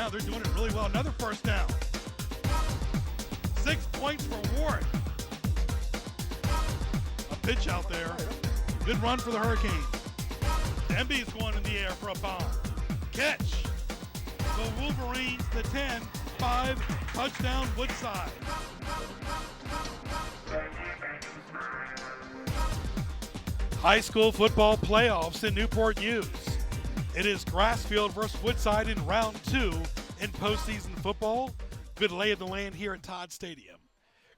now. They're doing it really well. Another first down. 6 points for Ward. A pitch out there. Good run for the Hurricanes. Embiid's going in the air for a bomb. Catch. The Wolverines to 10. 5. Touchdown Woodside. High school football playoffs in Newport News. It is Grassfield versus Woodside in round 2 in postseason football. Good lay of the land here at Todd Stadium.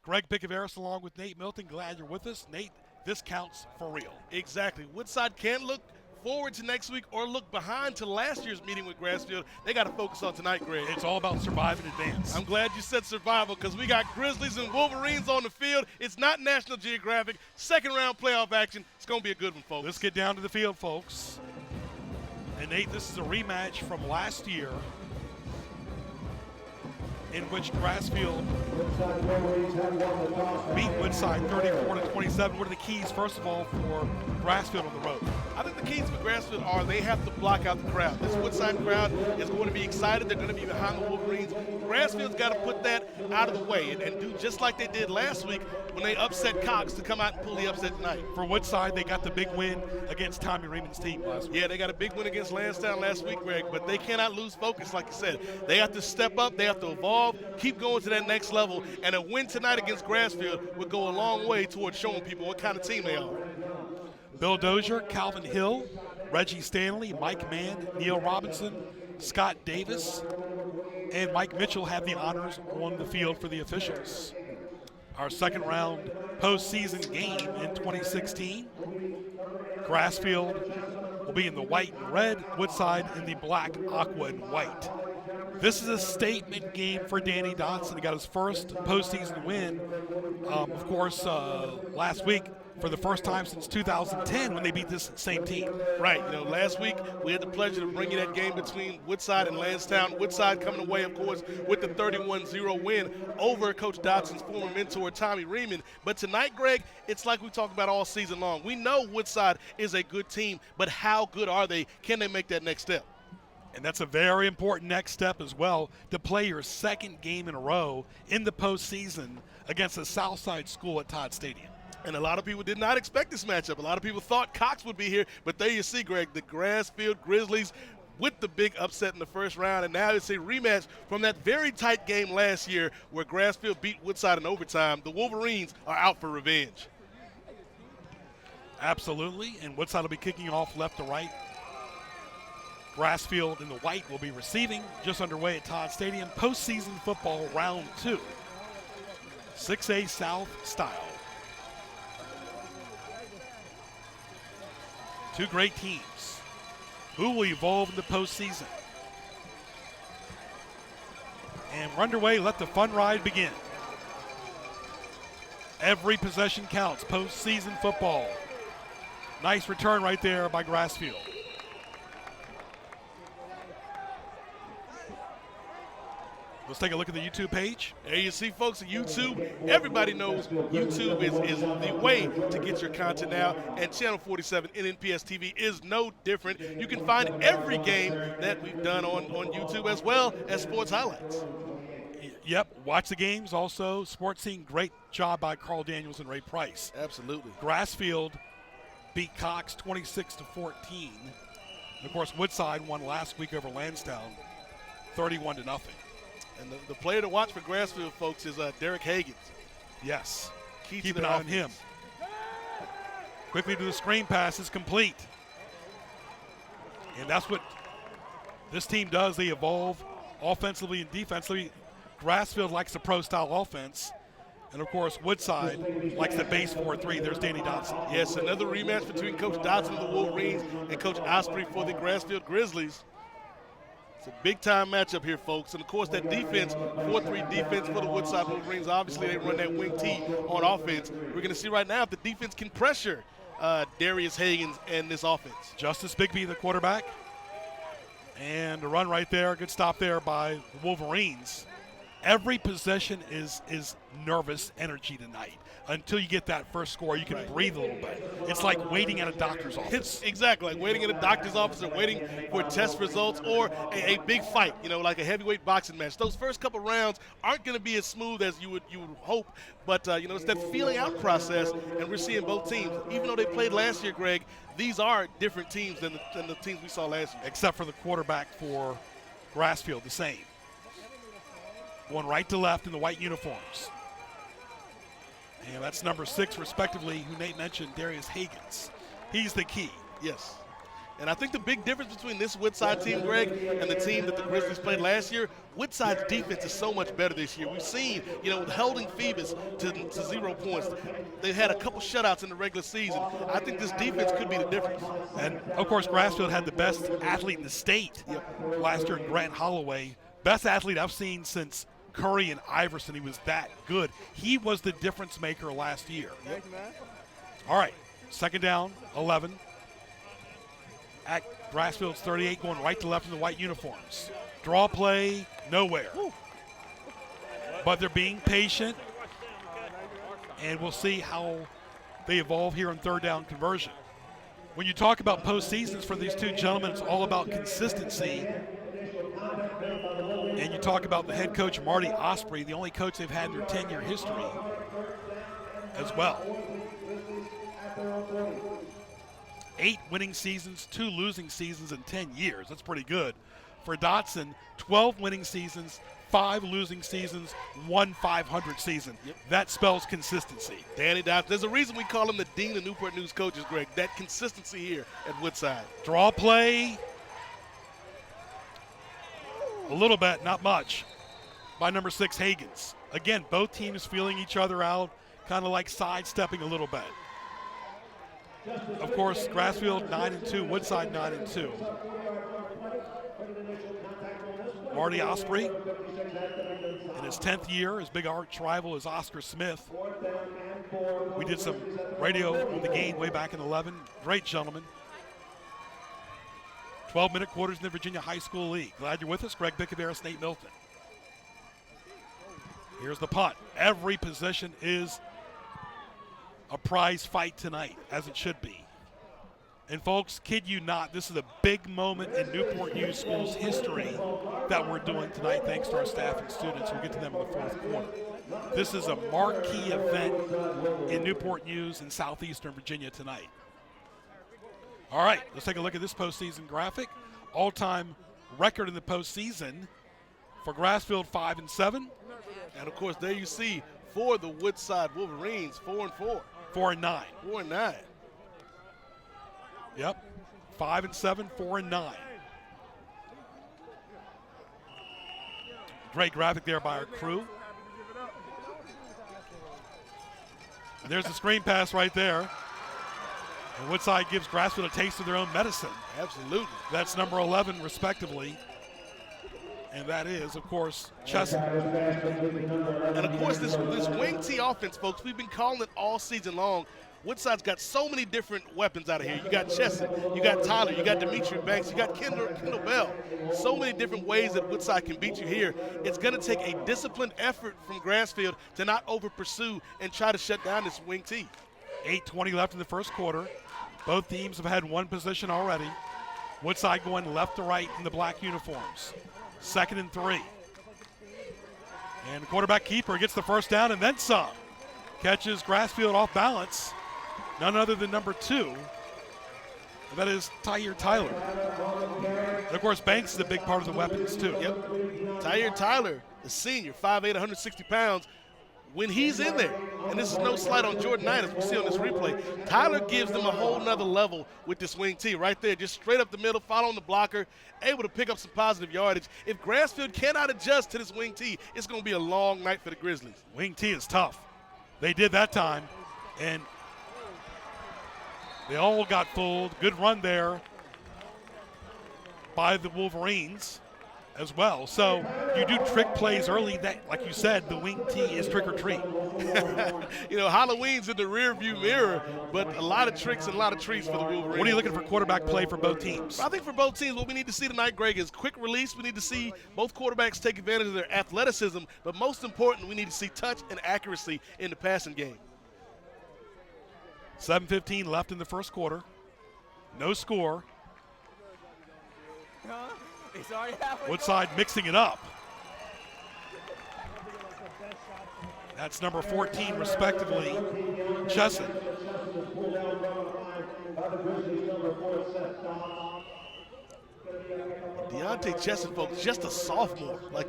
Greg Pickaveris along with Nate Milton. Glad you're with us. Nate, this counts for real. Exactly. Woodside can't look forward to next week or look behind to last year's meeting with Grassfield. They got to focus on tonight, Greg. It's all about survive and advance. I'm glad you said survival because we got Grizzlies and Wolverines on the field. It's not National Geographic. Second round playoff action. It's going to be a good one, folks. Let's get down to the field, folks. And Nate, this is a rematch from last year in which Grassfield beat Woodside 34-27. What are the keys, first of all, for Grassfield on the road? I think the keys for Grassfield are they have to block out the crowd. This Woodside crowd is going to be excited. They're going to be behind the Wolverines. Grassfield's got to put that out of the way and do just like they did last week when they upset Cox to come out and pull the upset tonight. For Woodside, they got the big win against Tommy Reamond's team last week. Yeah, they got a big win against Lansdowne last week, Greg, but they cannot lose focus, like you said. They have to step up. They have to evolve, keep going to that next level, and a win tonight against Grassfield would go a long way towards showing people what kind of team they are. Bill Dozier, Calvin Hill, Reggie Stanley, Mike Mann, Neil Robinson, Scott Davis, and Mike Mitchell have the honors on the field for the officials. Our second round postseason game in 2016. Grassfield will be in the white and red, Woodside in the black, aqua, and white. This is a statement game for Danny Dotson. He got his first postseason win, of course, last week for the first time since 2010 when they beat this same team. Right. You know, last week we had the pleasure of bringing that game between Woodside and Lansdowne. Woodside coming away, of course, with the 31-0 win over Coach Dotson's former mentor, Tommy Reamond. But tonight, Greg, it's like we talked about all season long. We know Woodside is a good team, but how good are they? Can they make that next step? And that's a very important next step as well, to play your second game in a row in the postseason against a Southside school at Todd Stadium. And a lot of people did not expect this matchup. A lot of people thought Cox would be here, but there you see, Greg, the Grassfield Grizzlies with the big upset in the first round, and now it's a rematch from that very tight game last year where Grassfield beat Woodside in overtime. The Wolverines are out for revenge. Absolutely, and Woodside will be kicking off left to right. Grassfield in the white will be receiving, just underway at Todd Stadium. Postseason football round 2. 6A South style. Two great teams. Who will evolve in the postseason? And we're underway. Let the fun ride begin. Every possession counts. Postseason football. Nice return right there by Grassfield. Let's take a look at the YouTube page. There you see, folks, YouTube. Everybody knows YouTube is the way to get your content now, and Channel 47 NNPS TV is no different. You can find every game that we've done on YouTube as well as sports highlights. Yep, watch the games. Also, sports scene, great job by Carl Daniels and Ray Price. Absolutely. Grassfield beat Cox 26-14. And of course, Woodside won last week over Lansdowne 31-0. And the player to watch for Grassfield, folks, is Derek Hagans. Yes. Keep an eye on him. Quickly to the screen pass is complete. And that's what this team does. They evolve offensively and defensively. Grassfield likes the pro-style offense. And, of course, Woodside likes the base 4-3. There's Danny Dotson. Yes, another rematch between Coach Dotson of the Wolverines and Coach Osprey for the Grassfield Grizzlies. It's a big-time matchup here, folks. And, of course, that defense, 4-3 defense for the Woodside Wolverines, obviously they run that wing T on offense. We're going to see right now if the defense can pressure Darius Hagans and this offense. Justice Bigby, the quarterback. And a run right there. Good stop there by the Wolverines. Every possession is nervous energy tonight. Until you get that first score, you can breathe a little bit. It's like waiting at a doctor's office. It's exactly like waiting in a doctor's office or waiting for test results or a big fight, like a heavyweight boxing match. Those first couple rounds aren't going to be as smooth as you would hope, but it's that feeling out process, and we're seeing both teams. Even though they played last year, Greg, these are different teams than the teams we saw last year. Except for the quarterback for Grassfield, the same. Going right to left in the white uniforms. And that's number 6, respectively, who Nate mentioned, Darius Hagans. He's the key. Yes. And I think the big difference between this Woodside team, Greg, and the team that the Grizzlies played last year, Woodside's defense is so much better this year. We've seen, holding Phoebus to 0 points. They've had a couple shutouts in the regular season. I think this defense could be the difference. And, of course, Grassfield had the best athlete in the state last year in Grant Holloway. Best athlete I've seen since Curry and Iverson. He was that good. He was the difference maker last year. Yep. All right, second down, 11. At Grassfield's 38, going right to left in the white uniforms. Draw play, nowhere. Woo. But they're being patient, and we'll see how they evolve here on third down conversion. When you talk about postseasons for these two gentlemen, it's all about consistency. And you talk about the head coach, Marty Osprey, the only coach they've had in their 10-year history as well. 8 winning seasons, 2 losing seasons in 10 years. That's pretty good. For Dotson, 12 winning seasons, 5 losing seasons, 1 500 season. Yep. That spells consistency. Danny Dotson. There's a reason we call him the Dean of Newport News coaches, Greg. That consistency here at Woodside. Draw play. A little bit, not much, by number 6, Hagans. Again, both teams feeling each other out, kind of like sidestepping a little bit. Of course, Grassfield 9-2, Woodside 9-2. Marty Osprey, in his 10th year, his big arch rival is Oscar Smith. We did some radio on the game way back in 11. Great gentleman. 12-minute quarters in the Virginia High School League. Glad you're with us. Greg Bickaveris, Nate Milton. Here's the punt. Every possession is a prize fight tonight, as it should be. And folks, kid you not, this is a big moment in Newport News School's history that we're doing tonight, thanks to our staff and students. We'll get to them in the fourth quarter. This is a marquee event in Newport News and southeastern Virginia tonight. All right, let's take a look at this postseason graphic. All-time record in the postseason for Grassfield, 5-7. And, of course, there you see for the Woodside Wolverines, 4-4. 4-9. 4-9. Yep, 5-7, 4-9. Great graphic there by our crew. And there's the screen pass right there. And Woodside gives Grassfield a taste of their own medicine. Absolutely. That's number 11, respectively. And that is, of course, Chesson. And, of course, this wing T offense, folks, we've been calling it all season long. Woodside's got so many different weapons out of here. You got Chesson, you got Tyler, you got Demetri Banks, you got Kendall Bell. So many different ways that Woodside can beat you here. It's going to take a disciplined effort from Grassfield to not over-pursue and try to shut down this wing T. 8:20 left in the first quarter. Both teams have had one possession already. Woodside going left to right in the black uniforms. 2nd and 3. And the quarterback keeper gets the first down and then some. Catches Grassfield off balance. None other than number 2. And that is Tyre Tyler. And of course, Banks is a big part of the weapons too. Yep. Tyre Tyler, the senior, 5'8", 160 pounds. When he's in there, and this is no slight on Jordan Knight as we see on this replay, Tyler gives them a whole nother level with this wing T right there, just straight up the middle, following the blocker, able to pick up some positive yardage. If Grassfield cannot adjust to this wing T, it's going to be a long night for the Grizzlies. Wing T is tough. They did that time, and they all got fooled. Good run there by the Wolverines as well. So you do trick plays early that, like you said, the wing tee is trick or treat. You know, Halloween's in the rearview mirror, but a lot of tricks and a lot of treats for the Wolverines. What are you looking for quarterback play for both teams? I think for both teams, what we need to see tonight, Greg, is quick release. We need to see both quarterbacks take advantage of their athleticism, but most important, we need to see touch and accuracy in the passing game. 7:15 left in the first quarter. No score. Woodside mixing it up. That's number 14, respectively, Chesson. Deontay Chesson, folks, just a sophomore. Like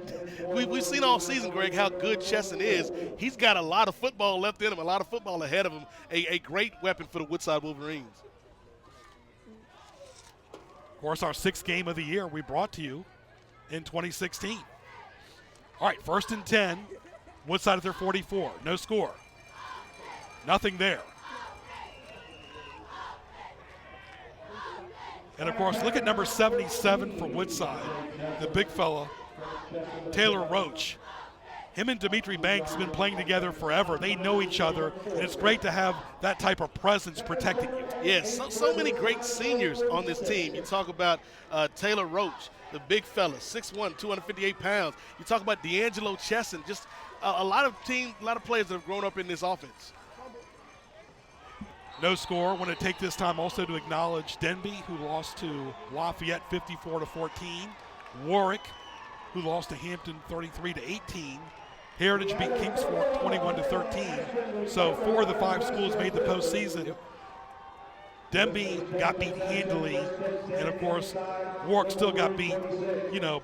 we've seen all season, Greg, how good Chesson is. He's got a lot of football left in him, a lot of football ahead of him. A great weapon for the Woodside Wolverines. Of course, our sixth game of the year we brought to you in 2016. All right, 1st and 10. Woodside at their 44. No score. Nothing there. And, of course, look at number 77 for Woodside, the big fella, Taylor Roach. Him and Dimitri Banks have been playing together forever. They know each other, and it's great to have that type of presence protecting you. Yes, so many great seniors on this team. You talk about Taylor Roach, the big fella, 6'1", 258 pounds. You talk about D'Angelo Chesson, just a lot of players that have grown up in this offense. No score. I want to take this time also to acknowledge Denby, who lost to Lafayette 54-14. Warwick, who lost to Hampton 33-18. Heritage beat Kings Fork 21-13. So 4 of the 5 schools made the postseason. Denby got beat handily, and of course, Warwick still got beat,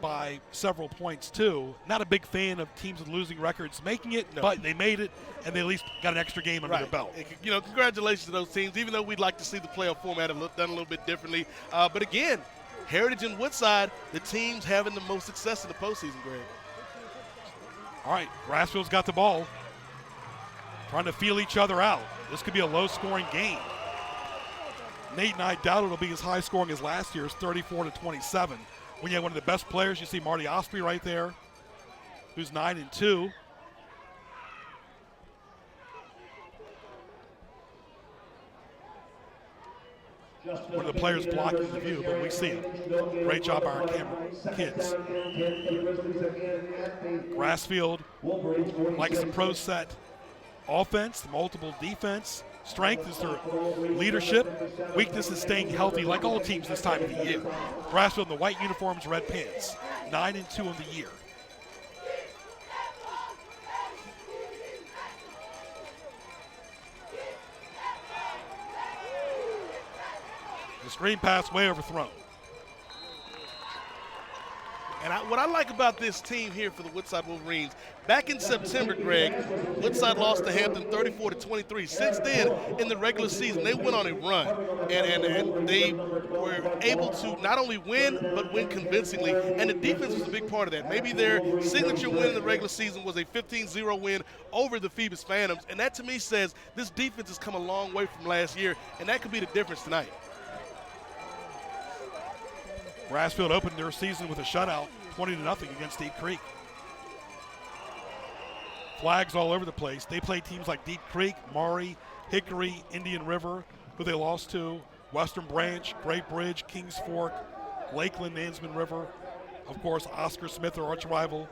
by several points too. Not a big fan of teams with losing records making it, but they made it, and they at least got an extra game under their belt. Congratulations to those teams, even though we'd like to see the playoff format done a little bit differently. But again, Heritage and Woodside, the teams having the most success in the postseason, Greg. All right, Grassfield's got the ball, trying to feel each other out. This could be a low-scoring game. Nate and I doubt it'll be as high scoring as last year's 34-27. When you have one of the best players, you see Marty Osprey right there, who's 9-2. One of the players blocking the view, but we see him. Great job by our camera kids. Grassfield likes the pro set offense, the multiple defense. Strength is their leadership. Weakness is staying healthy, like all teams this time of the year. Grassfield in the white uniforms, red pants. 9-2 on the year. The screen pass way overthrown. And what I like about this team here for the Woodside Wolverines, back in September, Greg, Woodside lost to Hampton 34-23. Since then, in the regular season, they went on a run, and they were able to not only win, but win convincingly, and the defense was a big part of that. Maybe their signature win in the regular season was a 15-0 win over the Phoebus Phantoms, and that to me says this defense has come a long way from last year, and that could be the difference tonight. Grassfield opened their season with a shutout, 20-0 against Deep Creek. Flags all over the place. They play teams like Deep Creek, Maury, Hickory, Indian River, who they lost to, Western Branch, Great Bridge, Kings Fork, Lakeland, Nansemond River, of course, Oscar Smith, their arch rival,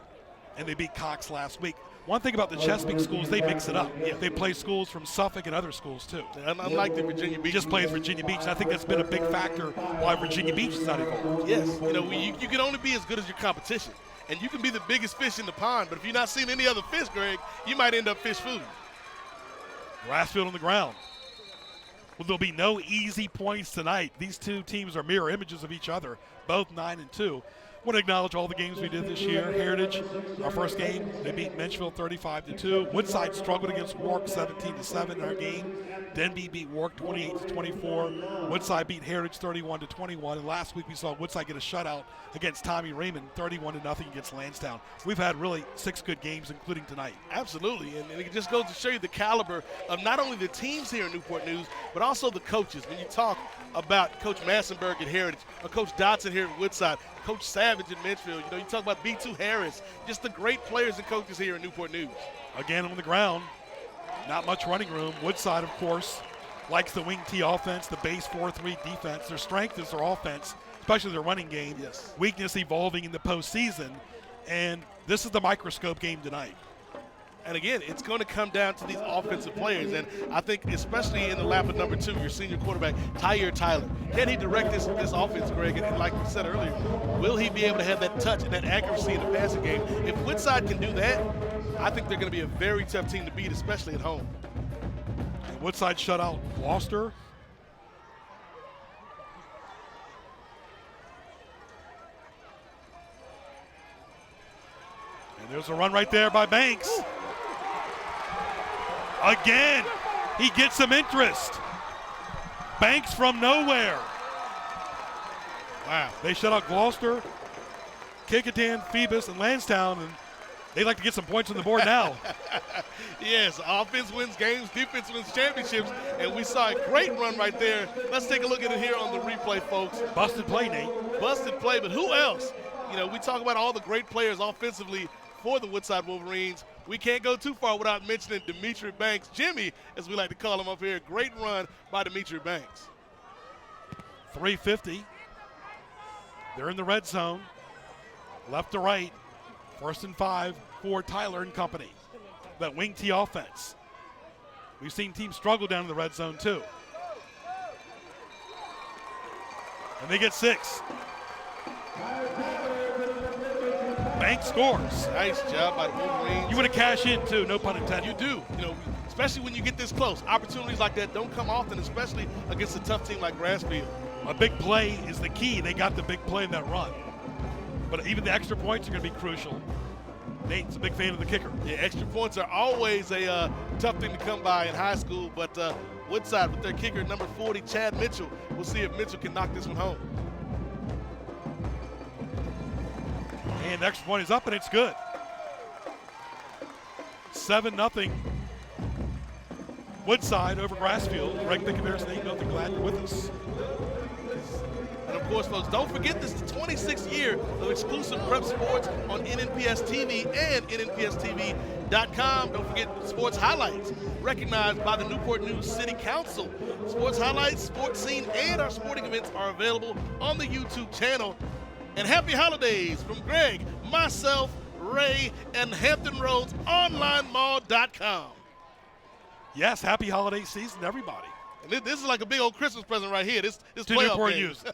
and they beat Cox last week. One thing about the Chesapeake schools, they mix it up. They play schools from Suffolk and other schools, too. Unlike the Virginia Beach. Just plays Virginia Beach, and I think that's been a big factor why Virginia Beach is not involved. Yes, you can only be as good as your competition. And you can be the biggest fish in the pond, but if you're not seeing any other fish, Greg, you might end up fish food. Grassfield on the ground. Well, there'll be no easy points tonight. These two teams are mirror images of each other, both 9-2. I want to acknowledge all the games we did this year. Heritage, our first game, they beat Menchville 35-2. Woodside struggled against Warwick 17-7 in our game. Denby beat Warwick 28-24. Woodside beat Heritage 31-21. And last week we saw Woodside get a shutout against Tommy Raymond, 31-0 against Lansdowne. We've had really 6 good games, including tonight. Absolutely, and it just goes to show you the caliber of not only the teams here in Newport News, but also the coaches. When you talk about Coach Massenberg at Heritage, or Coach Dotson here at Woodside, Coach Savage Savage in Mitchfield. You know, you talk about B2 Harris, just the great players and coaches here in Newport News. Again on the ground, not much running room. Woodside, of course, likes the wing T offense, the base 4-3 defense. Their strength is their offense, especially their running game. Yes. Weakness evolving in the postseason, and this is the microscope game tonight. And again, it's going to come down to these offensive players. And I think especially in the lap of number 2, your senior quarterback, Tyler. Can he direct this offense, Greg? And like you said earlier, will he be able to have that touch and that accuracy in the passing game? If Woodside can do that, I think they're going to be a very tough team to beat, especially at home. And Woodside shut out Gloucester. And there's a run right there by Banks. Again, he gets some interest. Banks from nowhere. Wow. They shut out Gloucester, Kickingham, Phoebus, and Lansdowne, and they like to get some points on the board now. Yes, offense wins games, defense wins championships, and we saw a great run right there. Let's take a look at it here on the replay, folks. Busted play, Nate. Busted play, but who else? You know, we talk about all the great players offensively for the Woodside Wolverines. We can't go too far without mentioning Demetri Banks. Jimmy, as we like to call him up here, great run by Demetri Banks. 350. They're in the red zone. Left to right. 1st and 5 for Tyler and company. That wing T offense. We've seen teams struggle down in the red zone too. And they get 6. Banks scores. Nice job by the Wolverines. You want to cash in too, no pun intended. You do. You know, especially when you get this close. Opportunities like that don't come often, especially against a tough team like Grassfield. A big play is the key. They got the big play in that run. But even the extra points are going to be crucial. Nate's a big fan of the kicker. Yeah, extra points are always a tough thing to come by in high school, but Woodside with their kicker, number 40, Chad Mitchell. We'll see if Mitchell can knock this one home. And the extra point is up, and it's good. 7-0. Woodside over Grassfield. Greg Bickabear's Nate Milton, glad you're with us. And of course, folks, don't forget this is the 26th year of exclusive prep sports on NNPS TV and NNPSTV.com. Don't forget sports highlights recognized by the Newport News City Council. Sports highlights, sports scene, and our sporting events are available on the YouTube channel. And happy holidays from Greg, myself, Ray, and Hampton Roads OnlineMall.com. Yes, happy holiday season to everybody. And this is like a big old Christmas present right here. This To playoff Newport game. News.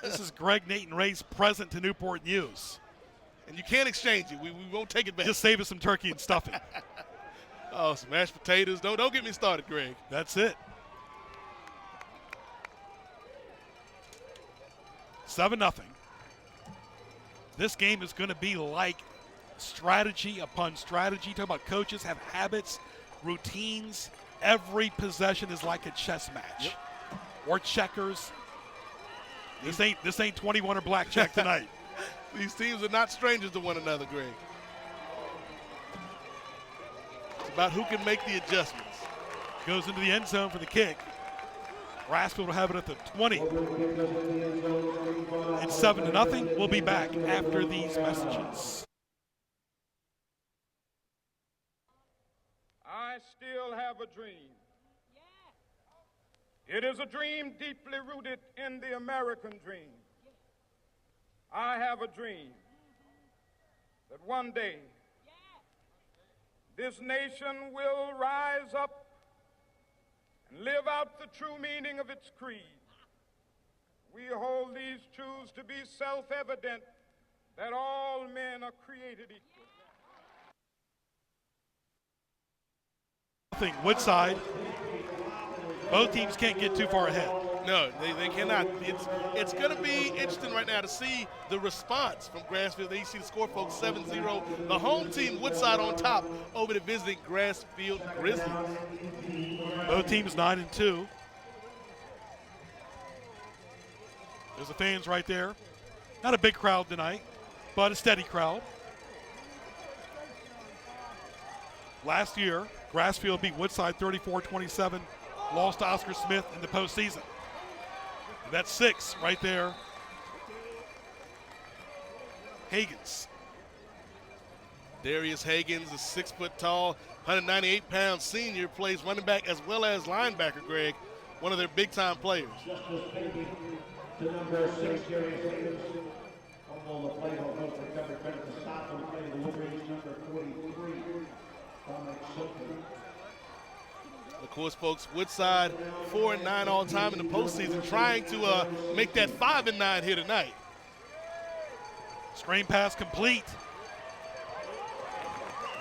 This is Greg, Nate, and Ray's present to Newport News. And you can't exchange it. We won't take it back. Just save us some turkey and stuffing. Oh, some mashed potatoes. Don't get me started, Greg. That's it. 7-0. This game is going to be like strategy upon strategy. Talk about coaches have habits, routines. Every possession is like a chess match. Yep. Or checkers. This ain't 21 or blackjack tonight. These teams are not strangers to one another, Greg. It's about who can make the adjustments. Goes into the end zone for the kick. Grassfield will have it at the 20. It's 7-0. We'll be back after these messages. I still have a dream. It is a dream deeply rooted in the American dream. I have a dream that one day this nation will rise up and live out the true meaning of its creed. We hold these truths to be self-evident, that all men are created equal. Woodside. Both teams can't get too far ahead. No, they cannot. It's going to be interesting right now to see the response from Grassfield. There you see the score, folks, 7-0. The home team, Woodside, on top over the visiting Grassfield Grizzlies. Both teams 9-2. There's the fans right there. Not a big crowd tonight, but a steady crowd. Last year, Grassfield beat Woodside 34-27, lost to Oscar Smith in the postseason. That's 6 right there Hagans. Darius Hagans, a 6 foot tall, 198-pound senior, plays running back as well as linebacker, Greg, one of their big-time players. To number 6, Darius Hagans. On the play, on the recovery, credit to stop on the play, the Wolverines, number 43. Of course, folks, Woodside 4-9 all time in the postseason, trying to make that 5-9 here tonight. Screen pass complete.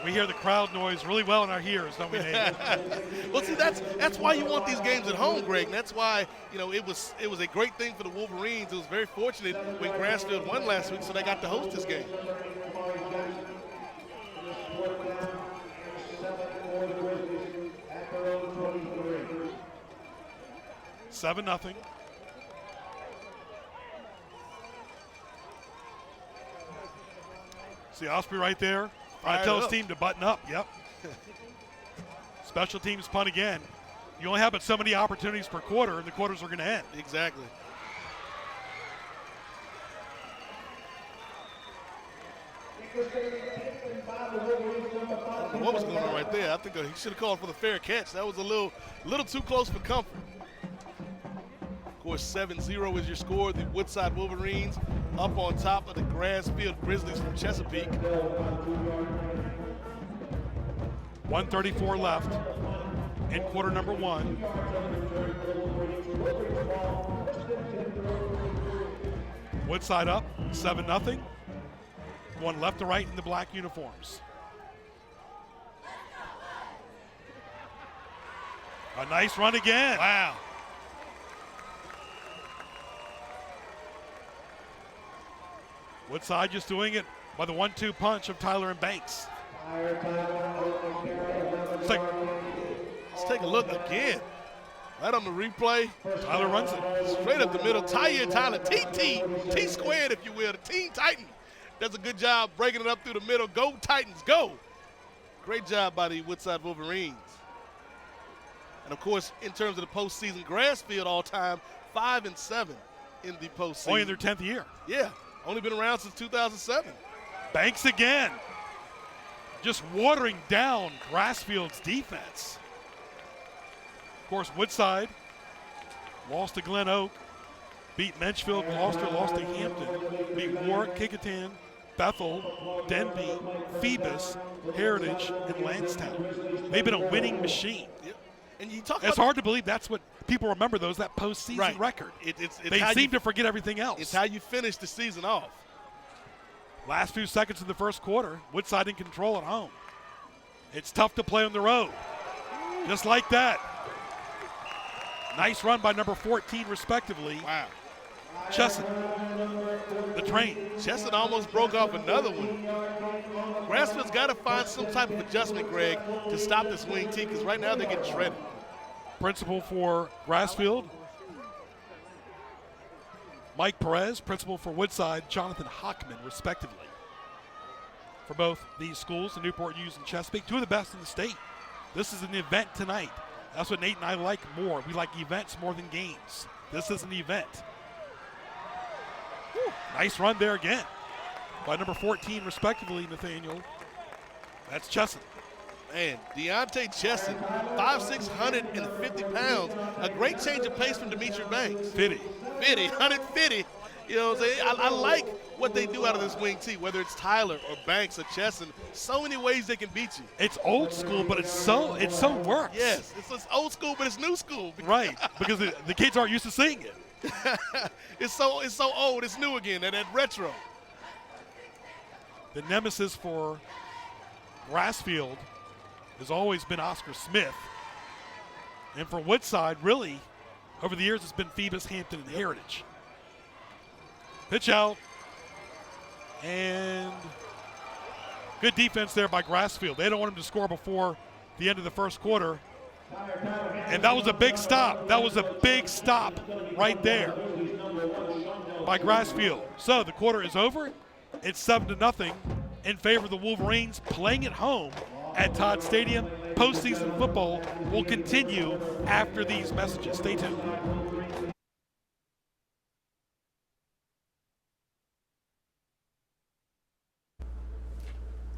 We hear the crowd noise really well in our ears, don't we, Nate? Well, see, that's why you want these games at home, Greg. And that's why, you know, it was a great thing for the Wolverines. It was very fortunate when Grassfield won last week, so they got to host this game. 7-0. See Osprey right there. I tell his team to button up. Yep. Special teams punt again. You only have but so many opportunities per quarter, and the quarters are going to end. Exactly. What was going on right there? I think he should have called for the fair catch. That was a little too close for comfort. Of course, 7-0 is your score. The Woodside Wolverines up on top of the Grassfield Grizzlies from Chesapeake. 1:34 left in quarter number 1. Woodside up 7-0. One left to right in the black uniforms. A nice run again. Wow. Woodside just doing it by the 1-2 punch of Tyler and Banks. Let's take a look again. Right on the replay. Tyler runs it. Straight up the middle. Tyler. T squared, if you will. The Teen Titan does a good job breaking it up through the middle. Go Titans, go. Great job by the Woodside Wolverines. And, of course, in terms of the postseason, Grassfield all-time 5-7 in the postseason. Only in their 10th year. Yeah, only been around since 2007. Banks again. Just watering down Grassfield's defense. Of course, Woodside lost to Glen Oak, beat Menchfield, Gloucester, lost to Hampton, beat Warwick, Kickingham, Bethel, Denby, Phoebus, Heritage, and Lansdowne. They've been a winning machine. Yep. And you talk it's hard to believe that's what people remember, that postseason record. They seem to forget everything else. It's how you finish the season off. Last few seconds of the first quarter, Woodside in control at home. It's tough to play on the road. Just like that. Nice run by number 14, respectively. Wow. Chesson, the train. Chesson almost broke off another one. Grassfield's got to find some type of adjustment, Greg, to stop this wing T, because right now they're getting shredded. Principal for Grassfield, Mike Perez. Principal for Woodside, Jonathan Hockman, respectively. For both these schools, the Newport News and Chesapeake, two of the best in the state. This is an event tonight. That's what Nate and I like more. We like events more than games. This is an event. Whew, nice run there again by number 14, respectively, Nathaniel. That's Chesson. Man, Deontay Chesson, 5'6", 150 pounds. A great change of pace from Demetri Banks. 150. You know what I'm saying? I like what they do out of this wing T, whether it's Tyler or Banks or Chesson. So many ways they can beat you. It's old school, but it so works. Yes, it's old school, but it's new school. Right, because the kids aren't used to seeing it. It's so old, it's new again, that retro. The nemesis for Grassfield has always been Oscar Smith. And for Woodside, really, over the years, it's been Phoebus, Hampton, and Heritage. Pitch out. And good defense there by Grassfield. They don't want him to score before the end of the first quarter. And that was a big stop. That was a big stop right there by Grassfield. So the quarter is over. It's 7-0 in favor of the Wolverines playing at home at Todd Stadium. Postseason football will continue after these messages. Stay tuned.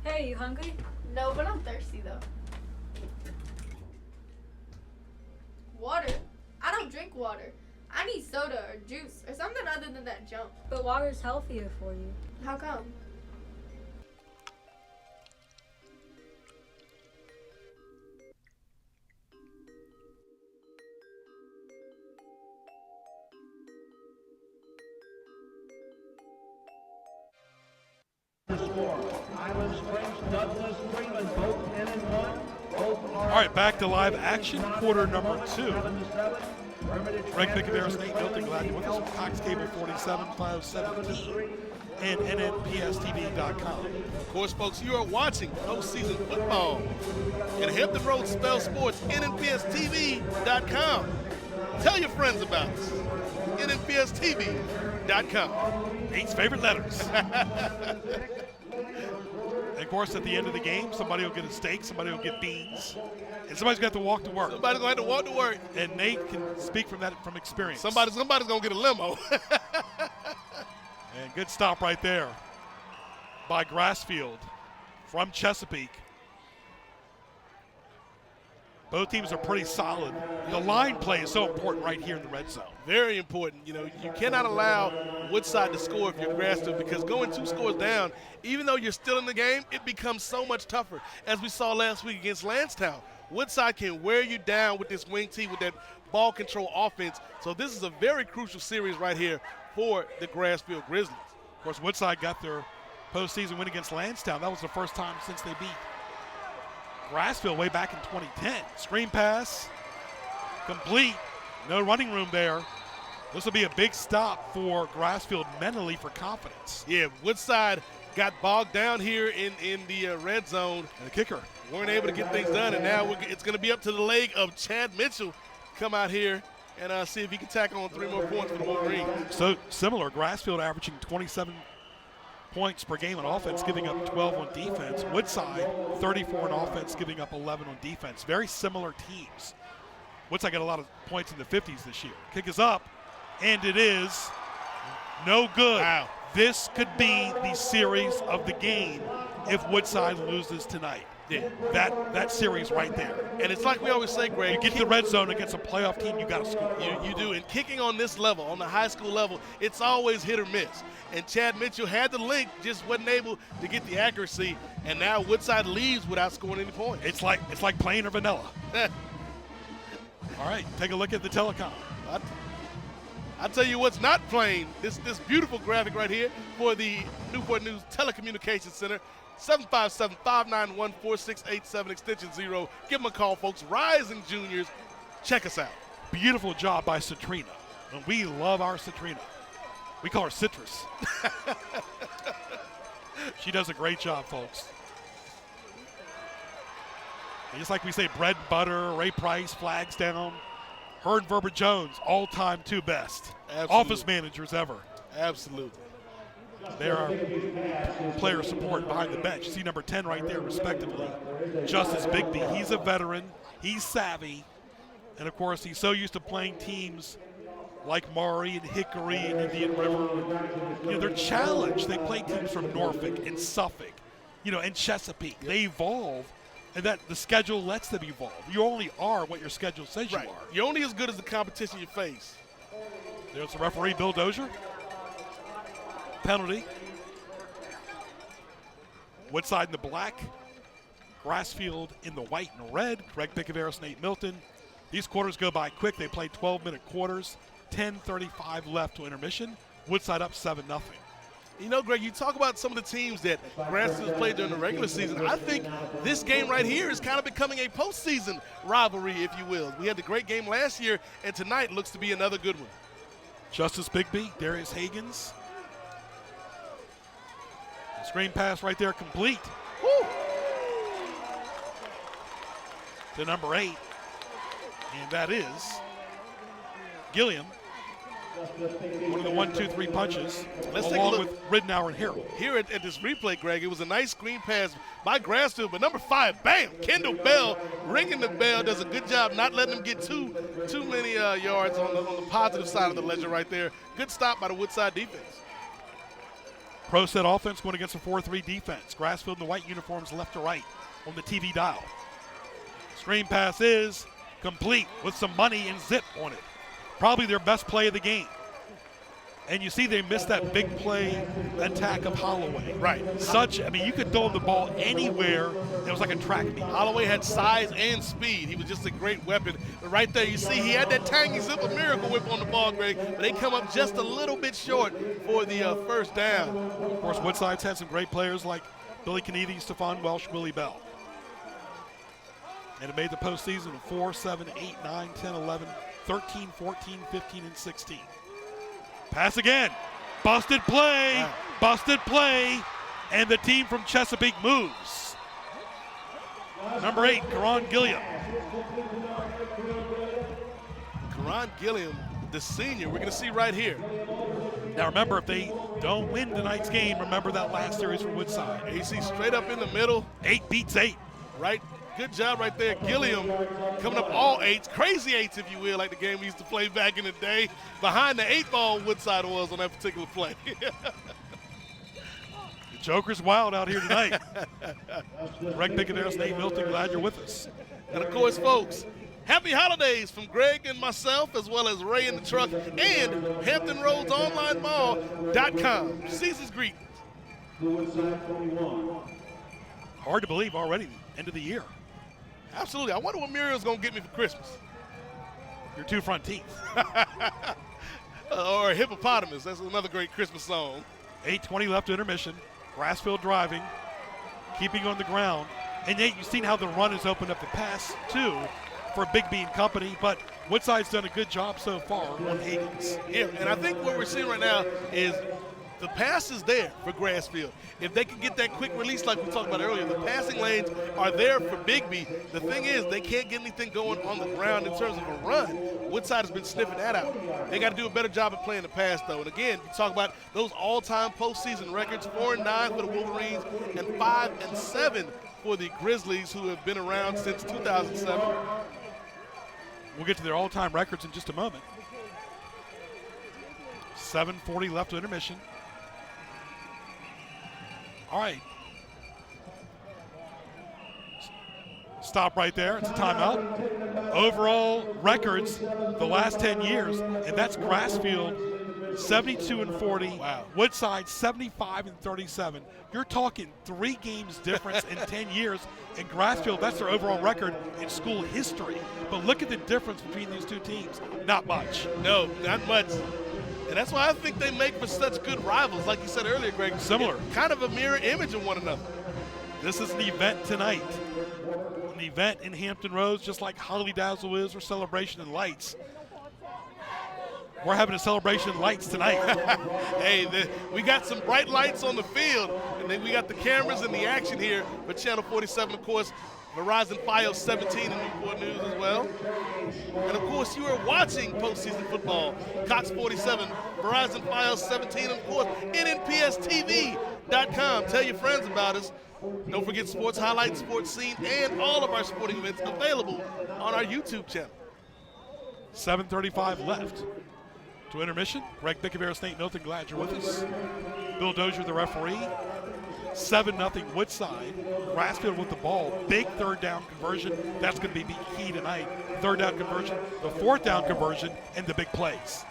Hey, you hungry? No, but I'm thirsty though. Water? I don't drink water. I need soda or juice or something other than that junk. But water's healthier for you. How come? Island Springs, Douglas, Freeman, both 10-1. All right, back to live action, quarter number 2. Greg Picaderos, Nate Milton, glad you're with us from Cox Cable 47, 517, and NNPSTV.com. Of course, folks, you are watching postseason football. And hit the road spell sports, NNPSTV.com. Tell your friends about us. NNPSTV.com. Nate's favorite letters. And of course, at the end of the game, somebody will get a steak, somebody will get beans, and somebody's got to walk to work. Somebody's going to have to walk to work. And Nate can speak from experience. Somebody's going to get a limo. And good stop right there by Grassfield from Chesapeake. Both teams are pretty solid. The line play is so important right here in the red zone. Very important. You know, you cannot allow Woodside to score if you're Grassfield, because going 2 scores down, even though you're still in the game, it becomes so much tougher. As we saw last week against Lansdowne, Woodside can wear you down with this wing tee, with that ball control offense. So this is a very crucial series right here for the Grassfield Grizzlies. Of course, Woodside got their postseason win against Lansdowne. That was the first time since they beat Grassfield way back in 2010. Screen pass, complete, no running room there. This will be a big stop for Grassfield mentally for confidence. Yeah, Woodside got bogged down here in the red zone. And the kicker weren't able to get things done, and now it's going to be up to the leg of Chad Mitchell. Come out here and see if he can tack on 3 more points for the Wolverines. So similar, Grassfield averaging 27 points per game on offense, giving up 12 on defense. Woodside, 34 on offense, giving up 11 on defense. Very similar teams. Woodside got a lot of points in the 50s this year. Kick is up, and it is no good. Wow. This could be the series of the game if Woodside loses tonight. Yeah. That series right there. And it's like we always say, Greg. You get to the red zone against a playoff team, you got to score. You do. And kicking on this level, on the high school level, it's always hit or miss. And Chad Mitchell had the link, just wasn't able to get the accuracy. And now Woodside leaves without scoring any points. It's like plain or vanilla. All right, take a look at the telecom. I'll tell you what's not plain. This beautiful graphic right here for the Newport News Telecommunications Center. 757-591-4687, extension 0. Give them a call, folks. Rising Juniors. Check us out. Beautiful job by Citrina. And we love our Citrina. We call her Citrus. She does a great job, folks. And just like we say, bread and butter, Ray Price, flags down. Her and Verba Jones, all-time 2 best. Absolutely. Office managers ever. Absolutely. They are player support behind the bench. See number 10 right there, respectively. Justice Bigby. He's a veteran. He's savvy. And, of course, he's so used to playing teams like Maury and Hickory and Indian River. You know, they're challenged. They play teams from Norfolk and Suffolk, and Chesapeake. They evolve, and that the schedule lets them evolve. You only are what your schedule says you are. You're only as good as the competition you face. There's the referee, Bill Dozier. Penalty. Woodside in the black. Grassfield in the white and red. Greg Picaderos, Nate Milton. These quarters go by quick. They play 12-minute quarters. 10:35 left to intermission. Woodside up 7-0. You know, Greg, you talk about some of the teams that Grassfield played during the regular season. I think this game right here is kind of becoming a postseason rivalry, if you will. We had the great game last year, and tonight looks to be another good one. Justice Bigby, Darius Hagans. Screen pass right there, complete. Woo! To number 8, and that is Gilliam. One of the 1-2-3 punches, along with Ridnour and Harrell. Here at this replay, Greg, it was a nice screen pass by Grassfield, but number 5, bam, Kendall Bell ringing the bell, does a good job not letting them get too many yards on the positive side of the ledger right there. Good stop by the Woodside defense. Pro set offense going against a 4-3 defense. Grassfield in the white uniforms left to right on the TV dial. Screen pass is complete with some money and zip on it. Probably their best play of the game. And you see they missed that big play attack of Holloway. Right. You could throw the ball anywhere. It was like a track meet. Holloway had size and speed. He was just a great weapon. But right there, you see he had that tangy zip of Miracle Whip on the ball, Greg, but they come up just a little bit short for the first down. Of course, Woodside's had some great players like Billy Kennedy, Stephon Welsh, Willie Bell. And it made the postseason of 4, 7, 8, 9, 10, 11, 13, 14, 15, and 16. Pass again. Busted play. Wow. Busted play. And the team from Chesapeake moves. Number 8, Karan Gilliam. Karan Gilliam, the senior, we're going to see right here. Now remember, if they don't win tonight's game, remember that last series for Woodside. AC straight up in the middle. 8 beats 8. Right. Good job right there. Gilliam coming up all 8s, crazy 8s if you will, like the game we used to play back in the day. Behind the 8 ball Woodside was on that particular play. The Joker's wild out here tonight. Greg Picadero, Nate Milton, glad you're with us. And of course, folks, happy holidays from Greg and myself, as well as Ray in the truck and HamptonRoadsOnlineMall.com. Season's greetings. Hard to believe already, end of the year. Absolutely. I wonder what Muriel's going to get me for Christmas. Your 2 front teeth. Or a hippopotamus. That's another great Christmas song. 8:20 left to intermission. Grassfield driving, keeping on the ground. And Nate, you've seen how the run has opened up the pass, too, for Big B and company. But Woodside's done a good job so far on Higgins. Yeah, and I think what we're seeing right now is the pass is there for Grassfield. If they can get that quick release like we talked about earlier, the passing lanes are there for Big B. The thing is, they can't get anything going on the ground in terms of a run. Woodside has been sniffing that out. They got to do a better job of playing the pass, though. And again, you talk about those all-time postseason records, 4-9 for the Wolverines and 5-7 for the Grizzlies, who have been around since 2007. We'll get to their all-time records in just a moment. 7:40 left to intermission. All right. Stop right there. It's a timeout. Overall records the last 10 years, and that's Grassfield 72-40. Wow. Woodside 75-37. You're talking 3 games difference in 10 years. And Grassfield, that's their overall record in school history. But look at the difference between these 2 teams. Not much. No, not much. And that's why I think they make for such good rivals. Like you said earlier, Greg. Similar. Kind of a mirror image of one another. This is an event tonight. An event in Hampton Roads, just like Holly Dazzle is, or Celebration and Lights. We're having a celebration in lights tonight. Hey, we got some bright lights on the field, and then we got the cameras and the action here for Channel 47, of course, Verizon Fios 17 and Newport News as well. And, of course, you are watching postseason football. Cox 47, Verizon Fios 17, and, of course, NNPSTV.com. Tell your friends about us. Don't forget Sports Highlights, Sports Scene, and all of our sporting events available on our YouTube channel. 7:35 left to intermission. Greg Picadero, Nate Milton, glad you're with us. Bill Dozier, the referee. 7-0 Woodside. Grassfield with the ball. Big 3rd down conversion. That's going to be key tonight. 3rd down conversion, the 4th down conversion, and the big plays.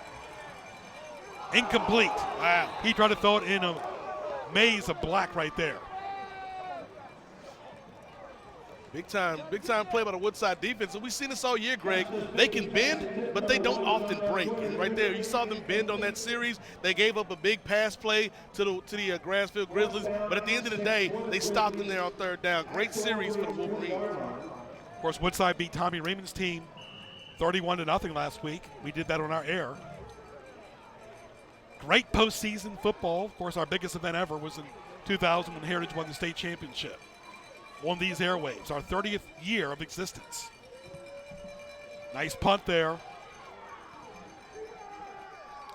Incomplete. Wow. He tried to throw it in a maze of black right there. Big time play by the Woodside defense. And we've seen this all year, Greg. They can bend, but they don't often break. And right there, you saw them bend on that series. They gave up a big pass play to the Grassfield Grizzlies. But at the end of the day, they stopped them there on 3rd down. Great series for the Wolverines. Of course, Woodside beat Tommy Raymond's team 31-0 last week. We did that on our air. Great postseason football. Of course, our biggest event ever was in 2000 when Heritage won the state championship on these airwaves, our 30th year of existence. Nice punt there.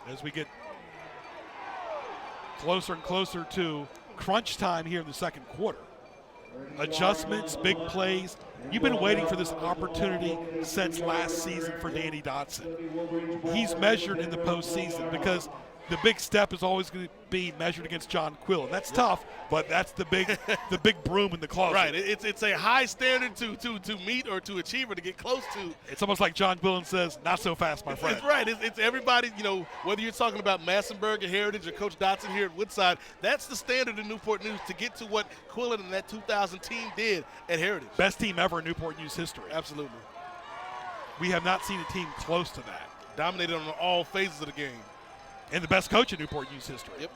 As we get closer and closer to crunch time here in the 2nd quarter. Adjustments, big plays. You've been waiting for this opportunity since last season for Danny Dotson. He's measured in the postseason because the big step is always going to be measured against John Quill. And that's tough, but that's the big broom in the closet. Right. It's a high standard to meet or to achieve or to get close to. It's almost like John Quillen says, not so fast, my friend. It's right. It's everybody, whether you're talking about Massenburg at Heritage or Coach Dotson here at Woodside, that's the standard in Newport News to get to what Quillen and that 2000 team did at Heritage. Best team ever in Newport News history. Absolutely. We have not seen a team close to that. Dominated on all phases of the game. And the best coach in Newport News history. Yep.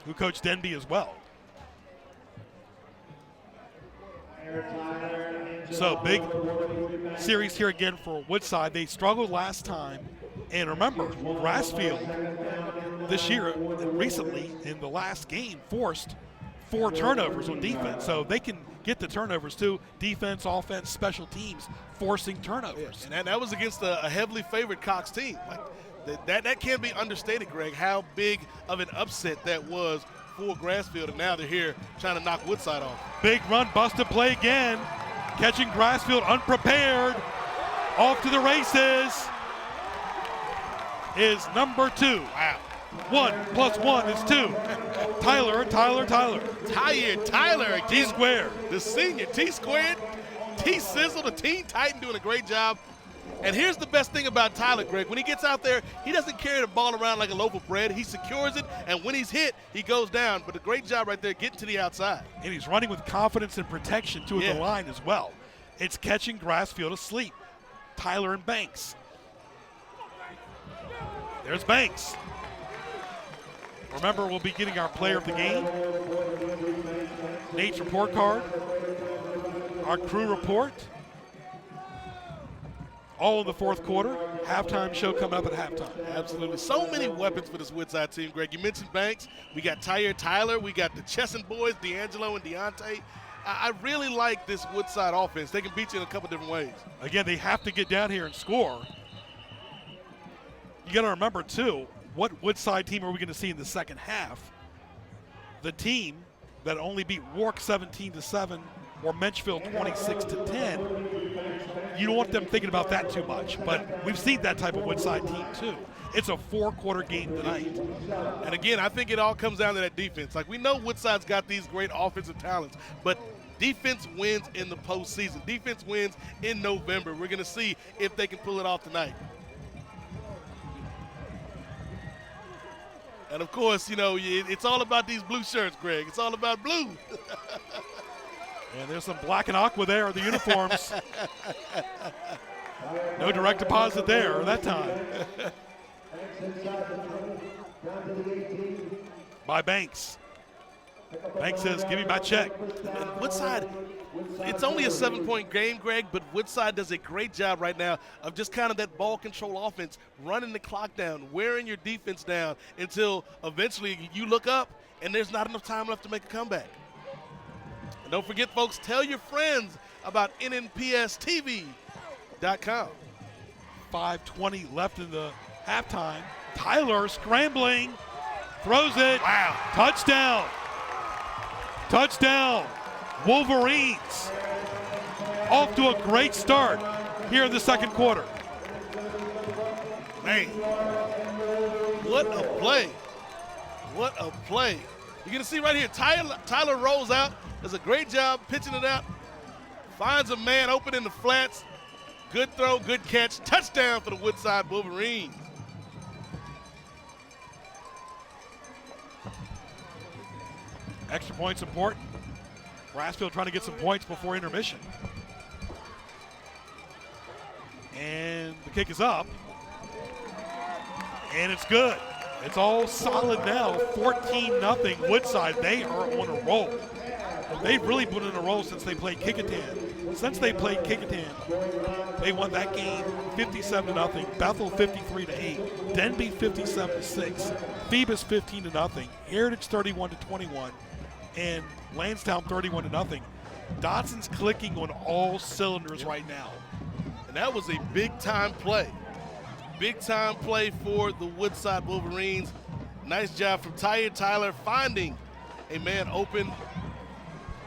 Who coached Denby as well. So big series here again for Woodside. They struggled last time. And remember, Grassfield this year, recently in the last game, forced 4 turnovers on defense. So they can get the turnovers too. Defense, offense, special teams forcing turnovers. And that was against a heavily favored Cox team. Like that can't be understated, Greg, how big of an upset that was for Grassfield. And now they're here trying to knock Woodside off. Big run, busted play again. Catching Grassfield unprepared. Off to the races is number 2. Wow. 1 + 1 is 2. Tyler. Tyler. T-squared. The senior. T-squared. T-sizzle. The Teen Titan doing a great job. And here's the best thing about Tyler, Greg. When he gets out there, he doesn't carry the ball around like a loaf of bread. He secures it, and when he's hit, he goes down. But a great job right there getting to the outside. And he's running with confidence and protection to the line as well. It's catching Grassfield asleep. Tyler and Banks. There's Banks. Remember, we'll be getting our player of the game, Nate's report card, our crew report, all in the 4th quarter. Halftime show coming up at halftime. Absolutely. So many weapons for this Woodside team, Greg. You mentioned Banks. We got Tyler. We got the Chesson boys, D'Angelo and Deontay. I really like this Woodside offense. They can beat you in a couple different ways. Again, they have to get down here and score. You got to remember, too, what Woodside team are we going to see in the second half? The team that only beat Warwick 17-7 or Menchville 26-10. You don't want them thinking about that too much, but we've seen that type of Woodside team too. It's a 4-quarter game tonight. And again, I think it all comes down to that defense. Like, we know Woodside's got these great offensive talents, but defense wins in the postseason. Defense wins in November. We're going to see if they can pull it off tonight. And, of course, it's all about these blue shirts, Greg. It's all about blue. And there's some black and aqua there, the uniforms. No direct deposit there that time. By Banks. Banks says, give me my check. And Woodside, it's only a 7-point game, Greg, but Woodside does a great job right now of just kind of that ball control offense, running the clock down, wearing your defense down until eventually you look up and there's not enough time left to make a comeback. And don't forget, folks, tell your friends about nnpstv.com. 5:20 left in the halftime. Tyler scrambling, throws it. Wow. Touchdown. Wolverines off to a great start here in the second quarter. Man, what a play. What a play. You're going to see right here, Tyler rolls out, does a great job pitching it out, finds a man open in the flats. Good throw, good catch, touchdown for the Woodside Wolverines. Extra points important. Grassfield trying to get some points before intermission. And the kick is up. And it's good. It's all solid now. 14-0 Woodside. They are on a roll. They've really been on a roll since they played Kecoughtan. Since they played Kecoughtan, they won that game 57-0. Bethel 53-8. Denby 57-6. Phoebus 15-0. Heritage 31-21. And Lansdowne 31-0. Dotson's clicking on all cylinders right now. And that was a big-time play. Big-time play for the Woodside Wolverines. Nice job from Tyler finding a man open.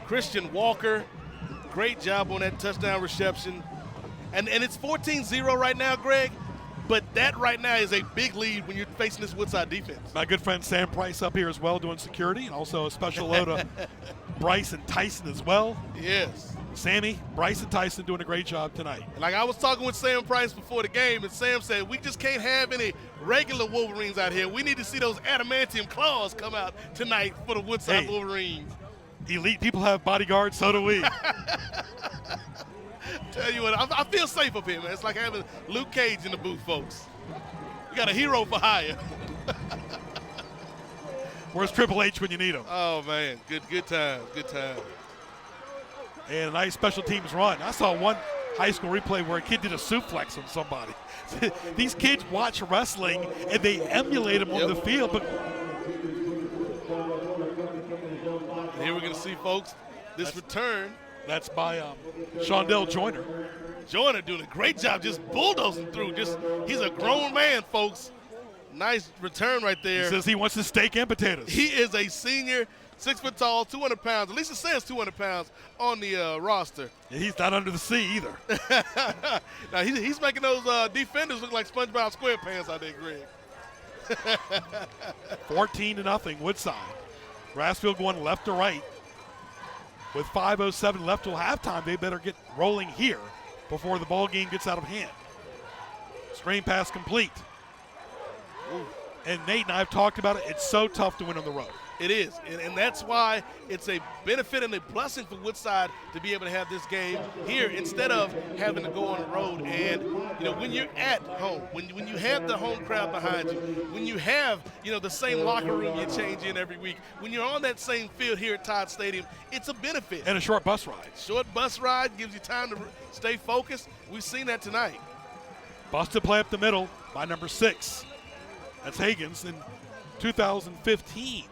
Christian Walker, great job on that touchdown reception. And it's 14-0 right now, Greg. but that right now is a big lead when you're facing this Woodside defense. My good friend Sam Price up here as well doing security, and also a special hello to Bryce and Tyson as well. Yes. Sammy, Bryce, and Tyson doing a great job tonight. And like I was talking with Sam Price before the game, and Sam said, we just can't have any regular Wolverines out here. We need to see those adamantium claws come out tonight for the Woodside Wolverines. Elite people have bodyguards, so do we. Tell you what, I feel safe up here, man. It's like having Luke Cage in the booth, folks. You got a hero for hire. Where's Triple H when you need him? Oh, man. Good time. And a nice special teams run. I saw one high school replay where a kid did a suplex on somebody. These kids watch wrestling and they emulate them on the field. But and here we're going to see, folks, this return. That's by Shondell Joyner. Joyner doing a great job just bulldozing through. He's a grown man, folks. Nice return right there. He says he wants his steak and potatoes. He is a senior, 6 foot tall, 200 pounds. At least it says 200 pounds on the roster. Yeah, he's not under the sea either. Now he's making those defenders look like SpongeBob SquarePants out there, Greg. 14-0 Woodside. Grassfield going left to right. With 5:07 left till halftime, they better get rolling here before the ball game gets out of hand. Screen pass complete. Ooh. And Nate and I have talked about it. It's so tough to win on the road. It is, and that's why it's a benefit and a blessing for Woodside to be able to have this game here instead of having to go on the road. And, when you're at home, when you have the home crowd behind you, when you have, the same locker room you change in every week, when you're on that same field here at Todd Stadium, it's a benefit. And a short bus ride. Short bus ride gives you time to stay focused. We've seen that tonight. Busted play up the middle by number 6. That's Higgins. In 2015,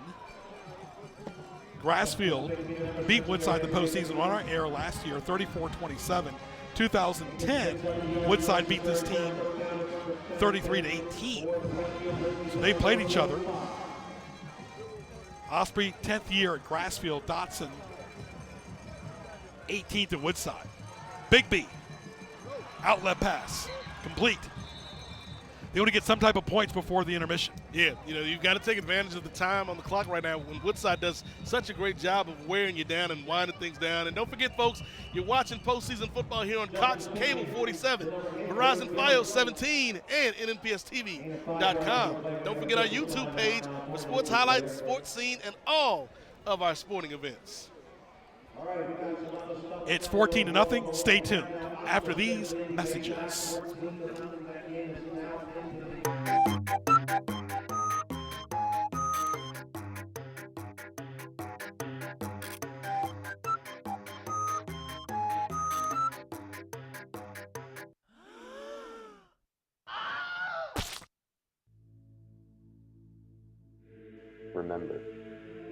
Grassfield beat Woodside in the postseason on our air last year, 34-27. 2010, Woodside beat this team 33-18. So they played each other. Osprey, 10th year at Grassfield. Dotson, 18th at Woodside. Big B, outlet pass, complete. They want to get some type of points before the intermission. Yeah, you've got to take advantage of the time on the clock right now when Woodside does such a great job of wearing you down and winding things down. And don't forget, folks, you're watching postseason football here on Cox Cable 47, Verizon Fios 17, and NNPSTV.com. Don't forget our YouTube page for sports highlights, sports scene, and all of our sporting events. It's 14-0. Stay tuned after these messages. Remember,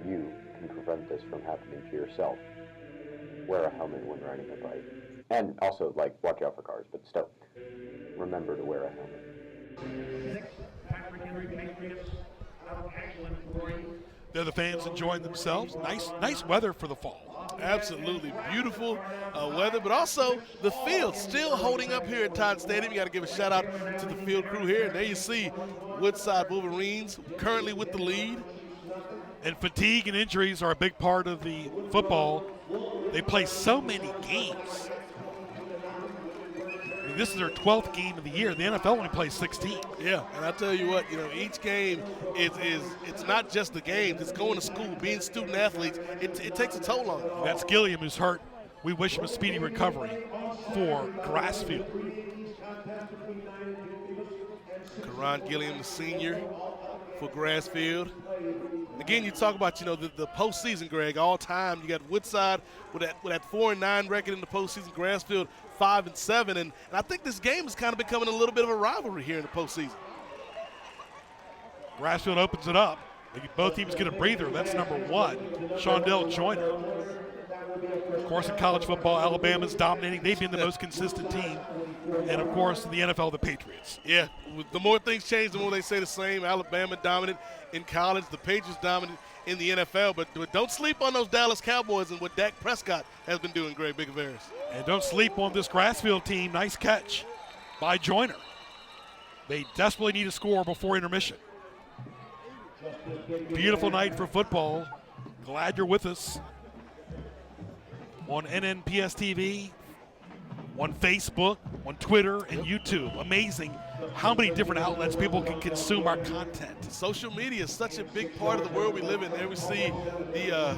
you can prevent this from happening to yourself. Wear a helmet when riding a bike. And also, watch out for cars, but still, remember to wear a helmet. They're the fans enjoying themselves. Nice weather for the fall. Absolutely beautiful weather, but also the field still holding up here at Todd Stadium. You got to give a shout out to the field crew here. And there you see Woodside Wolverines currently with the lead. And fatigue and injuries are a big part of the football. They play so many games. I mean, this is their 12th game of the year. The NFL only plays 16. Yeah, and I tell you what, each game it's not just the games. It's going to school, being student athletes. It takes a toll on them. That's Gilliam, who's hurt. We wish him a speedy recovery for Grassfield. Karan Gilliam, the senior for Grassfield. Again, you talk about, the postseason, Greg, all time. You got Woodside with that 4-9 record in the postseason, Grassfield 5-7. And I think this game is kind of becoming a little bit of a rivalry here in the postseason. Grassfield opens it up. Both teams get a breather. That's number 1, Shondell Joyner. Of course, in college football, Alabama's dominating. They've been the most consistent team. And, of course, in the NFL, the Patriots. Yeah, the more things change, the more they say the same. Alabama dominant in college. The Patriots dominant in the NFL. But don't sleep on those Dallas Cowboys and what Dak Prescott has been doing, Greg Biggavaris. And don't sleep on this Grassfield team. Nice catch by Joyner. They desperately need a score before intermission. Beautiful night for football. Glad you're with us on NNPS TV, on Facebook, on Twitter, and YouTube. Amazing how many different outlets people can consume our content. Social media is such a big part of the world we live in. There we see the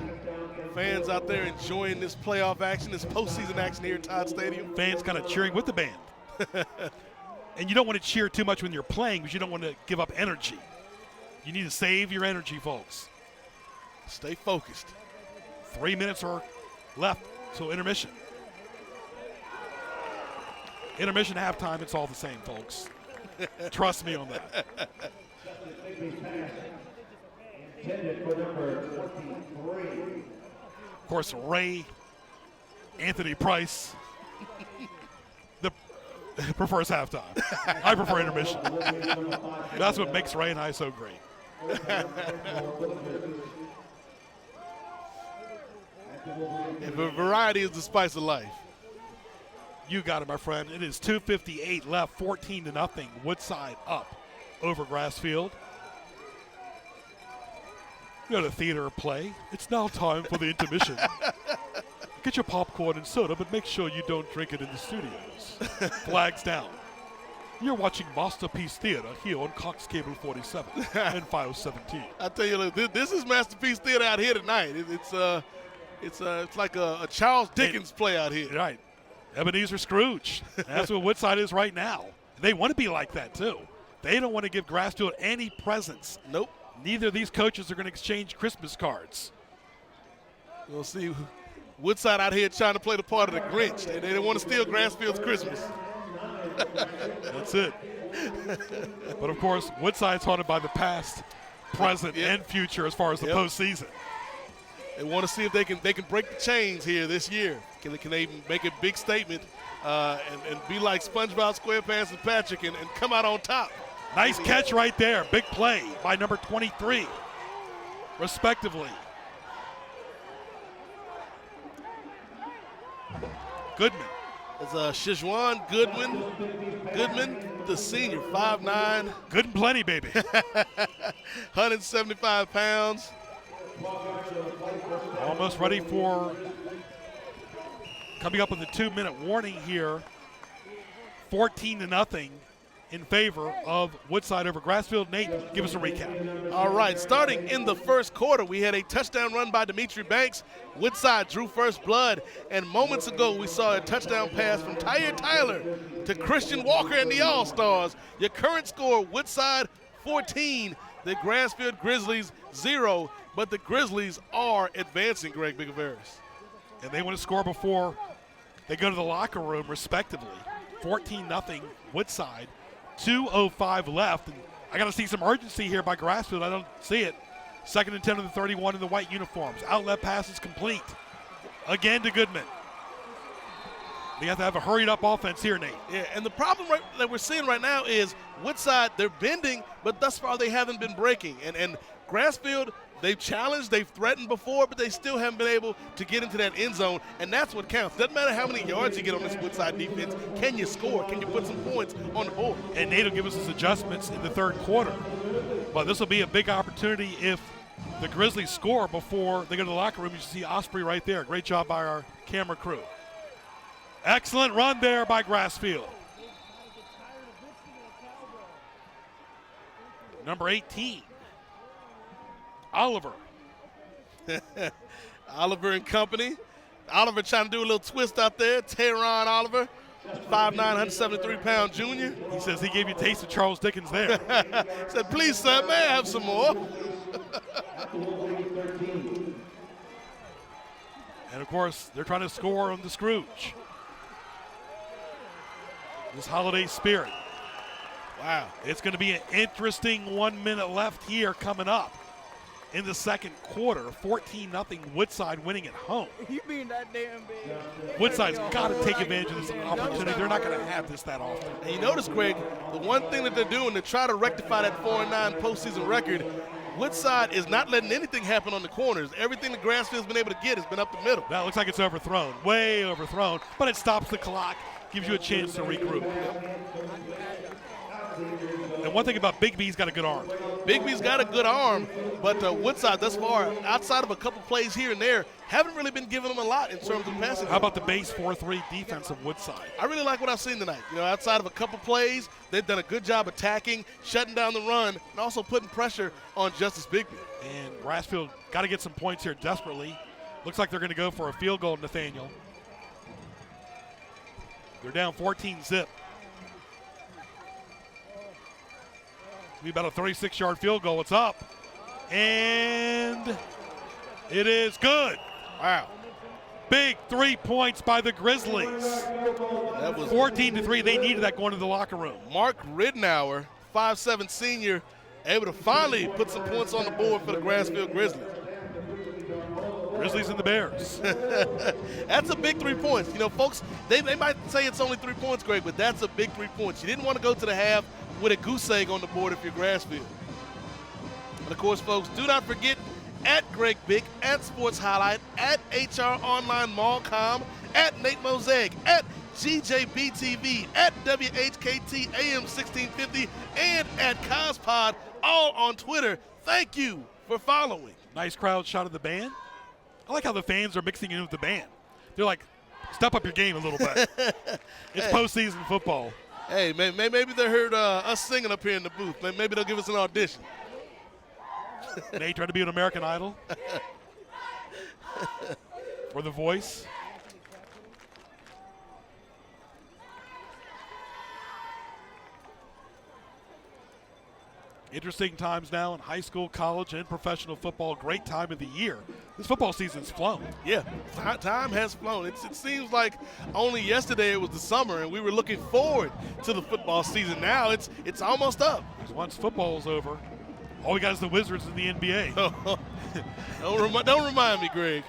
fans out there enjoying this playoff action, this postseason action here at Todd Stadium. Fans kind of cheering with the band. And you don't want to cheer too much when you're playing because you don't want to give up energy. You need to save your energy, folks. Stay focused. 3 minutes are left till intermission. Intermission, halftime, it's all the same, folks. Trust me on that. Of course, Ray Anthony Price prefers halftime. I prefer intermission. That's what makes Ray and I so great. And variety is the spice of life. You got it, my friend. It is 2:58 left, 14-0. Woodside up over Grassfield. You go to theater or play. It's now time for the intermission. Get your popcorn and soda, but make sure you don't drink it in the studios. Flags down. You're watching Masterpiece Theater here on Cox Cable 47 and 517. I tell you, look, this is Masterpiece Theater out here tonight. It's like a Charles Dickens play out here. Right. Ebenezer Scrooge. That's what Woodside is right now. They want to be like that, too. They don't want to give Grassfield any presents. Nope. Neither of these coaches are going to exchange Christmas cards. We'll see Woodside out here trying to play the part of the Grinch. They don't want to steal Grassfield's Christmas. That's it. But, of course, Woodside's haunted by the past, present, and future as far as the postseason. They want to see if they can break the chains here this year. Can they make a big statement and be like SpongeBob SquarePants and Patrick and come out on top? Nice catch right there. Big play by number 23, respectively. Goodman. It's Shijuan Goodman, the senior, 5'9". Good and plenty, baby. 175 pounds. Almost ready for coming up with a 2-minute warning here. 14-0 in favor of Woodside over Grassfield. Nate, give us a recap. All right, starting in the first quarter, we had a touchdown run by Dimitri Banks. Woodside drew first blood, and moments ago we saw a touchdown pass from Tyre Tyler to Christian Walker and the All-Stars. Your current score, Woodside 14, the Grassfield Grizzlies 0, but the Grizzlies are advancing, Greg Bigoveris. And they want to score before they go to the locker room, respectively. 14-0 Woodside. 2:05 left. And I got to see some urgency here by Grassfield. I don't see it. 2nd and 10 of the 31 in the white uniforms. Outlet pass is complete. Again to Goodman. We have to have a hurried-up offense here, Nate. Yeah, and the problem that we're seeing right now is Woodside, they're bending, but thus far they haven't been breaking. And Grassfield, they've challenged, they've threatened before, but they still haven't been able to get into that end zone, and that's what counts. Doesn't matter how many yards you get on this Woodside defense. Can you score? Can you put some points on the board? And Nate will give us his adjustments in the third quarter. But this will be a big opportunity if the Grizzlies score before they go to the locker room. You see Osprey right there. Great job by our camera crew. Excellent run there by Grassfield. Number 18. Oliver. Oliver and company. Oliver trying to do a little twist out there. Teron Oliver, 5'9", 173-pound junior. He says he gave you a taste of Charles Dickens there. Said, please, sir, may I have some more? And, of course, they're trying to score on the Scrooge. This holiday spirit. Wow. It's going to be an interesting 1 minute left here coming up. In the second quarter, 14-0 Woodside winning at home. You being that damn big. Woodside's got to take advantage of this opportunity. They're not going to have this that often. And you notice, Greg, the one thing that they're doing to try to rectify that 4-9 postseason record, Woodside is not letting anything happen on the corners. Everything that Grassfield's been able to get has been up the middle. That looks like it's overthrown, way overthrown, but it stops the clock, gives you a chance to regroup. And one thing about Big B's got a good arm. Bigby's got a good arm, but Woodside thus far, outside of a couple plays here and there, haven't really been giving them a lot in terms of passing. How about the base 4-3 defense of Woodside? I really like what I've seen tonight. Outside of a couple plays, they've done a good job attacking, shutting down the run, and also putting pressure on Justice Bigby. And Grassfield got to get some points here desperately. Looks like they're going to go for a field goal, Nathaniel. They're down 14-zip. Be about a 36-yard field goal. It's up. And it is good. Wow. Big 3 points by the Grizzlies. That was 14-3. They needed that going to the locker room. Mark Ridnour, 5'7" senior, able to finally put some points on the board for the Grassfield Grizzlies. Grizzlies and the Bears. That's a big 3 points. Folks, they might say it's only 3 points, Greg, but that's a big 3 points. You didn't want to go to the half with a goose egg on the board if you're Grassfield. And of course, folks, do not forget at Greg Bick, at Sports Highlight, at HR Online Mallcom, at Nate Mosaic, at GJBTV, at WHKT AM 1650, and at CosPod, all on Twitter. Thank you for following. Nice crowd shot of the band. I like how the fans are mixing in with the band. They're like, step up your game a little bit. It's postseason football. Hey, maybe they heard us singing up here in the booth. Maybe they'll give us an audition. Nate trying to be an American Idol. For The Voice. Interesting times now in high school, college, and professional football. Great time of the year. This football season's flown. Yeah, time has flown. It seems like only yesterday it was the summer, and we were looking forward to the football season. Now it's almost up. Because once football's over, all we got is the Wizards in the NBA. Don't remind me, Greg.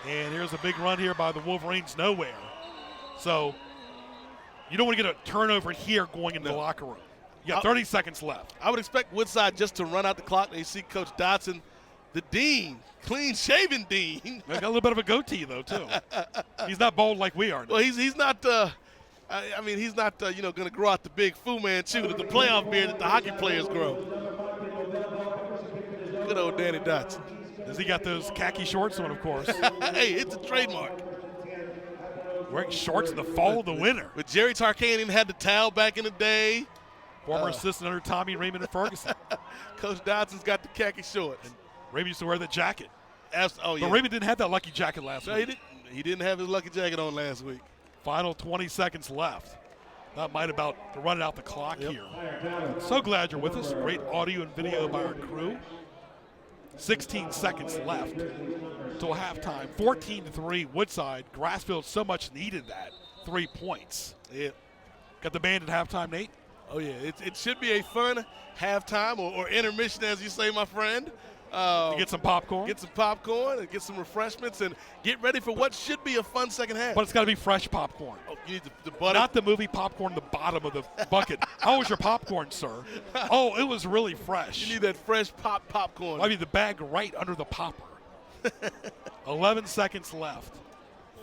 And here's a big run here by the Wolverines nowhere. So you don't want to get a turnover here going into the locker room. You got 30 seconds left. I would expect Woodside just to run out the clock. They see Coach Dotson, the dean, clean-shaven dean. He's got a little bit of a goatee, though, too. He's not bald like we are. Well, he's not he's not going to grow out the big Fu Manchu, the playoff beard that the hockey players grow. Good old Danny Dotson. Does he got those khaki shorts on, of course? Hey, it's a trademark. Wearing shorts in the fall of the winter. But Jerry Tarkanian had the towel back in the day. Former assistant under Tommy Raymond and Ferguson. Coach Dodson's got the khaki shorts. And Raymond used to wear the jacket. Oh, yeah. But Raymond didn't have that lucky jacket last week. He didn't have his lucky jacket on last week. Final 20 seconds left. That might about run out the clock here. So glad you're with us. Great audio and video by our crew. 16 seconds left till halftime. 14-3 Woodside. Grassfield so much needed that. 3 points. Yeah. Got the band at halftime, Nate? Oh, yeah. It should be a fun halftime or intermission, as you say, my friend. Get some popcorn. Get some popcorn and get some refreshments and get ready for what should be a fun second half. But it's got to be fresh popcorn. Oh, you need the butter. Not the movie popcorn, the bottom of the bucket. How was your popcorn, sir? Oh, it was really fresh. You need that fresh popcorn. I mean, the bag right under the popper. 11 seconds left.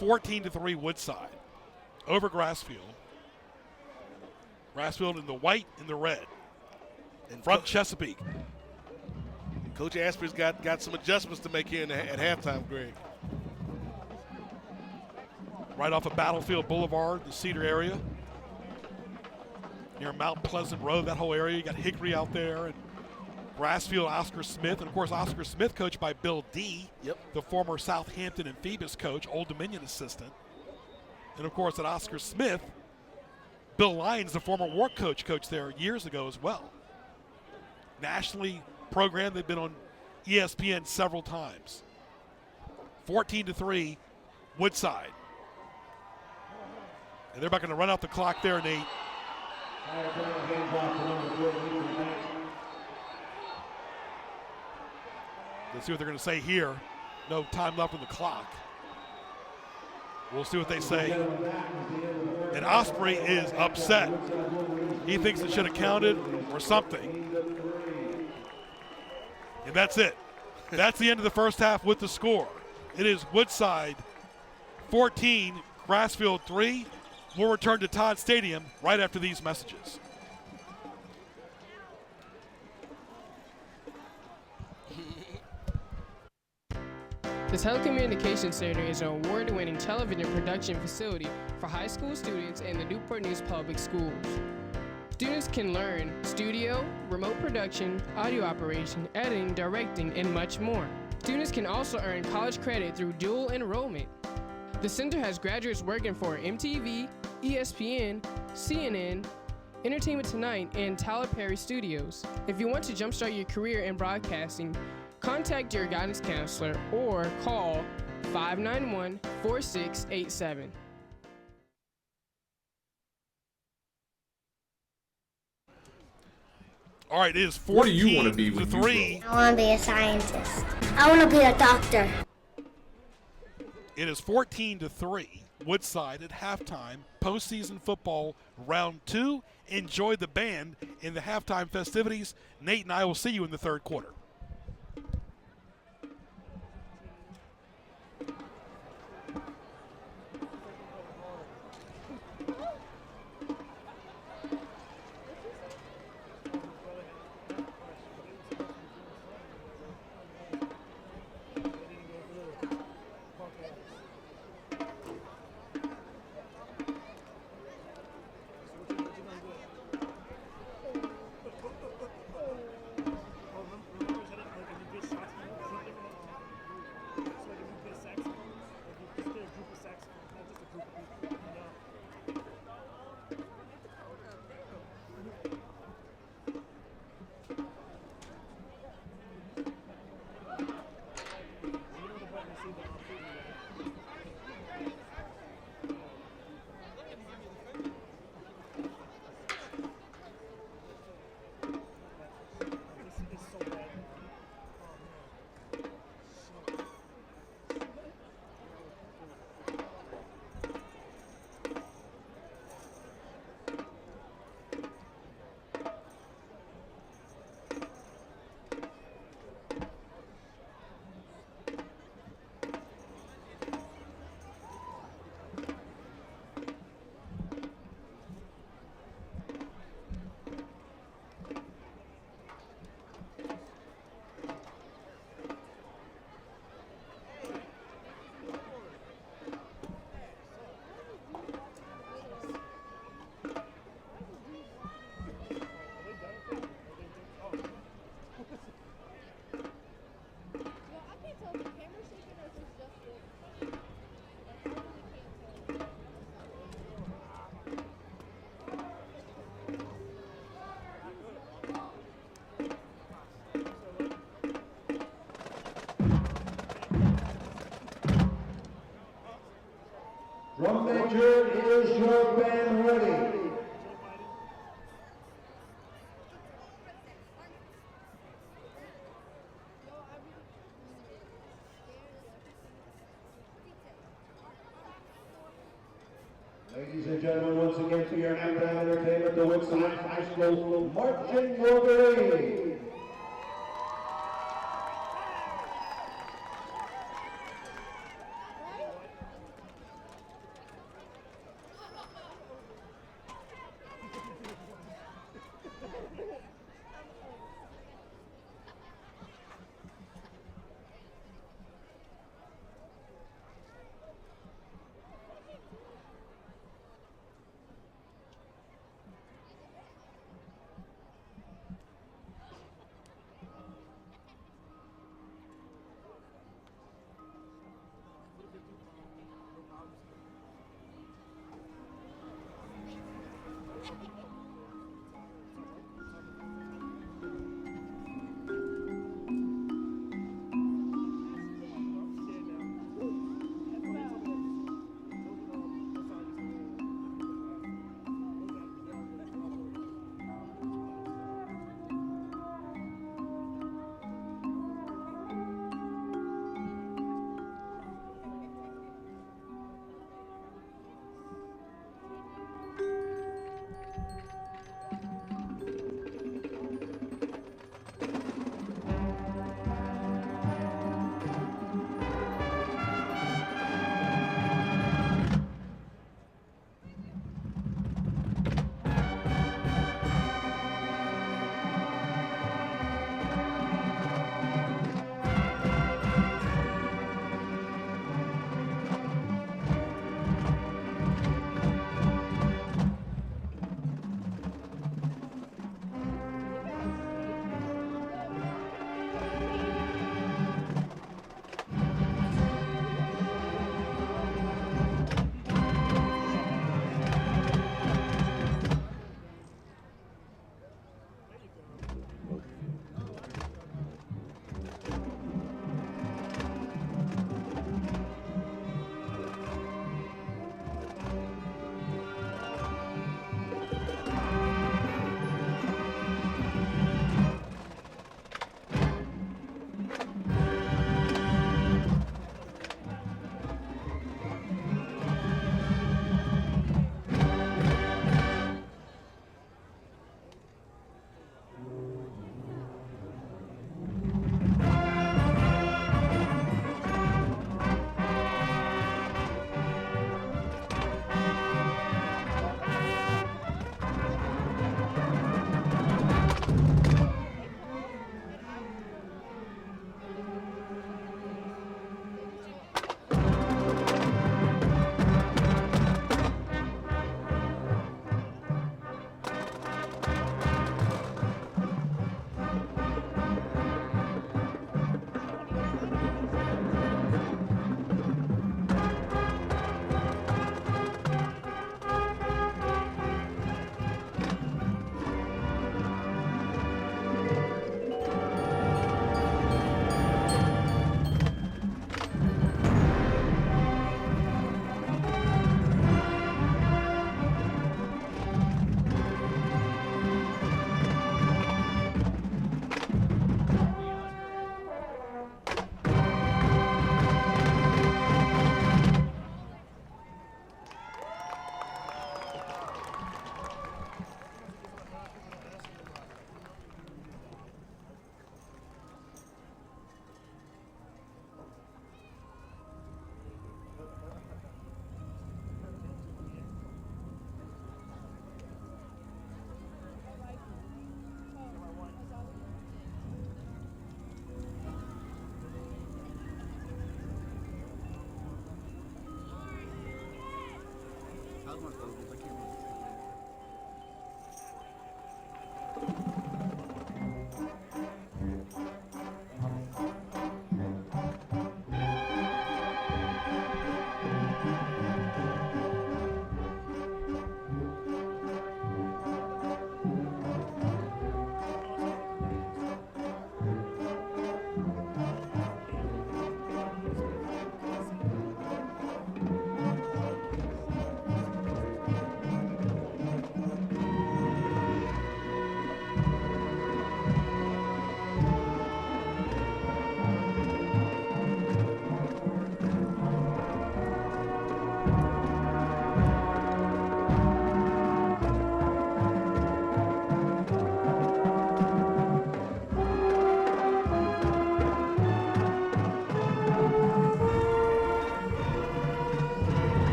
14-3 Woodside over Grassfield. Grassfield in the white and the red. And from Chesapeake. Coach Asprey's got some adjustments to make here at halftime, Greg. Right off of Battlefield Boulevard, the Cedar area. Near Mount Pleasant Road, that whole area. You got Hickory out there. And Grassfield, Oscar Smith. And, of course, Oscar Smith coached by Bill D., the former Southampton and Phoebus coach, Old Dominion assistant. And, of course, at Oscar Smith, Bill Lyons, the former Warwick coach, coached there years ago as well. Nationally programmed, they've been on ESPN several times. 14-3, Woodside. And they're about going to run out the clock there, Nate. Let's see what they're going to say here. No time left on the clock. We'll see what they say. And Osprey is upset. He thinks it should have counted or something. And that's it. That's the end of the first half with the score. It is Woodside 14, Grassfield 3. We'll return to Todd Stadium right after these messages. The Telecommunications Center is an award-winning television production facility for high school students in the Newport News Public Schools. Students can learn studio, remote production, audio operation, editing, directing, and much more. Students can also earn college credit through dual enrollment. The center has graduates working for MTV, ESPN, CNN, Entertainment Tonight, and Tyler Perry Studios. If you want to jumpstart your career in broadcasting, contact your guidance counselor or call 591-4687. All right, it is 14 What do you want to be to when 3. I want to be a scientist. I want to be a doctor. It is 14 to 3. Woodside at halftime. Postseason football round 2. Enjoy the band in the halftime festivities. Nate and I will see you in the third quarter. Drum major, is your band ready? Ladies and gentlemen, once again for your halftime entertainment, the Woodside High School Marching Wolverine.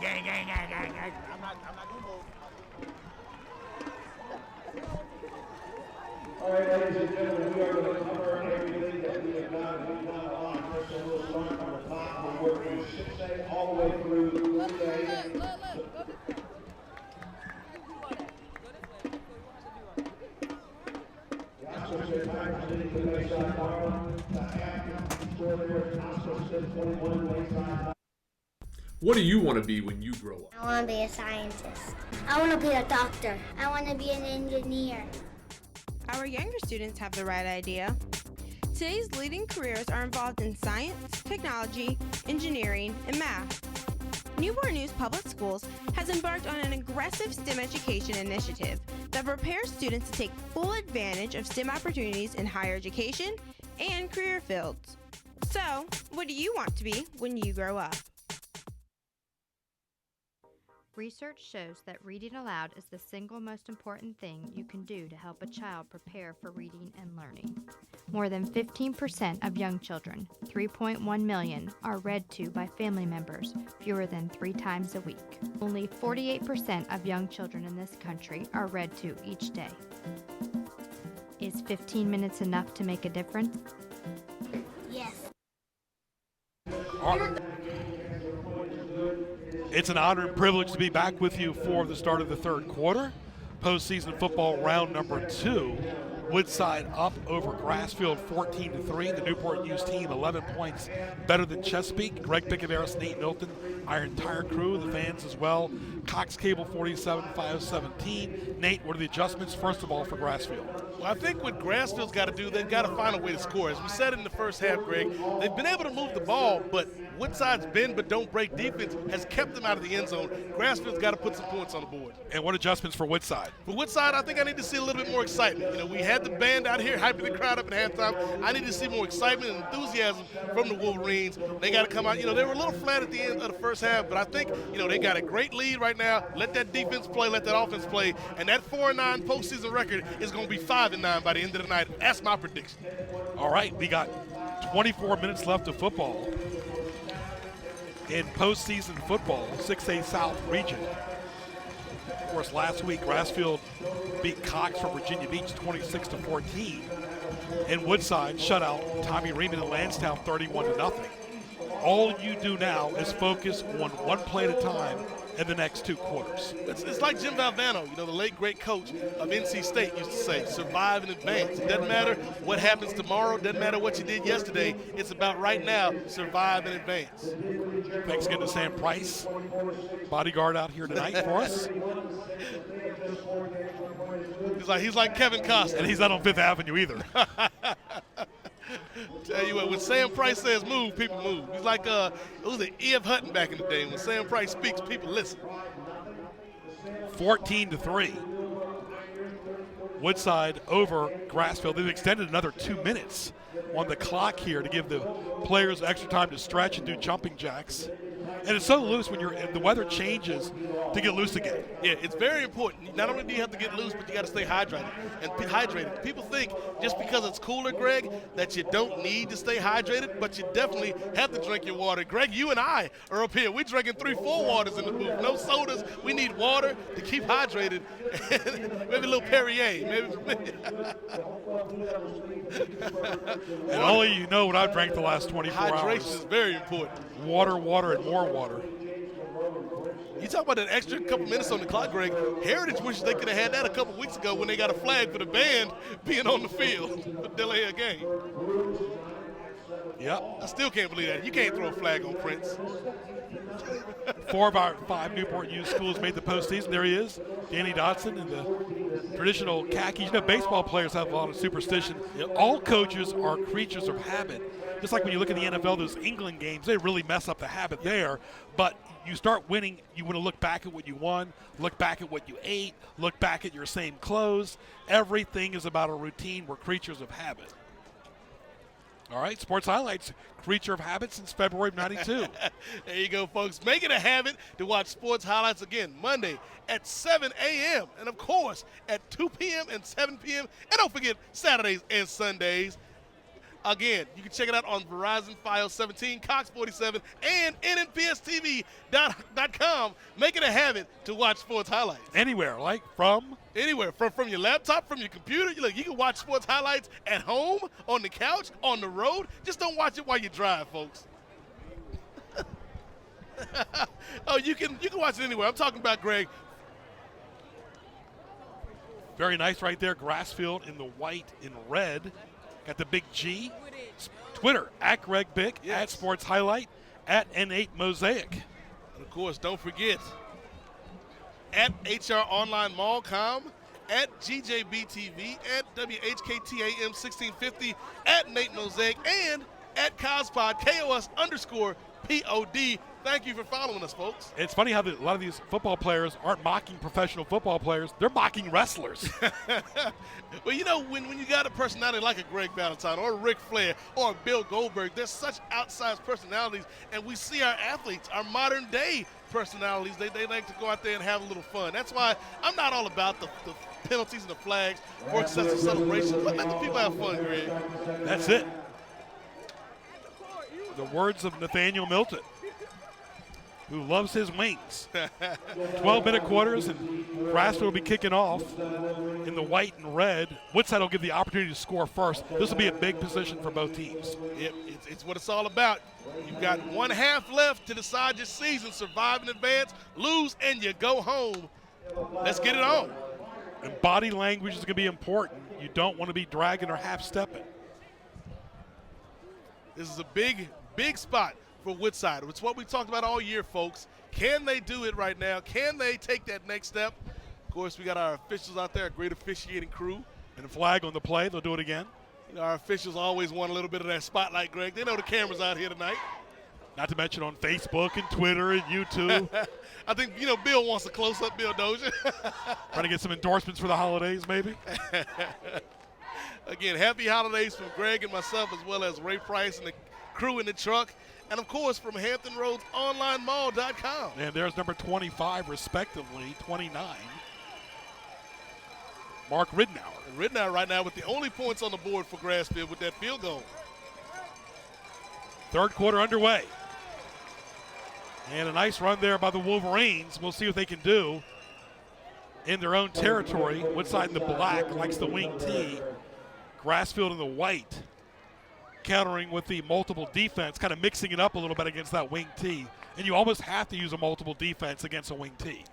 All right, ladies and gentlemen, we are going to cover everything that we have done. We've done a lot. First, so we'll start from the top. We'll work from 6A all the way through 3A. The Associated Tigers leading the Bayside Marlins. The half score there is Associated 41 Bayside. What do you want to be when you grow up? I want to be a scientist. I want to be a doctor. I want to be an engineer. Our younger students have the right idea. Today's leading careers are involved in science, technology, engineering, and math. Newport News Public Schools has embarked on an aggressive STEM education initiative that prepares students to take full advantage of STEM opportunities in higher education and career fields. So, what do you want to be when you grow up? Research shows that reading aloud is the single most important thing you can do to help a child prepare for reading and learning. More than 15% of young children, 3.1 million, are read to by family members fewer than 3 times a week. Only 48% of young children in this country are read to each day. Is 15 minutes enough to make a difference? Yes. It's an honor and privilege to be back with you for the start of the third quarter. Postseason football round number 2. Woodside up over Grassfield 14-3. The Newport News team 11 points better than Chesapeake. Greg Picavaris, Nate Milton, our entire crew, the fans as well. Cox Cable 47-5-17. Nate, what are the adjustments first of all for Grassfield? Well, I think what Grassfield's got to do, they've got to find a way to score. As we said in the first half, Greg, they've been able to move the ball, but Woodside's bend but don't break defense has kept them out of the end zone. Grassfield's got to put some points on the board. And what adjustments for Woodside? For Woodside, I think I need to see a little bit more excitement. You know, we had the band out here hyping the crowd up at halftime. I need to see more excitement and enthusiasm from the Wolverines. They got to come out. You know, they were a little flat at the end of the first half, but I think, you know, they got a great lead right now. Let that defense play, let that offense play, and that 4-9 postseason record is going to be 5-9 by the end of the night. That's my prediction. All right, we got 24 minutes left of football. In postseason football, 6A South region. Of course, last week, Grassfield beat Cox from Virginia Beach 26-14. And Woodside shut out Tommy Reaman and Lansdowne 31-0. All you do now is focus on one play at a time in the next 2 quarters. It's like Jim Valvano, you know, the late great coach of NC State used to say, survive in advance. It doesn't matter what happens tomorrow, doesn't matter what you did yesterday. It's about right now, survive in advance. Thanks again to Sam Price, bodyguard out here tonight for us. He's like Kevin Costner. And he's not on Fifth Avenue either. Tell you what, when Sam Price says move, people move. He's like, it was an E.F. Hutton back in the day. When Sam Price speaks, people listen. 14-3. Woodside over Grassfield. They've extended another 2 minutes on the clock here to give the players extra time to stretch and do jumping jacks. And it's so loose when the weather changes to get loose again. Yeah, it's very important. Not only do you have to get loose, but you got to stay hydrated. And hydrated. People think just because it's cooler, Greg, that you don't need to stay hydrated, but you definitely have to drink your water. Greg, you and I are up here. We're drinking 3-4 waters in the booth. No sodas. We need water to keep hydrated. Maybe a little Perrier. Maybe. And only you know what I've drank the last 24 hours. Hydration is very important. Water, and more water. You talk about that extra couple minutes on the clock, Greg. Heritage wishes they could have had that a couple weeks ago when they got a flag for the band being on the field for delay a game. Yep. I still can't believe that. You can't throw a flag on Prince. 4 of our 5 Newport News schools made the postseason. There he is, Danny Dodson in the traditional khakis. You know, baseball players have a lot of superstition. Yep. All coaches are creatures of habit. Just like when you look at the NFL, those England games, they really mess up the habit there. But you start winning, you want to look back at what you won, look back at what you ate, look back at your same clothes. Everything is about a routine. We're creatures of habit. All right, Sports Highlights, creature of habit since February of '92. There you go, folks. Make it a habit to watch Sports Highlights again Monday at 7 a.m. and, of course, at 2 p.m. and 7 p.m. And don't forget Saturdays and Sundays. Again, you can check it out on Verizon Fios 17, Cox 47, and nnpstv.com. Make it a habit to watch sports highlights. Anywhere, like from? Anywhere, from your laptop, from your computer. You can watch sports highlights at home, on the couch, on the road. Just don't watch it while you drive, folks. Oh, you can watch it anywhere. I'm talking about, Greg. Very nice right there. Grassfield in the white and red. Got the big G. Twitter, at Greg Bick, at Sports Highlight, at N8 Mosaic. And, of course, don't forget, at HROnlineMallCom, at GJBTV, at WHKTAM 1650, at Nate Mosaic, and at Cospod, KOS_POD. Thank you for following us, folks. It's funny how a lot of these football players aren't mocking professional football players. They're mocking wrestlers. Well, when you got a personality like a Greg Valentine or a Ric Flair or a Bill Goldberg, they're such outsized personalities, and we see our athletes, our modern-day personalities, they like to go out there and have a little fun. That's why I'm not all about the penalties and the flags for excessive celebrations. Let the people have fun, Greg. That's it. The words of Nathaniel Milton, who loves his wings. 12-minute quarters, and Grassfield will be kicking off in the white and red. Woodside will give the opportunity to score first. This will be a big position for both teams. It's what it's all about. You've got 1 half left to decide your season. Survive in advance, lose, and you go home. Let's get it on. And body language is going to be important. You don't want to be dragging or half-stepping. This is a big, big spot for Woodside. It's what we talked about all year, folks. Can they do it right now? Can they take that next step? Of course, we got our officials out there, a great officiating crew. And a flag on the play. They'll do it again. Our officials always want a little bit of that spotlight, Greg. They know the camera's out here tonight. Not to mention on Facebook and Twitter and YouTube. I think, Bill wants a close-up, Bill Dozier. Trying to get some endorsements for the holidays, maybe. Again, happy holidays from Greg and myself, as well as Ray Price and the crew in the truck. And, of course, from HamptonRoadsOnlineMall.com. And there's number 25, respectively, 29, Mark Ridnour. And Ridnour right now with the only points on the board for Grassfield with that field goal. Third quarter underway. And a nice run there by the Wolverines. We'll see what they can do in their own territory. Woodside in the black likes the wing tee. Grassfield in the white. Countering with the multiple defense, kind of mixing it up a little bit against that wing tee. And you almost have to use a multiple defense against a wing tee.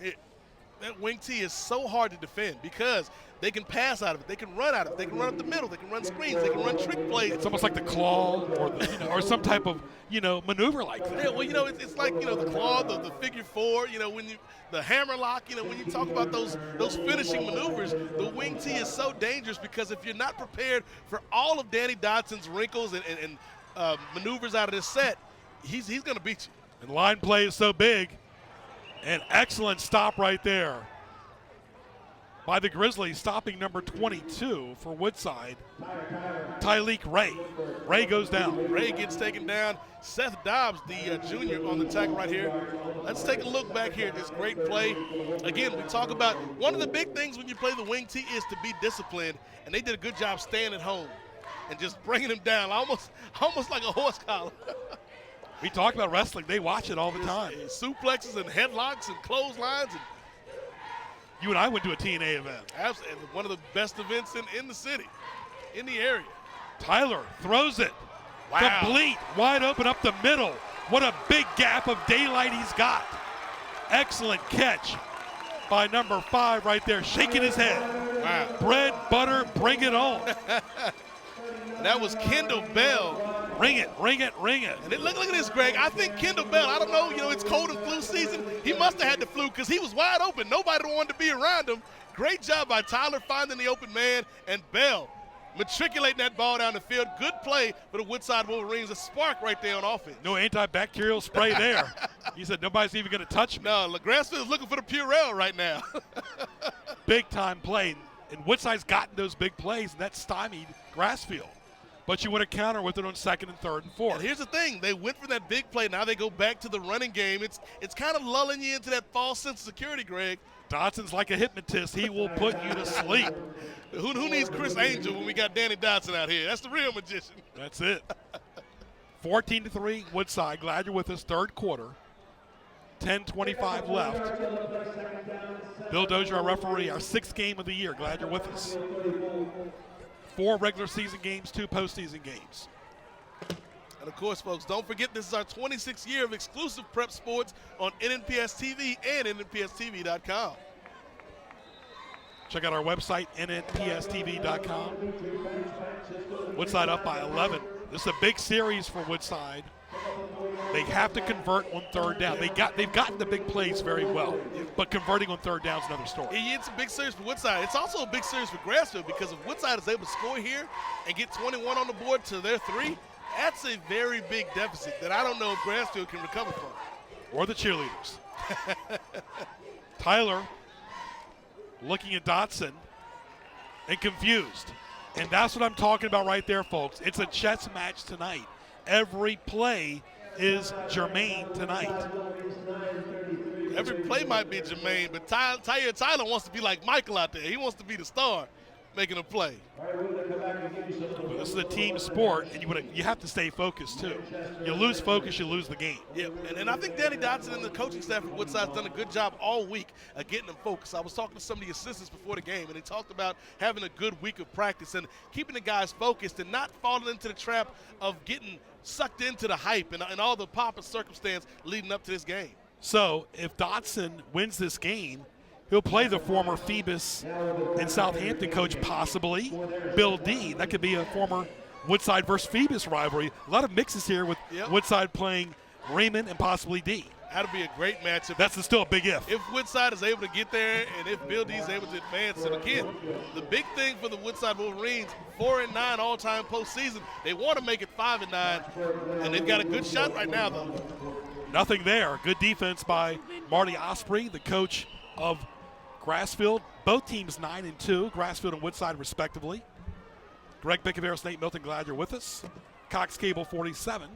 That wing tee is so hard to defend because they can pass out of it, they can run out of it, they can run up the middle, they can run screens, they can run trick plays. It's almost like the claw or some type of maneuver like that. Yeah, well, it's like the claw, the figure four. When the hammer lock. When you talk about those finishing maneuvers, the wing tee is so dangerous because if you're not prepared for all of Danny Dodson's wrinkles and maneuvers out of this set, he's going to beat you. And line play is so big. An excellent stop right there by the Grizzlies, stopping number 22 for Woodside, Tyleek Ray. Ray goes down. Ray gets taken down. Seth Dobbs, the junior, on the tackle right here. Let's take a look back here at this great play. Again, we talk about one of the big things when you play the wing tee is to be disciplined, and they did a good job staying at home and just bringing him down, almost like a horse collar. We talk about wrestling. They watch it all the time. Suplexes and headlocks and clotheslines. And you and I went to a TNA event. Absolutely. One of the best events in the city, in the area. Tyler throws it. Wow. Complete, wide open up the middle. What a big gap of daylight he's got. Excellent catch by number 5 right there, shaking his head. Wow. Bread, butter, bring it on. That was Kendall Bell. Ring it, ring it, ring it. And look at this, Greg. I think Kendall Bell, I don't know, it's cold and flu season. He must have had the flu because he was wide open. Nobody wanted to be around him. Great job by Tyler finding the open man, and Bell matriculating that ball down the field. Good play for the Woodside Wolverines. A spark right there on offense. No antibacterial spray there. He said nobody's even going to touch me. No, Grassfield's looking for the Purell right now. Big time play. And Woodside's gotten those big plays, and that stymied Grassfield. But you want to counter with it on second and third and fourth. And here's the thing. They went for that big play. Now they go back to the running game. It's kind of lulling you into that false sense of security, Greg. Dodson's like a hypnotist. He will put you to sleep. Who needs Chris Angel when we got Danny Dodson out here? That's the real magician. That's it. 14-3 Woodside. Glad you're with us. Third quarter. 10:25 left. Bill Dozier, our referee, our sixth game of the year. Glad you're with us. 4 regular season games, 2 postseason games. And of course, folks, don't forget this is our 26th year of exclusive prep sports on NNPS TV and NNPSTV.com. Check out our website, NNPSTV.com. Woodside up by 11. This is a big series for Woodside. They have to convert on third down. They've gotten the big plays very well, but converting on third down is another story. It's a big series for Woodside. It's also a big series for Grassfield because if Woodside is able to score here and get 21 on the board to their 3, that's a very big deficit that I don't know if Grassfield can recover from. Or the cheerleaders. Tyler looking at Dodson and confused. And that's what I'm talking about right there, folks. It's a chess match tonight. Every play is germane tonight. Every play might be germane, but Tyler wants to be like Michael out there. He wants to be the star making a play. Well, this is a team sport, and you have to stay focused, too. You lose focus, you lose the game. Yeah, and I think Danny Dodson and the coaching staff at Woodside has done a good job all week of getting them focused. I was talking to some of the assistants before the game, and they talked about having a good week of practice and keeping the guys focused and not falling into the trap of getting sucked into the hype and all the pomp and circumstance leading up to this game. So if Dodson wins this game, he'll play the former Phoebus and Southampton coach, possibly, Bill D. That could be a former Woodside versus Phoebus rivalry. A lot of mixes here with Woodside playing Raymond and possibly D. That'll be a great matchup. That's still a big if. If Woodside is able to get there and if Bill D is able to advance. And again, the big thing for the Woodside Wolverines, 4-9 all-time postseason. They want to make it 5-9, and they've got a good shot right now, though. Nothing there. Good defense by Marty Osprey, the coach of Grassfield. Both teams 9-2, Grassfield and Woodside respectively. Greg Bickaveros, Nate Milton, glad you're with us. Cox Cable 47,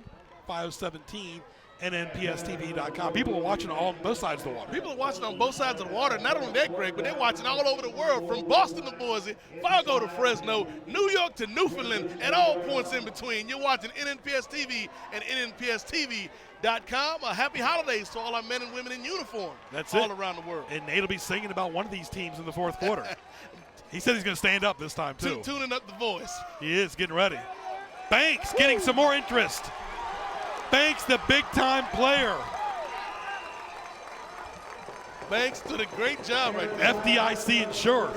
517, NNPSTV.com. People are watching on both sides of the water. People are watching on both sides of the water. Not only that, Greg, but they're watching all over the world, from Boston to Boise, Fargo to Fresno, New York to Newfoundland, and all points in between. You're watching NNPS TV and NNPSTV.com. Happy holidays to all our men and women in uniform. That's all around the world. And Nate will be singing about one of these teams in the fourth quarter. He said he's going to stand up this time, too. Tuning up the voice. He is getting ready. Banks getting some more interest. Banks, the big-time player. Banks did a great job right there. FDIC insured.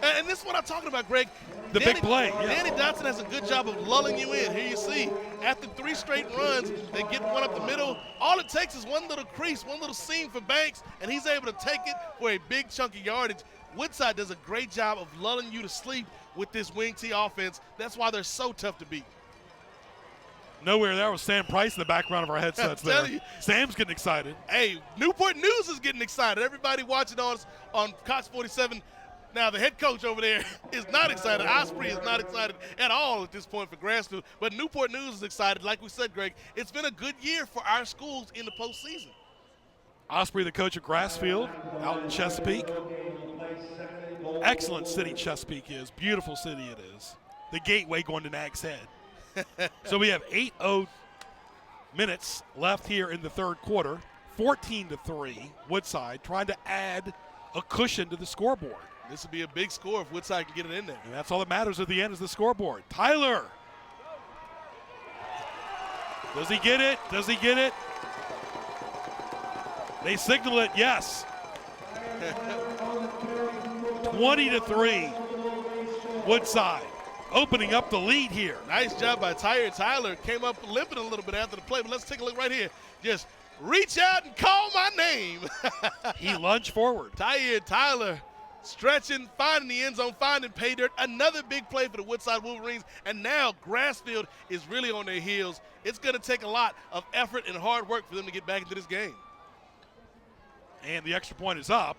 And this is what I'm talking about, Greg. Big play. Yeah. Danny Dodson has a good job of lulling you in. Here you see, after 3 straight runs, they get one up the middle. All it takes is one little crease, one little seam for Banks, and he's able to take it for a big chunk of yardage. Woodside does a great job of lulling you to sleep with this wing T offense. That's why they're so tough to beat. Nowhere there was Sam Price in the background of our headsets there. You. Sam's getting excited. Hey, Newport News is getting excited. Everybody watching us on Cox 47. Now, the head coach over there is not excited. Osprey is not excited at all at this point for Grassfield. But Newport News is excited. Like we said, Greg, it's been a good year for our schools in the postseason. Osprey, the coach of Grassfield, out in Chesapeake. Excellent city Chesapeake is. Beautiful city it is. The gateway going to Nags Head. So we have 8:00 minutes left here in the third quarter. 14-3, Woodside trying to add a cushion to the scoreboard. This would be a big score if Woodside can get it in there. And that's all that matters at the end is the scoreboard. Tyler. Does he get it? Does he get it? They signal it, yes. 20-3, Woodside. Opening up the lead here. Nice job by Tyler. Came up limping a little bit after the play, but let's take a look right here. Just reach out and call my name. He lunged forward. Tyler stretching, finding the end zone, finding pay dirt. Another big play for the Woodside Wolverines. And now Grassfield is really on their heels. It's going to take a lot of effort and hard work for them to get back into this game. And the extra point is up.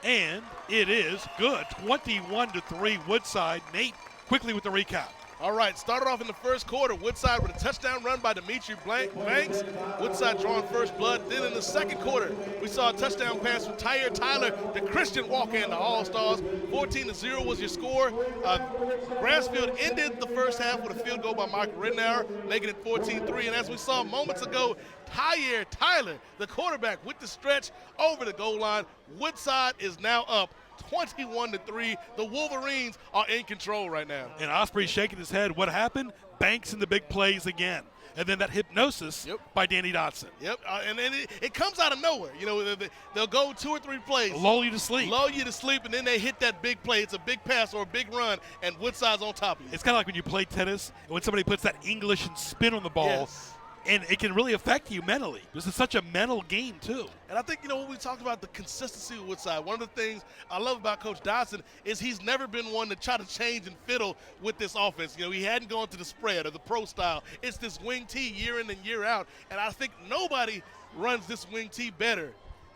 And it is good. 21-3 Woodside. Nate, quickly with the recap. All right, started off in the first quarter. Woodside with a touchdown run by Dimitri Banks. Woodside drawing first blood. Then in the second quarter, we saw a touchdown pass from Tyre Tyler to Christian Walker and the All-Stars. 14-0 was your score. Grassfield ended the first half with a field goal by Michael Rittenauer, making it 14-3. And as we saw moments ago, Tyre Tyler, the quarterback, with the stretch over the goal line. Woodside is now up 21-3. The Wolverines are in control right now. And Osprey shaking his head. What happened? Banks in the big plays again. And then that hypnosis by Danny Dotson. Yep, and then it comes out of nowhere. You know, they'll go 2 or 3 plays. Lull you to sleep. Lull you to sleep, and then they hit that big play. It's a big pass or a big run, and Woodside's on top of you. It's kind of like when you play tennis, and when somebody puts that English and spin on the ball. Yes. And it can really affect you mentally. This is such a mental game, too. And I think, you know, when we talked about the consistency of Woodside, one of the things I love about Coach Dodson is he's never been one to try to change and fiddle with this offense. You know, he hadn't gone to the spread or the pro style. It's this wing tee year in and year out. And I think nobody runs this wing tee better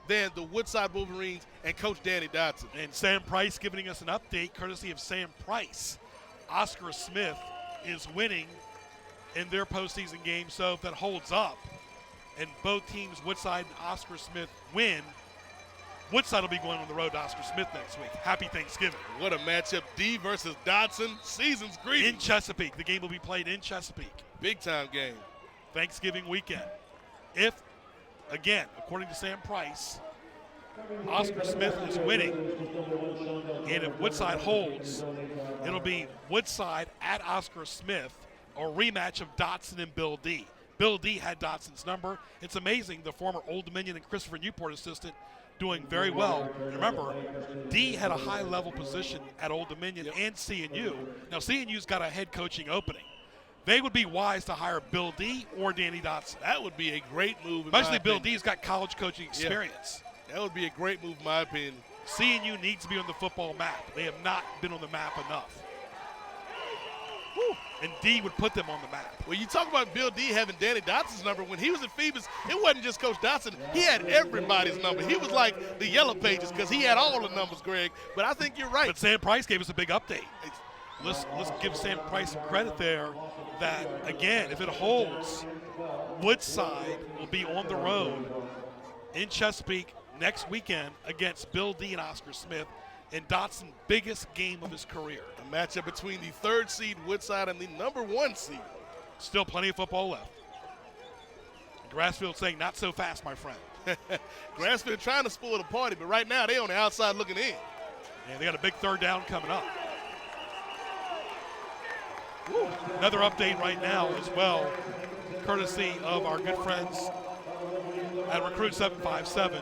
than the Woodside Wolverines and Coach Danny Dodson. And Sam Price giving us an update courtesy of Sam Price. Oscar Smith is winning in their postseason game, so if that holds up and both teams, Woodside and Oscar Smith, win, Woodside will be going on the road to Oscar Smith next week. Happy Thanksgiving. What a matchup. D versus Dodson. Season's greetings. In Chesapeake. The game will be played in Chesapeake. Big time game. Thanksgiving weekend. If, again, according to Sam Price, Oscar Smith is winning, and if Woodside holds, it'll be Woodside at Oscar Smith, a rematch of Dotson and Bill D. Bill D had Dotson's number. It's amazing, the former Old Dominion and Christopher Newport assistant doing very well. And remember, D had a high-level position at Old Dominion and CNU. Now, CNU's got a head coaching opening. They would be wise to hire Bill D or Danny Dotson. That would be a great move. Especially Bill D's got college coaching experience. Yeah. That would be a great move in my opinion. CNU needs to be on the football map. They have not been on the map enough. Whew. And D would put them on the map. Well, you talk about Bill D having Danny Dotson's number. When he was at Phoebus, it wasn't just Coach Dotson. He had everybody's number. He was like the Yellow Pages because he had all the numbers, Greg. But I think you're right. But Sam Price gave us a big update. Let's give Sam Price some credit there that, again, if it holds, Woodside will be on the road in Chesapeake next weekend against Bill D and Oscar Smith in Dotson's biggest game of his career. A matchup between the 3rd seed Woodside and the number 1 seed. Still plenty of football left. Grassfield saying, not so fast, my friend. Grassfield trying to spoil the party, but right now they on the outside looking in. Yeah, they got a big 3rd down coming up. Woo. Another update right now as well, courtesy of our good friends at Recruit 757.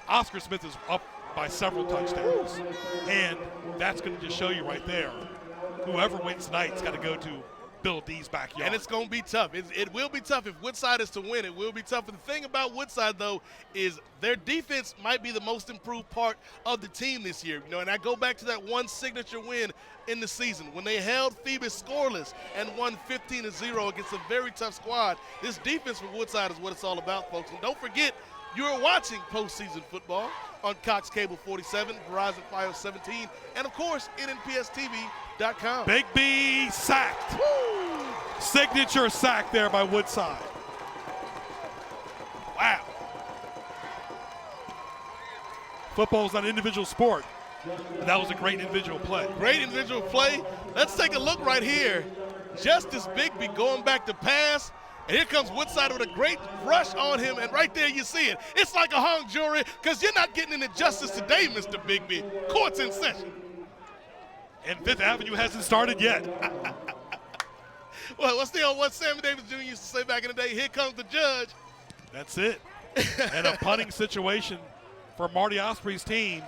Oscar Smith is up by several touchdowns. And that's going to just show you right there, whoever wins tonight's got to go to Bill D's backyard. And it's going to be tough. It will be tough if Woodside is to win. It will be tough. And the thing about Woodside, though, is their defense might be the most improved part of the team this year. You know, and I go back to that one signature win in the season when they held Phoebus scoreless and won 15-0 against a very tough squad. This defense for Woodside is what it's all about, folks. And don't forget, you're watching postseason football on Cox Cable 47, Verizon Fios 17, and, of course, NNPSTV.com. Big B sacked. Woo! Signature sack there by Woodside. Wow. Football's not an individual sport. That was a great individual play. Great individual play. Let's take a look right here. Justice Bigby going back to pass. And here comes Woodside with a great rush on him, and right there you see it. It's like a hung jury because you're not getting any justice today, Mr. Bigby. Court's in session. And Fifth Avenue hasn't started yet. Well, what's the old what Sammy Davis Jr. used to say back in the day? Here comes the judge. That's it. And a punting situation for Marty Osprey's team.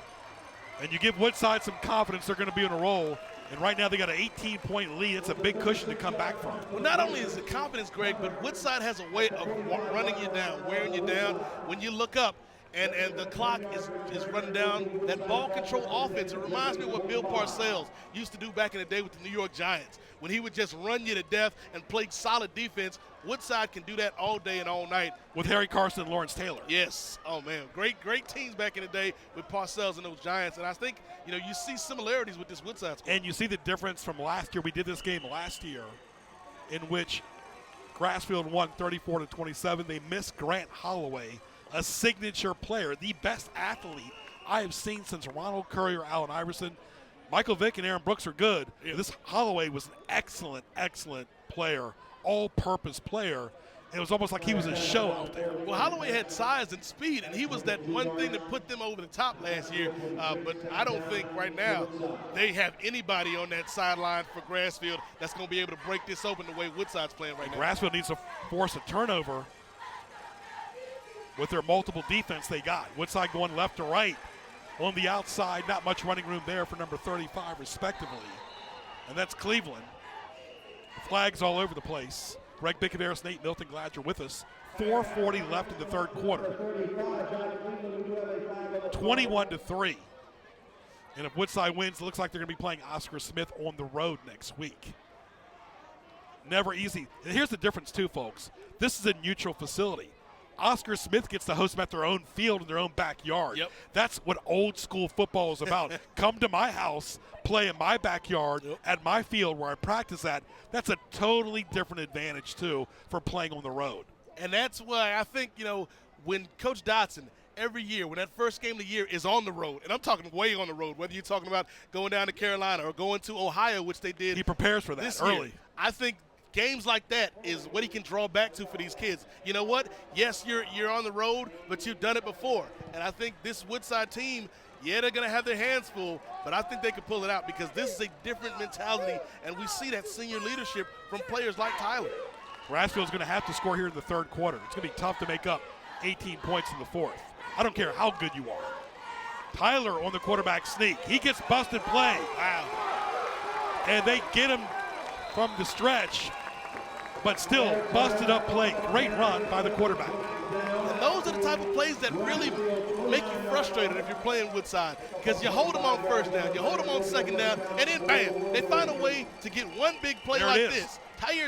And you give Woodside some confidence they're going to be on a roll. And right now they got an 18-point lead. It's a big cushion to come back from. Well, not only is it confidence, Greg, but Woodside has a way of running you down, wearing you down. When you look up, and the clock is running down. That ball control offense, it reminds me of what Bill Parcells used to do back in the day with the New York Giants, when he would just run you to death and play solid defense. Woodside can do that all day and all night. With Harry Carson and Lawrence Taylor. Yes. Oh, man. Great teams back in the day with Parcells and those Giants. And I think, you see similarities with this Woodside squad. And you see the difference from last year. We did this game last year in which Grassfield won 34-27. They missed Grant Holloway, a signature player, the best athlete I have seen since Ronald Curry or Allen Iverson. Michael Vick and Aaron Brooks are good. Yeah. This Holloway was an excellent player, all-purpose player. It was almost like he was a show out there. Well, Holloway had size and speed, and he was that one thing that put them over the top last year. But I don't think right now they have anybody on that sideline for Grassfield that's going to be able to break this open the way Woodside's playing right now. Grassfield needs to force a turnover with their multiple defense they got. Woodside going left to right on the outside. Not much running room there for number 35, respectively. And that's Cleveland. Flags all over the place. Greg Bickaveris, Nate Milton, glad you're with us. 4:40 left in the third quarter. 21-3. And if Woodside wins, it looks like they're going to be playing Oscar Smith on the road next week. Never easy. And here's the difference, too, folks. This is a neutral facility. Oscar Smith gets to host them at their own field in their own backyard. Yep. That's what old school football is about. Come to my house, play in my backyard, at my field where I practice at. That's a totally different advantage, too, for playing on the road. And that's why I think, when Coach Dotson, every year, when that first game of the year is on the road, and I'm talking way on the road, whether you're talking about going down to Carolina or going to Ohio, which they did. He prepares for that this early. Year, I think games like that is what he can draw back to for these kids. You know what? Yes, you're on the road, but you've done it before. And I think this Woodside team, they're going to have their hands full, but I think they can pull it out because this is a different mentality, and we see that senior leadership from players like Tyler. Grassfield's going to have to score here in the third quarter. It's going to be tough to make up 18 points in the fourth. I don't care how good you are. Tyler on the quarterback sneak. He gets busted play. Wow. And they get him from the stretch, but still busted up play. Great run by the quarterback. And those are the type of plays that really make you frustrated if you're playing Woodside, because you hold them on first down, you hold them on second down, and then bam, they find a way to get one big play there like this.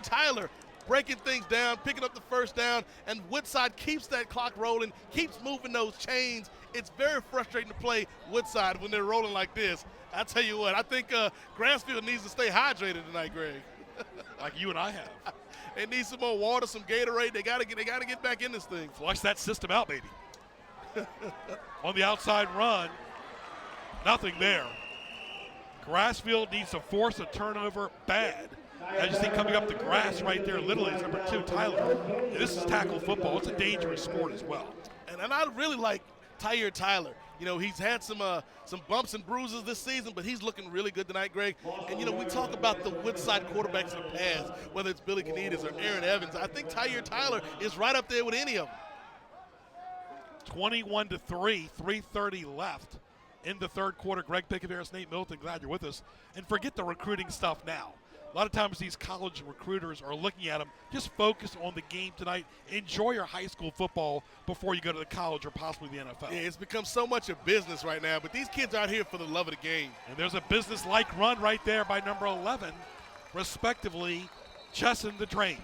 Tyler breaking things down, picking up the first down, and Woodside keeps that clock rolling, keeps moving those chains. It's very frustrating to play Woodside when they're rolling like this. I tell you what, I think Grassfield needs to stay hydrated tonight, Greg. Like you and I have. They need some more water, some Gatorade. They gotta get back in this thing. Flush that system out, baby. On the outside run, nothing there. Grassfield needs to force a turnover bad. As you see coming up the grass right there, literally is number 2, Tyler. And this is tackle football. It's a dangerous sport as well. And I really like Tyler. He's had some bumps and bruises this season, but he's looking really good tonight, Greg. And, we talk about the Woodside quarterbacks in the past, whether it's Billy Canitas or Aaron Evans. I think Tyler is right up there with any of them. 21-3, 3:30 left in the third quarter. Greg Bickaveris, Nate Milton, glad you're with us. And forget the recruiting stuff now. A lot of times these college recruiters are looking at them. Just focus on the game tonight. Enjoy your high school football before you go to the college or possibly the NFL. Yeah, it's become so much a business right now, but these kids are out here for the love of the game. And there's a business-like run right there by number 11, respectively, Chesson the Train.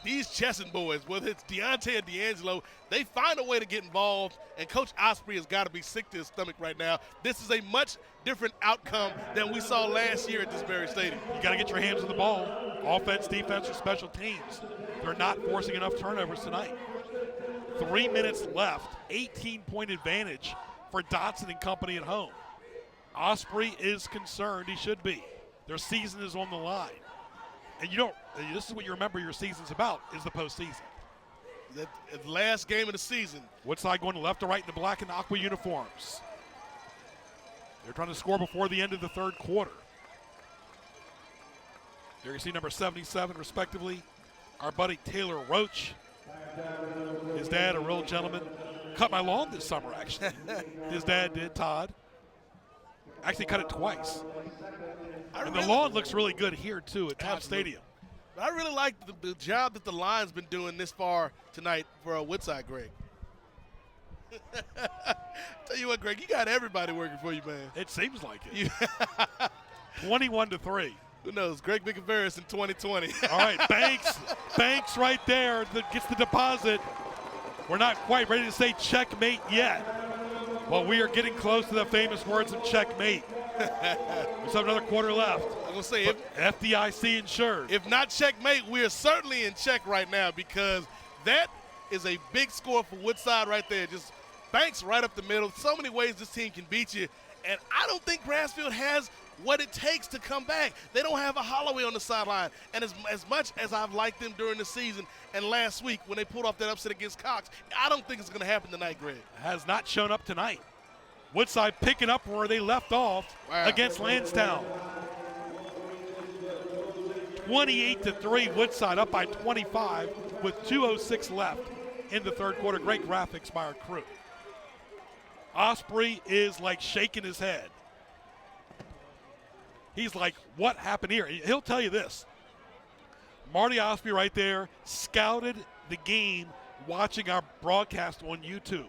These Chesson boys, whether it's Deontay and D'Angelo, they find a way to get involved, and Coach Osprey has got to be sick to his stomach right now. This is a much different outcome than we saw last year at this very stadium. You got to get your hands on the ball. Offense, defense, or special teams. They're not forcing enough turnovers tonight. 3 minutes left, 18-point advantage for Dotson and company at home. Osprey is concerned. He should be. Their season is on the line. And this is what you remember your season's about, is the postseason. The last game of the season. Woodside going left to right in the black and aqua uniforms. They're trying to score before the end of the third quarter. There you see number 77, respectively, our buddy Taylor Roach. His dad, a real gentleman. Cut my lawn this summer, actually. His dad did, Todd. Actually cut it twice. And the lawn looks really good here, too, at Todd Stadium. But I really like the job that the line's been doing this far tonight for Woodside, Greg. Tell you what, Greg, you got everybody working for you, man. It seems like it. 21-3. Who knows? Greg Bicaveras in 2020. All right, Banks right there that gets the deposit. We're not quite ready to say checkmate yet, but we are getting close to the famous words of checkmate. We still have another quarter left. I'm going to say, FDIC insured. If not checkmate, we are certainly in check right now because that is a big score for Woodside right there. Just Banks right up the middle. So many ways this team can beat you, and I don't think Grassfield has what it takes to come back. They don't have a Holloway on the sideline. And as much as I've liked them during the season and last week when they pulled off that upset against Cox, I don't think it's going to happen tonight, Greg. Has not shown up tonight. Woodside picking up where they left off against Lansdowne. 28-3, Woodside up by 25 with 2:06 left in the third quarter. Great graphics by our crew. Osprey is like shaking his head. He's like, what happened here? He'll tell you this. Marty Osprey right there scouted the game watching our broadcast on YouTube.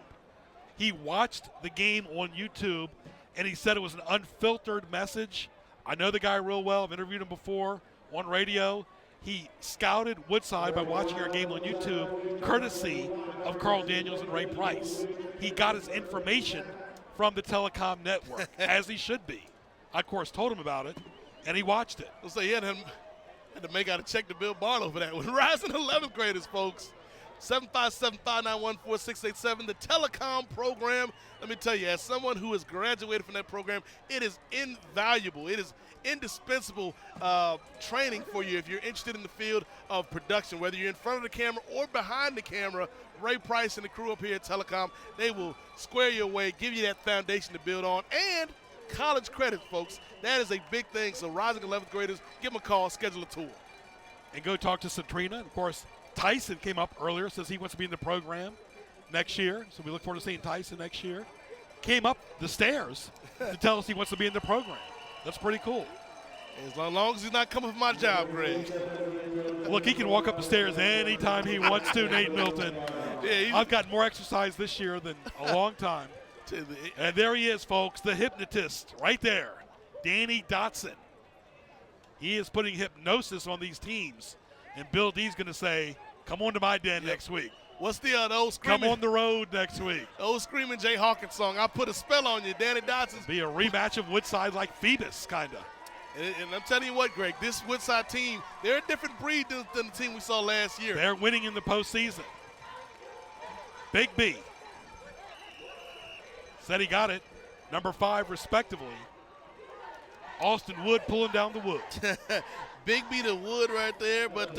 He watched the game on YouTube, and he said it was an unfiltered message. I know the guy real well. I've interviewed him before on radio. He scouted Woodside by watching our game on YouTube, courtesy of Carl Daniels and Ray Price. He got his information from the telecom network, as he should be. I, of course, told him about it, and he watched it. So he had to make out a check to Bill Barlow for that one. Rising 11th graders, folks. 757-591-4687, the telecom program. Let me tell you, as someone who has graduated from that program, it is invaluable. It is indispensable training for you if you're interested in the field of production, whether you're in front of the camera or behind the camera. Ray Price and the crew up here at Telecom, they will square you away, give you that foundation to build on, and college credit, folks. That is a big thing. So rising 11th graders, give them a call, schedule a tour. And go talk to Centrina. Of course, Tyson came up earlier, says he wants to be in the program next year. So we look forward to seeing Tyson next year. Came up the stairs to tell us he wants to be in the program. That's pretty cool. As long as he's not coming for my job, Greg. Look, he can walk up the stairs anytime he wants to, Nate Milton. Yeah, I've gotten more exercise this year than a long time. And there he is, folks, the hypnotist right there, Danny Dotson. He is putting hypnosis on these teams. And Bill D's going to say, come on to my den next week. What's the old screaming? Come on the road next week. Old screaming Jay Hawkins song. I'll put a spell on you, Danny Dotson. Be a rematch of Woodside like Phoebus, kind of. And I'm telling you what, Greg, this Woodside team, they're a different breed than the team we saw last year. They're winning in the postseason. Big B said he got it. Number 5, respectively. Austin Wood pulling down the wood. Big B to Wood right there. But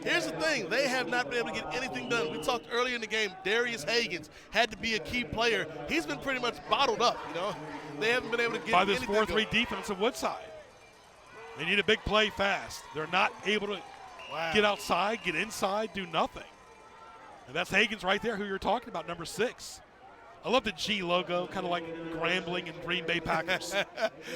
here's the thing. They have not been able to get anything done. We talked earlier in the game, Darius Hagans had to be a key player. He's been pretty much bottled up, you know. They haven't been able to get by this anything 4-3 defense of Woodside. They need a big play fast. They're not able to get outside, get inside, do nothing. And that's Hagans right there, who you're talking about, number 6. I love the G logo, kind of like Grambling and Green Bay Packers.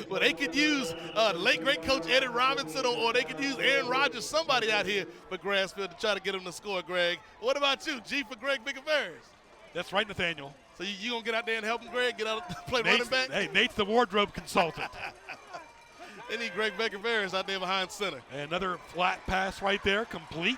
Well, they could use the late great coach Eddie Robinson, or they could use Aaron Rodgers, somebody out here for Grassfield to try to get him to score, Greg. What about you, G for Greg Bicaveras? That's right, Nathaniel. So you going to get out there and help him, Greg, get out play running back? Hey, Nate's the wardrobe consultant. They need Greg Bicaveras out there behind center. And another flat pass right there, complete.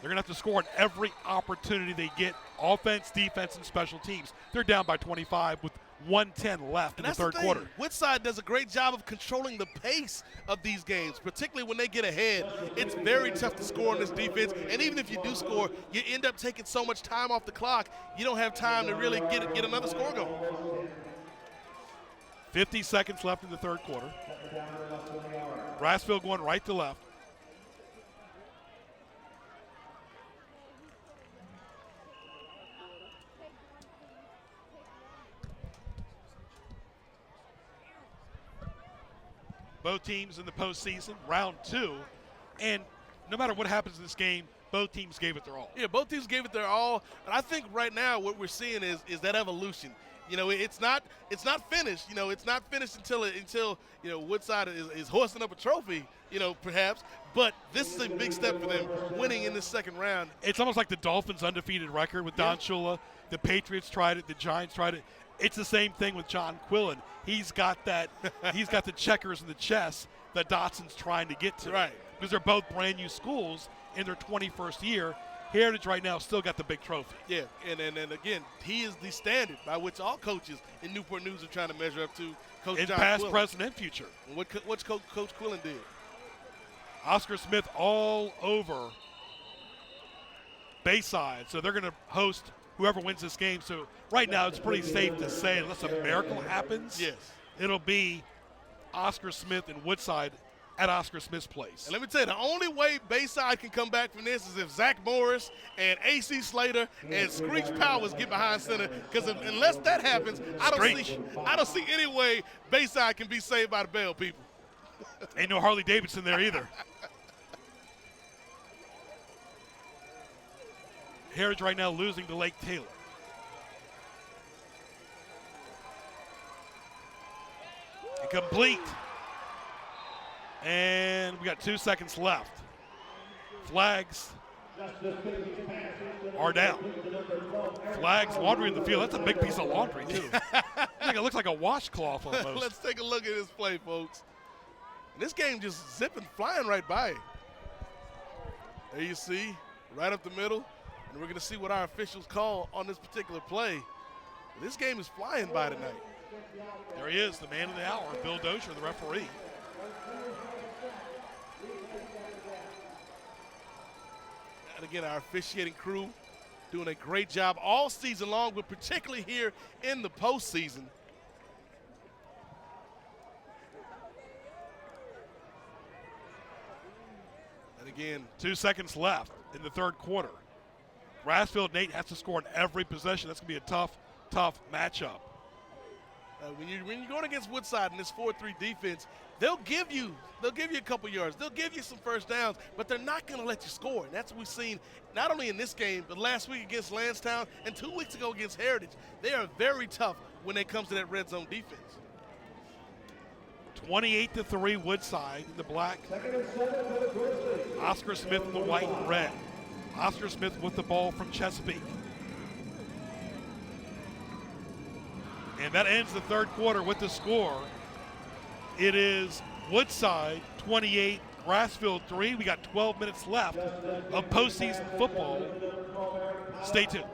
They're going to have to score on every opportunity they get, offense, defense, and special teams. They're down by 25 with 1:10 left in the third quarter. Woodside does a great job of controlling the pace of these games, particularly when they get ahead. It's very tough to score on this defense, and even if you do score, you end up taking so much time off the clock, you don't have time to really get another score going. 50 seconds left in the third quarter. Grassfield going right to left. Both teams in the postseason, round 2. And no matter what happens in this game, both teams gave it their all. Yeah, both teams gave it their all. And I think right now what we're seeing is that evolution. You know, it's not finished. You know, it's not finished until you know, Woodside is hoisting up a trophy, you know, perhaps. But this is a big step for them, winning in this second round. It's almost like the Dolphins' undefeated record with Don Shula. The Patriots tried it. The Giants tried it. It's the same thing with John Quillen. He's got that. He's got the checkers in the chess that Dotson's trying to get to. Right. Because they're both brand new schools in their 21st year. Heritage right now still got the big trophy. Yeah, and again, he is the standard by which all coaches in Newport News are trying to measure up to. Coach in John past, Quillen. present, and future. And what's Coach Quillen did? Oscar Smith all over Bayside, so they're going to host whoever wins this game. So right now it's pretty safe to say, unless a miracle happens, yes, it'll be Oscar Smith and Woodside at Oscar Smith's place. And let me tell you, the only way Bayside can come back from this is if Zach Morris and A.C. Slater and Screech Powers get behind center. Because unless that happens, I don't see any way Bayside can be saved by the bell, people. Ain't no Harley Davidson there either. Heritage right now losing to Lake Taylor. Incomplete. And we got 2 seconds left. Flags are down. Flags, laundry in the field. That's a big piece of laundry, too. It looks like a washcloth almost. Let's take a look at this play, folks. And this game just zipping, flying right by. There you see, right up the middle. And we're going to see what our officials call on this particular play. This game is flying by tonight. There he is, the man of the hour, Bill Dozier, the referee. And again, our officiating crew doing a great job all season long, but particularly here in the postseason. And again, 2 seconds left in the third quarter. Grassfield, Nate, has to score in every possession. That's going to be a tough matchup. When you're going against Woodside in this 4-3 defense, they'll give you a couple yards. They'll give you some first downs, but they're not going to let you score. And that's what we've seen not only in this game, but last week against Lansdowne and 2 weeks ago against Heritage. They are very tough when it comes to that red zone defense. 28-3 Woodside in the black. Oscar Smith in the white and red. Oscar Smith with the ball from Chesapeake. And that ends the third quarter with the score. It is Woodside 28, Grassfield 3. We got 12 minutes left of postseason football. Stay tuned.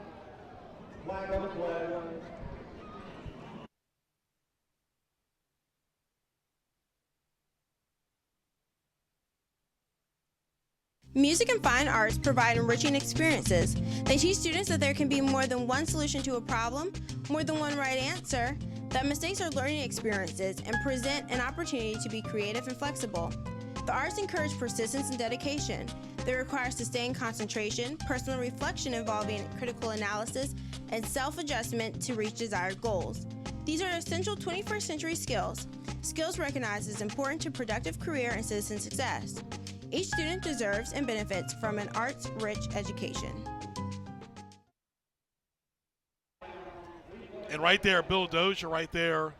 Music and fine arts provide enriching experiences. They teach students that there can be more than one solution to a problem, more than one right answer, that mistakes are learning experiences and present an opportunity to be creative and flexible. The arts encourage persistence and dedication. They require sustained concentration, personal reflection involving critical analysis, and self-adjustment to reach desired goals. These are essential 21st century skills recognized as important to productive career and citizen success. Each student deserves and benefits from an arts-rich education. And right there, Bill Dozier right there,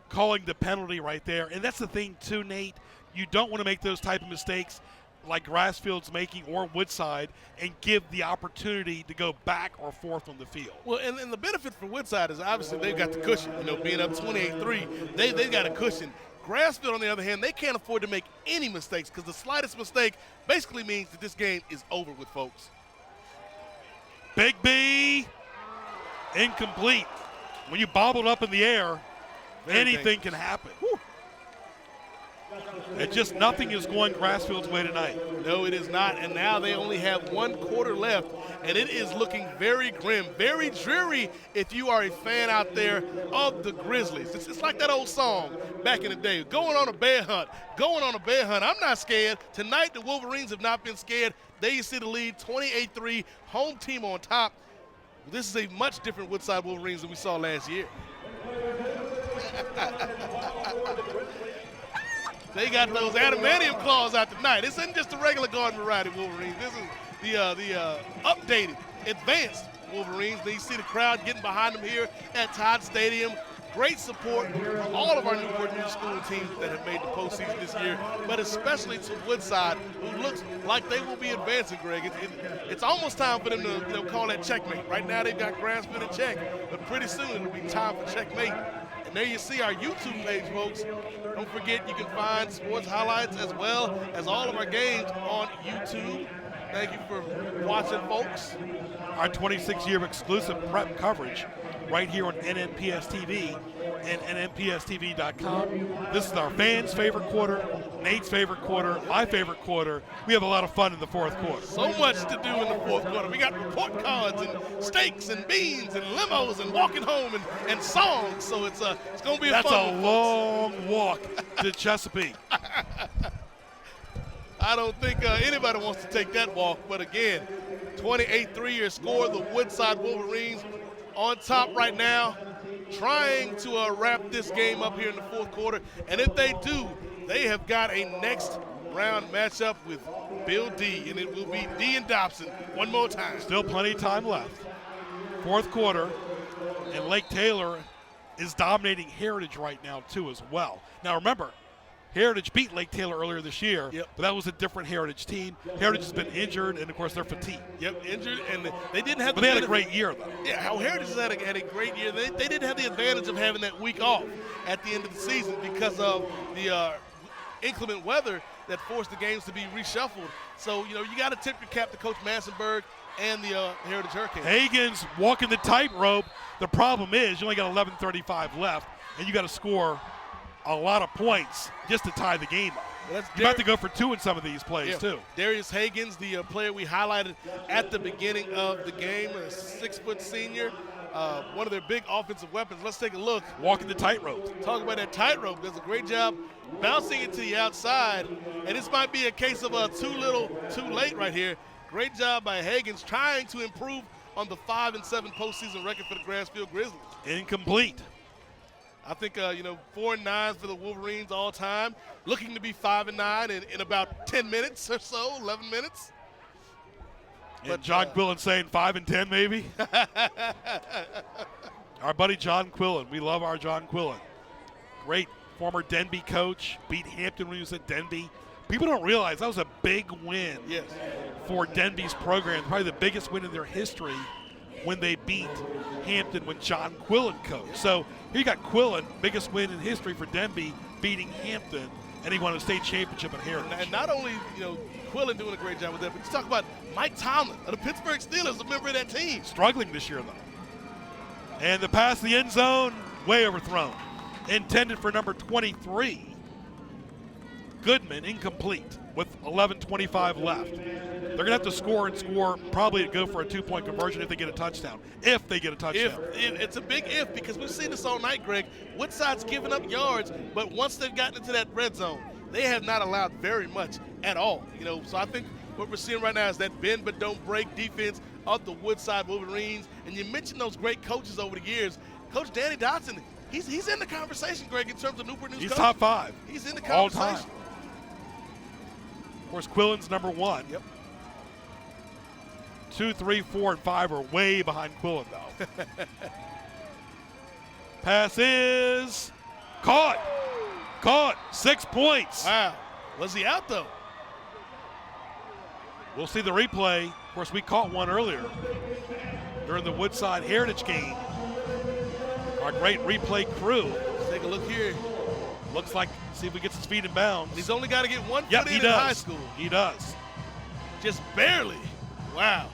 calling the penalty right there. And that's the thing too, Nate. You don't want to make those type of mistakes like Grassfield's making or Woodside and give the opportunity to go back or forth on the field. Well, and the benefit for Woodside is obviously they've got the cushion. You know, being up 28-3, they've got a cushion. Grassfield, on the other hand, they can't afford to make any mistakes because the slightest mistake basically means that this game is over with, folks. Big B, incomplete. When you bobble it up in the air, anything can happen. Whew. And just nothing is going Grassfield's way tonight. No, it is not. And now they only have 1 quarter left, and it is looking very grim, very dreary if you are a fan out there of the Grizzlies. It's like that old song back in the day, going on a bear hunt, I'm not scared. Tonight, the Wolverines have not been scared. There you see the lead, 28-3, home team on top. This is a much different Woodside Wolverines than we saw last year. They got those adamantium claws out tonight. This isn't just the regular garden variety Wolverines. This is the updated, advanced Wolverines. Then you see the crowd getting behind them here at Todd Stadium. Great support for all of our Newport News School teams that have made the postseason this year, but especially to Woodside, who looks like they will be advancing, Greg. It's almost time for them to call that checkmate. Right now they've got Grassfield in check, but pretty soon it'll be time for checkmate. And there you see our YouTube page, folks. Don't forget you can find sports highlights as well as all of our games on YouTube. Thank you for watching, folks. Our 26-year exclusive prep coverage right here on NNPS TV and NNPSTV.com. This is our fans' favorite quarter, Nate's favorite quarter, my favorite quarter. We have a lot of fun in the fourth quarter. So much to do in the fourth quarter. We got report cards and steaks and beans and limos and walking home and songs. So it's going to be That's fun. That's a long walk to Chesapeake. I don't think anybody wants to take that walk. But again, 28 3-year score. The Woodside Wolverines on top right now, trying to wrap this game up here in the fourth quarter. And if they do, they have got a next round matchup with Bill D, and it will be D and Dobson one more time. Still plenty of time left. Fourth quarter, and Lake Taylor is dominating Heritage right now too as well. Now remember, Heritage beat Lake Taylor earlier this year, but that was a different Heritage team. Heritage has been injured, and of course they're fatigued. Yep, injured, and they didn't have. But they had a great year, though. Yeah, how Heritage had a great year. They didn't have the advantage of having that week off at the end of the season because of the inclement weather that forced the games to be reshuffled. So you got to tip your cap to Coach Massenberg and the Heritage Hurricanes. Hagen's walking the tightrope. The problem is you only got 11:35 left, and you got to score a lot of points just to tie the game up. You're about to go for two in some of these plays, too. Darius Hagens, the player we highlighted at the beginning of the game, a 6-foot senior, one of their big offensive weapons. Let's take a look. Walking the tightrope. Talk about that tightrope. Does a great job bouncing it to the outside, and this might be a case of too little, too late right here. Great job by Hagens trying to improve on the 5-7 postseason record for the Grassfield Grizzlies. Incomplete. I think, 4-9 for the Wolverines all time. Looking to be 5-9 in about 10 minutes or so, 11 minutes. And But John Quillen saying 5-10 maybe. Our buddy John Quillen. We love our John Quillen. Great former Denby coach. Beat Hampton when he was at Denby. People don't realize that was a big win for Denby's program. Probably the biggest win in their history when they beat Hampton when John Quillen coached. So here you got Quillen, biggest win in history for Denby, beating Hampton, and he won a state championship in Heritage. And not only, Quillen doing a great job with that, but you talk about Mike Tomlin of the Pittsburgh Steelers, a member of that team. Struggling this year, though. And the pass to the end zone, way overthrown. Intended for number 23. Goodman, incomplete with 11:25 left. They're going to have to score and score, probably to go for a 2-point conversion if they get a touchdown. If they get a touchdown. It's a big if, because we've seen this all night, Greg. Woodside's giving up yards, but once they've gotten into that red zone, they have not allowed very much at all. So I think what we're seeing right now is that bend but don't break defense of the Woodside Wolverines. And you mentioned those great coaches over the years. Coach Danny Dotson, he's in the conversation, Greg, in terms of Newport News He's coaches. top 5. He's in the all conversation. time. Of course, Quillen's number 1. Yep. 2, 3, 4, and 5 are way behind Quillen, though. Pass is caught. 6 points. Wow. Was he out, though? We'll see the replay. Of course, we caught one earlier during the Woodside Heritage game. Our great replay crew. Let's take a look here. Looks like, see if he gets his feet in bounds. He's only got to get one foot in high school. He does. Just barely. Wow.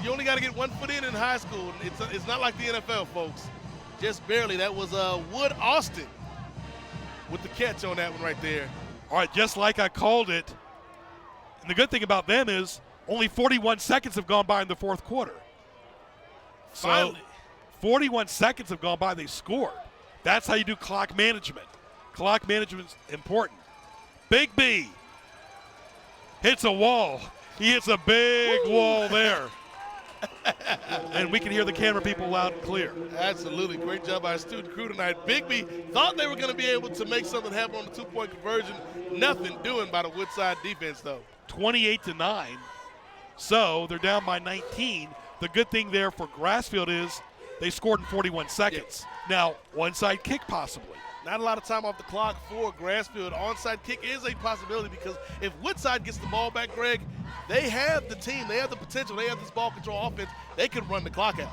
You only got to get 1 foot in high school. It's not like the NFL, folks. Just barely. That was Wood Austin with the catch on that one right there. All right, just like I called it. And the good thing about them is only 41 seconds have gone by in the fourth quarter. Finally. So 41 seconds have gone by, they scored. That's how you do clock management. Clock management's important. Big B hits a wall. He hits a big wall there. And we can hear the camera people loud and clear. Absolutely. Great job by our student crew tonight. Bigby thought they were going to be able to make something happen on the 2-point conversion. Nothing doing by the Woodside defense, though. 28-9. So they're down by 19. The good thing there for Grassfield is they scored in 41 seconds. Now, onside kick possibly. Not a lot of time off the clock for Grassfield. Onside kick is a possibility because if Woodside gets the ball back, Greg, they have the team, they have the potential, they have this ball control offense. They can run the clock out.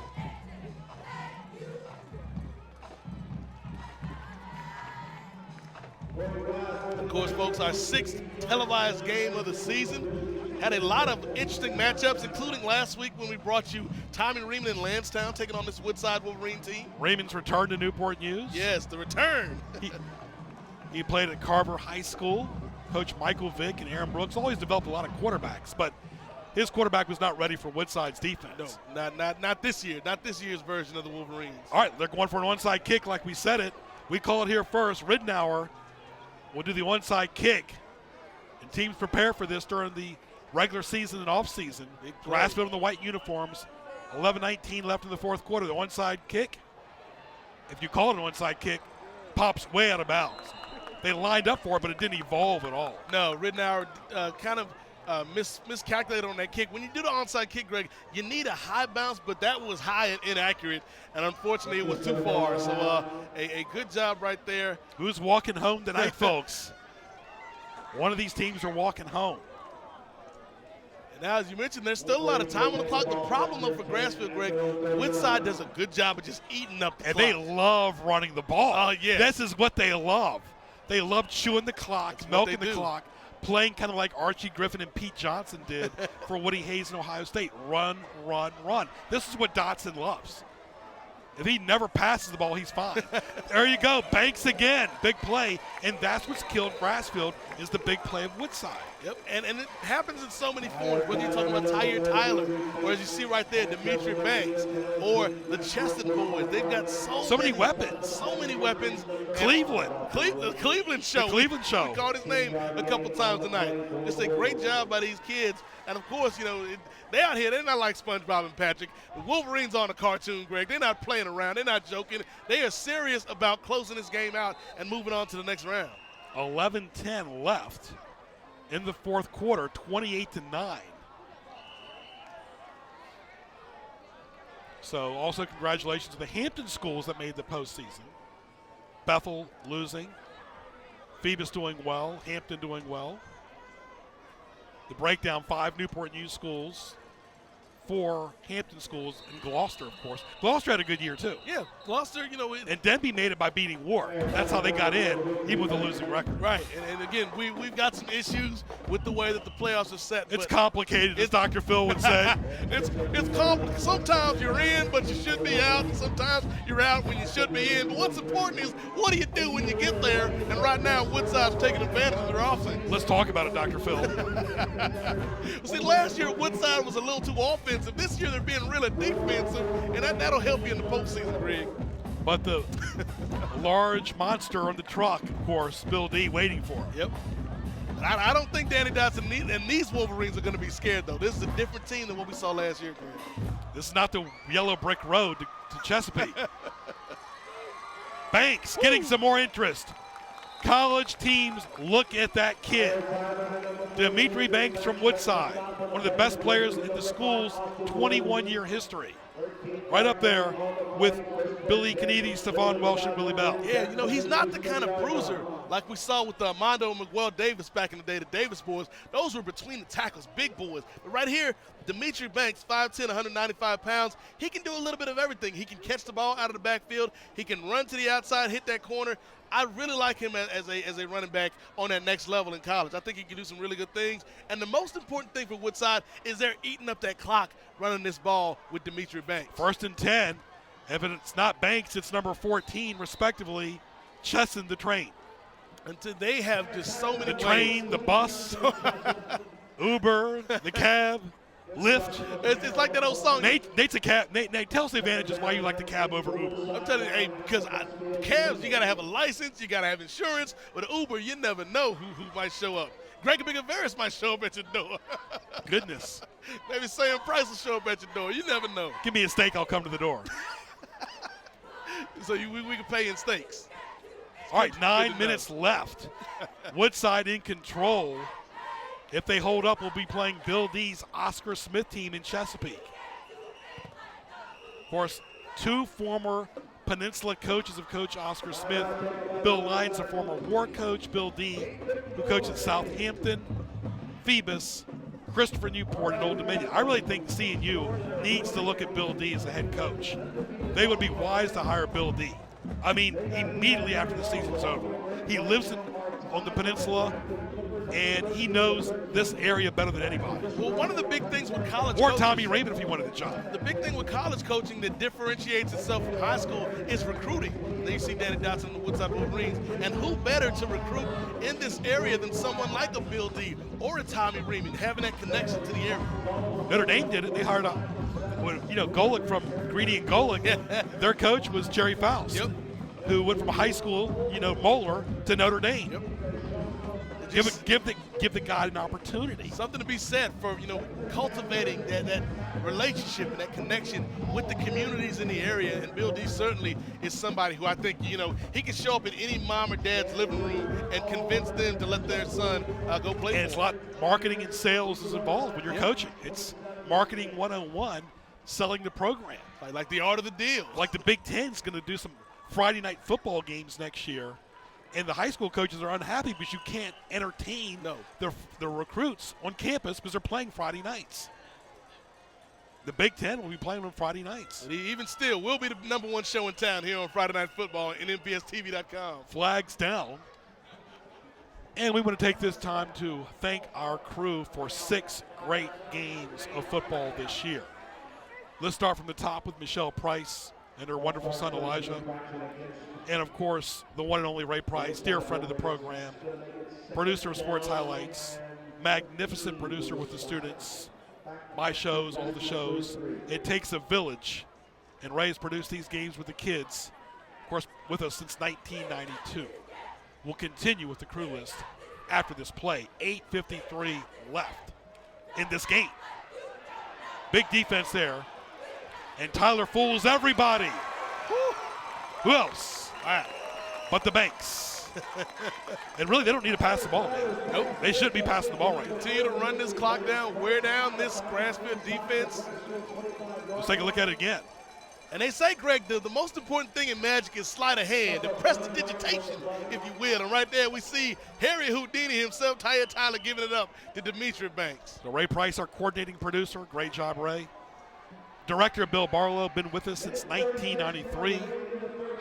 Of course, folks, our 6th televised game of the season. Had a lot of interesting matchups, including last week when we brought you Tommy Reeman and Lansdowne taking on this Woodside Wolverine team. Raymond's return to Newport News. Yes, the return. He played at Carver High School. Coach Michael Vick and Aaron Brooks always developed a lot of quarterbacks, but his quarterback was not ready for Woodside's defense. No, not this year. Not this year's version of the Wolverines. All right, they're going for an onside kick like we said it. We call it here first. Ridenour will do the onside kick. And teams prepare for this during the regular season and off season. Grassfield in the white uniforms. 11:19 left in the fourth quarter. The onside kick, if you call it an onside kick, pops way out of bounds. They lined up for it, but it didn't evolve at all. No, Ridenour kind of miscalculated on that kick. When you do the onside kick, Greg, you need a high bounce, but that was high and inaccurate, and unfortunately it was too far. So a good job right there. Who's walking home tonight, folks? One of these teams are walking home. And now, as you mentioned, there's still a lot of time on the clock. The problem, though, for Grassfield, Greg, Woodside does a good job of just eating up the clock. And they love running the ball. Oh, yeah. This is what they love. They love chewing the clock, milking the clock, playing kind of like Archie Griffin and Pete Johnson did for Woody Hayes in Ohio State. Run, run, run. This is what Dotson loves. If he never passes the ball, he's fine. There you go. Banks again. Big play. And that's what's killed Grassfield is the big play of Woodside. Yep, and it happens in so many forms, whether you're talking about Tyre Tyler, or as you see right there, Dimitri Banks, or the Cheston boys. They've got so many weapons. So many weapons. Cleveland. The Cleveland show. The Cleveland show. We called his name a couple times tonight. Just a great job by these kids. And, of course, you know, they out here, they're not like SpongeBob and Patrick. The Wolverines on a cartoon, Greg. They're not playing around. They're not joking. They are serious about closing this game out and moving on to the next round. 11:10 left in the fourth quarter, 28-9. So also congratulations to the Hampton schools that made the postseason. Bethel losing. Phoebus doing well. Hampton doing well. The breakdown, 5 Newport News schools, 4 Hampton schools, and Gloucester, of course. Gloucester had a good year, too. Yeah, Gloucester, you know. And Denby made it by beating Warwick. That's how they got in, even with a losing record. Right, and again, we've got some issues with the way that the playoffs are set. It's complicated, as Dr. Phil would say. It's complicated. Sometimes you're in, but you should be out. And sometimes you're out when you should be in. But what's important is, what do you do when you get there? And right now, Woodside's taking advantage of their offense. Let's talk about it, Dr. Phil. See, last year, Woodside was a little too offensive. This year, they're being really defensive, and that'll help you in the postseason, Greg. But the large monster on the truck, of course, Bill D, waiting for him. Yep. I don't think Danny Dotson and these Wolverines are going to be scared, though. This is a different team than what we saw last year, Greg. This is not the yellow brick road to Chesapeake. Banks getting some more interest. College teams look at that kid. Dimitri Banks from Woodside, one of the best players in the school's 21-year history. Right up there with Billy Kennedy, Stephon Welsh, and Willie Bell. Yeah, you know, he's not the kind of bruiser like we saw with Armando McWell Davis back in the day, the Davis boys. Those were between the tackles, big boys. But right here, Dimitri Banks, 5'10", 195 pounds. He can do a little bit of everything. He can catch the ball out of the backfield. He can run to the outside, hit that corner. I really like him as a running back on that next level in college. I think he can do some really good things. And the most important thing for Woodside is they're eating up that clock running this ball with Dimitri Banks. 1st and 10. If it's not Banks, it's number 14, respectively, Chesson the train. And they have just so many The train, the bus, Uber, the cab, Lyft. It's like that old song. Nate's a cab. Nate, tell us the advantages why you like the cab over Uber. I'm telling you, hey, because cabs, you got to have a license, you got to have insurance. With Uber, you never know who might show up. Greg Bigaveris might show up at your door. Goodness. Maybe Sam Price will show up at your door. You never know. Give me a steak, I'll come to the door. So we can pay in steaks. All right, 9 minutes left. Woodside in control. If they hold up, we'll be playing Bill D's Oscar Smith team in Chesapeake. Of course, 2 former Peninsula coaches of Coach Oscar Smith. Bill Lyons, a former War coach. Bill D, who coached at Southampton, Phoebus, Christopher Newport, and Old Dominion. I really think CNU needs to look at Bill D as a head coach. They would be wise to hire Bill D. I mean, immediately after the season's over. He lives on the peninsula, and he knows this area better than anybody. Well, one of the big things with college or coaches, Tommy Raven if he wanted the job. The big thing with college coaching that differentiates itself from high school is recruiting. There you see Danny Dotson and the Woodside Wolverines, and who better to recruit in this area than someone like a Bill D or a Tommy Raven, having that connection to the area. Notre Dame did it. They hired Golick from Greedy and Golick. Their coach was Jerry Faust, who went from high school, Moeller, to Notre Dame. Yep. Give the guy an opportunity. Something to be said for cultivating that relationship and that connection with the communities in the area. And Bill D certainly is somebody who I think he can show up in any mom or dad's living room and convince them to let their son go play. And it's a lot marketing and sales is involved when you're coaching. It's marketing 101, selling the program. Like the art of the deal. Like the Big Ten's going to do some Friday night football games next year. And the high school coaches are unhappy because you can't entertain the recruits on campus because they're playing Friday nights. The Big Ten will be playing on Friday nights. And even still, we'll be the #1 show in town here on Friday Night Football and NPSTV.com. Flags down. And we want to take this time to thank our crew for 6 great games of football this year. Let's start from the top with Michelle Price and her wonderful son Elijah. And, of course, the one and only Ray Price, dear friend of the program, producer of Sports Highlights, magnificent producer with the students, my shows, all the shows. It takes a village, and Ray has produced these games with the kids, of course, with us since 1992. We'll continue with the crew list after this play. 8:53 left in this game. Big defense there. And Tyler fools everybody. Who else? But the Banks. And really, they don't need to pass the ball, man. Nope. They shouldn't be passing the ball right now. Continue to run this clock down, wear down this Grassfield defense. Let's take a look at it again. And they say, Greg, the most important thing in magic is sleight of hand, the prestidigitation, if you will. And right there we see Harry Houdini himself, Tyler, giving it up to Demetri Banks. So Ray Price, our coordinating producer. Great job, Ray. Director Bill Barlow, been with us since 1993.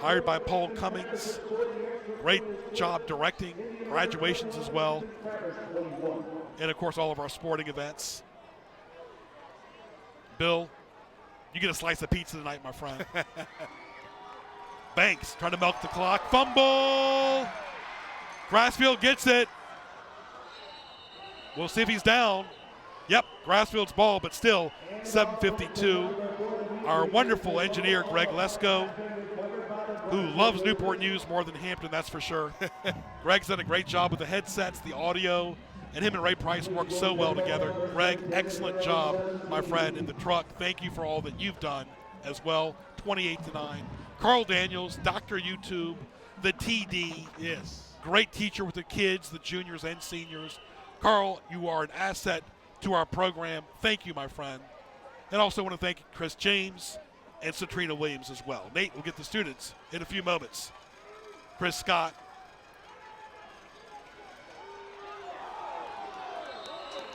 Hired by Paul Cummings. Great job directing graduations as well. And, of course, all of our sporting events. Bill, you get a slice of pizza tonight, my friend. Banks trying to milk the clock. Fumble! Grassfield gets it. We'll see if he's down. Yep, Grassfield's ball, but still 7:52. Our wonderful engineer, Greg Lesko, who loves Newport News more than Hampton, that's for sure. Greg's done a great job with the headsets, the audio, and him and Ray Price work so well together. Greg, excellent job, my friend, in the truck. Thank you for all that you've done as well. 28-9. Carl Daniels, Dr. YouTube, the TD. Yes. Great teacher with the kids, the juniors and seniors. Carl, you are an asset to our program. Thank you, my friend. And also want to thank Chris James and Satrina Williams as well. Nate will get the students in a few moments. Chris Scott.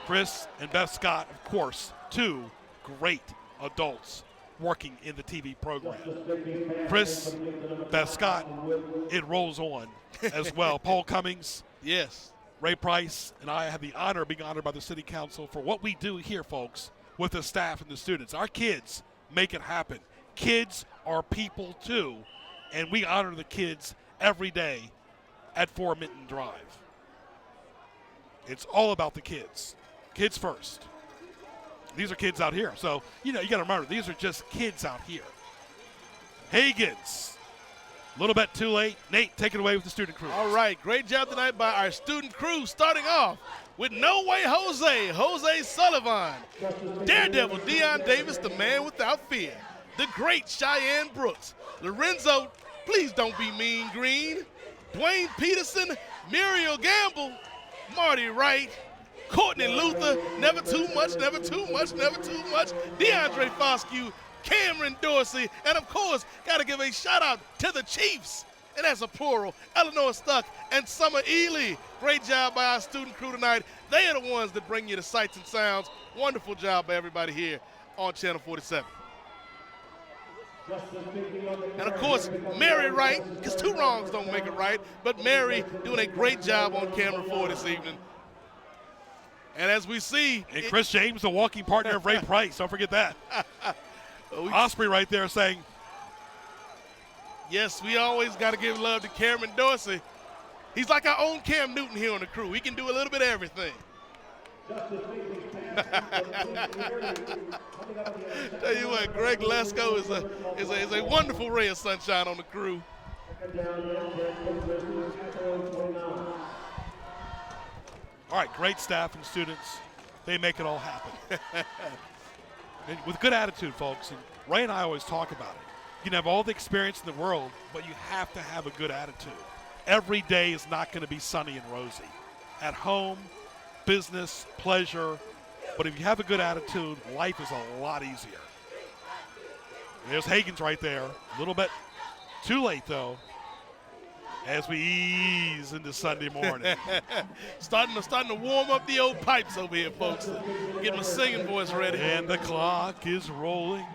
Chris and Beth Scott, of course, 2 great adults working in the TV program. Chris, Beth Scott, it rolls on as well. Paul Cummings. Yes. Ray Price and I have the honor of being honored by the City Council for what we do here, folks, with the staff and the students. Our kids make it happen. Kids are people, too, and we honor the kids every day at 4 Minton Drive. It's all about the kids. Kids first. These are kids out here. So, you got to remember, these are just kids out here. Hagens. A little bit too late. Nate, take it away with the student crew. All right, great job tonight by our student crew, starting off with No Way Jose Sullivan, Daredevil Deion Davis, the man without fear, the great Cheyenne Brooks, Lorenzo, please don't be mean green, Dwayne Peterson, Muriel Gamble, Marty Wright, Courtney Luther, never too much, never too much, never too much, DeAndre Foscue, Cameron Dorsey, and of course, got to give a shout out to the Chiefs. And that's a plural. Eleanor Stuck and Summer Ely. Great job by our student crew tonight. They are the ones that bring you the sights and sounds. Wonderful job by everybody here on Channel 47. And of course, Mary Wright, because two wrongs don't make it right, but Mary doing a great job on camera for this evening. And as we see. And Chris James, the walking partner of Ray Price. Don't forget that. Osprey right there saying. Yes, we always got to give love to Cameron Dorsey. He's like our own Cam Newton here on the crew. He can do a little bit of everything. Tell you what, Greg Lesko is a wonderful ray of sunshine on the crew. All right, great staff and students. They make it all happen. And with good attitude, folks. And Ray and I always talk about it. You can have all the experience in the world, but you have to have a good attitude. Every day is not going to be sunny and rosy. At home, business, pleasure. But if you have a good attitude, life is a lot easier. There's Hagens right there. A little bit too late, though, as we ease into Sunday morning. starting to warm up the old pipes over here, folks. Get my singing voice ready. And the clock is rolling.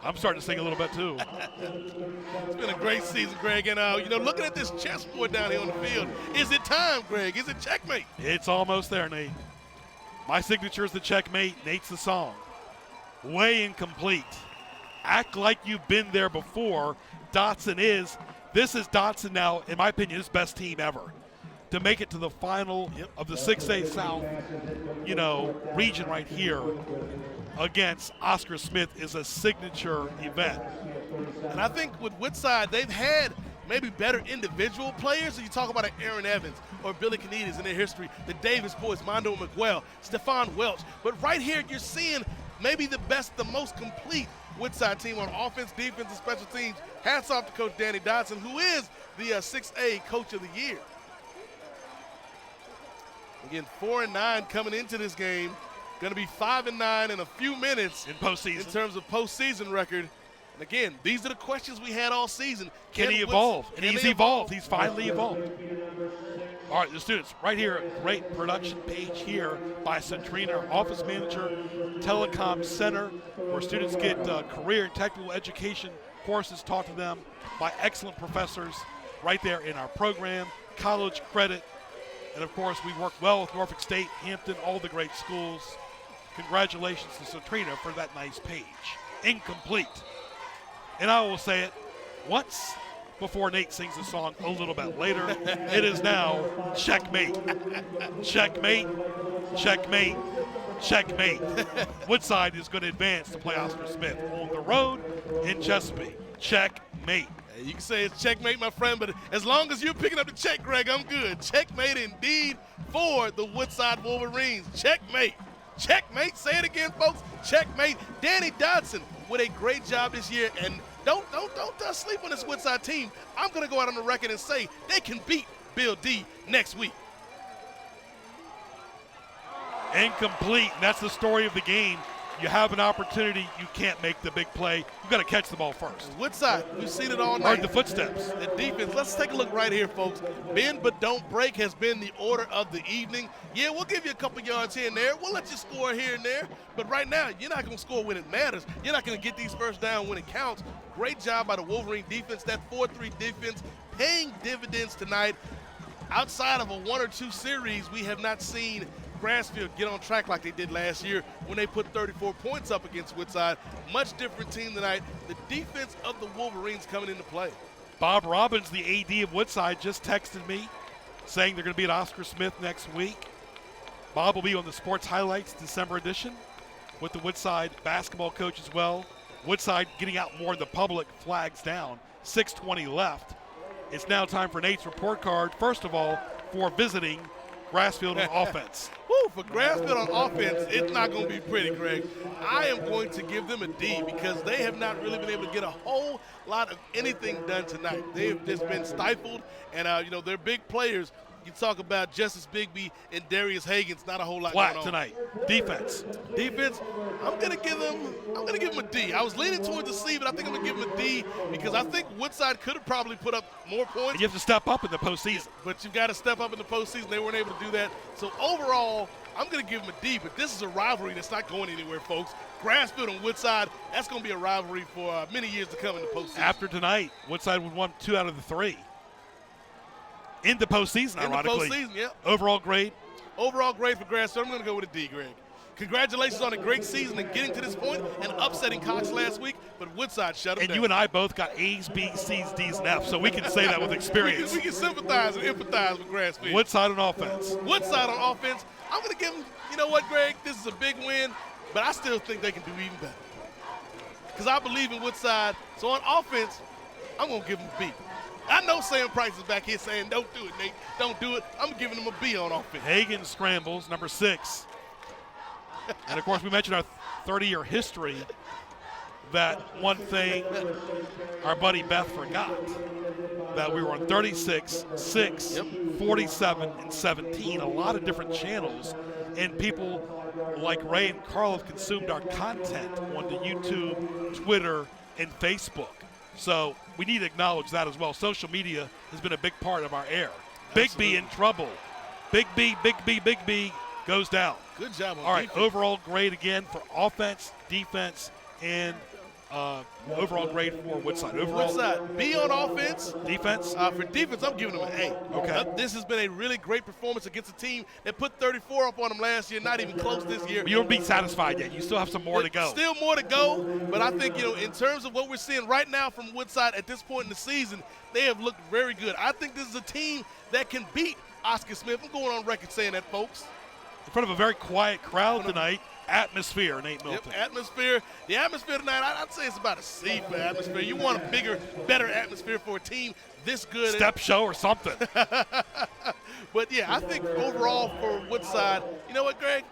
I'm starting to sing a little bit, too. It's been a great season, Greg. And, looking at this chessboard down here on the field, is it time, Greg? Is it checkmate? It's almost there, Nate. My signature is the checkmate. Nate's the song. Way incomplete. Act like you've been there before. Dotson is. This is Dotson now, in my opinion, his best team ever. To make it to the final of the 6A South, region right here against Oscar Smith is a signature event. And I think with Woodside, they've had maybe better individual players. So you talk about Aaron Evans or Billy Canides in their history, the Davis boys, Mondo McGuell, Stephon Welch. But right here, you're seeing maybe the best, the most complete Woodside team on offense, defense, and special teams. Hats off to Coach Danny Dodson, who is the 6A Coach of the Year. Again, 4-9 coming into this game. Going to be 5-9 in a few minutes in postseason. In terms of postseason record. And again, these are the questions we had all season. Can he evolve? And he's evolved. He's finally evolved. All right, the students, right here, great production page here by Centrina, our office manager, Telecom Center, where students get career and technical education courses taught to them by excellent professors right there in our program, college credit, and of course we work well with Norfolk State, Hampton, all the great schools. Congratulations to Centrina for that nice page. Incomplete. And I will say it once before Nate sings the song a little bit later. It is now checkmate. Checkmate, checkmate, checkmate. Woodside is going to advance to play Oscar Smith on the road in Chesapeake. Checkmate. You can say it's checkmate, my friend, but as long as you're picking up the check, Greg, I'm good. Checkmate indeed for the Woodside Wolverines. Checkmate. Checkmate. Say it again, folks. Checkmate. Danny Dodson with a great job this year, and don't sleep on this Woodside team. I'm going to go out on the record and say they can beat Bill D next week. Incomplete, and that's the story of the game. You have an opportunity, you can't make the big play. You've got to catch the ball first. Woodside, we've seen it all night. Heard the footsteps. The defense, let's take a look right here, folks. Bend but don't break has been the order of the evening. Yeah, we'll give you a couple yards here and there. We'll let you score here and there. But right now, you're not going to score when it matters. You're not going to get these first down when it counts. Great job by the Wolverine defense. That 4-3 defense paying dividends tonight. Outside of a 1 or 2 series, we have not seen Grassfield get on track like they did last year when they put 34 points up against Woodside. Much different team tonight. The defense of the Wolverines coming into play. Bob Robbins, the AD of Woodside, just texted me saying they're going to be at Oscar Smith next week. Bob will be on the Sports Highlights December edition with the Woodside basketball coach as well. Woodside getting out more in the public, flags down, 6:20 left. It's now time for Nate's report card, first of all, for visiting Grassfield on offense. Woo, for Grassfield on offense, it's not going to be pretty, Greg. I am going to give them a D because they have not really been able to get a whole lot of anything done tonight. They have just been stifled, and, their big players you talk about Justice Bigby and Darius Hagan's, not a whole lot Flat going on. tonight. Defense. Defense, I'm gonna give him a D. I was leaning towards a C, but I think I'm gonna give him a D because I think Woodside could have probably put up more points. And you have to step up in the postseason. But you've got to step up in the postseason. They weren't able to do that. So overall, I'm going to give them a D, but this is a rivalry that's not going anywhere, folks. Grassfield and Woodside, that's going to be a rivalry for many years to come in the postseason. After tonight, Woodside would won 2 out of the 3. In the postseason, ironically. In the postseason, yeah. Overall grade? Overall grade for Grassfield, I'm going to go with a D, Greg. Congratulations on a great season and getting to this point and upsetting Cox last week, but Woodside shut them down. And you and I both got A's, B's, C's, D's, and F's, so we can say that with experience. we can sympathize and empathize with Grassfield. Woodside on offense. Woodside on offense, I'm going to give them, you know what, Greg, this is a big win, but I still think they can do even better. Because I believe in Woodside. So on offense, I'm going to give them a B. I know Sam Price is back here saying, don't do it, Nate. Don't do it. I'm giving them a B on offense. Hagan scrambles, number 6. And, of course, we mentioned our 30-year history. That one thing our buddy Beth forgot, that we were on 36, 6, 47, and 17, a lot of different channels, and people like Ray and Carl have consumed our content on the YouTube, Twitter, and Facebook. So we need to acknowledge that as well. Social media has been a big part of our air. Big B in trouble. Big B goes down. Good job on All right, defense. overall grade again for offense, defense, and overall grade for Woodside. Overall, Woodside, B on offense. Defense? For defense, I'm giving them an A. Okay. This has been a really great performance against a team that put 34 up on them last year, not even close this year. But you don't be satisfied yet. You still have some more to go. Still more to go, but I think, in terms of what we're seeing right now from Woodside at this point in the season, they have looked very good. I think this is a team that can beat Oscar Smith. I'm going on record saying that, folks. In front of a very quiet crowd tonight. Atmosphere, Nate Milton. Yep, atmosphere. The atmosphere tonight, I'd say it's about a C for atmosphere. You want a bigger, better atmosphere for a team this good. Step show or something. But, yeah, I think overall for Woodside, you know what, Greg?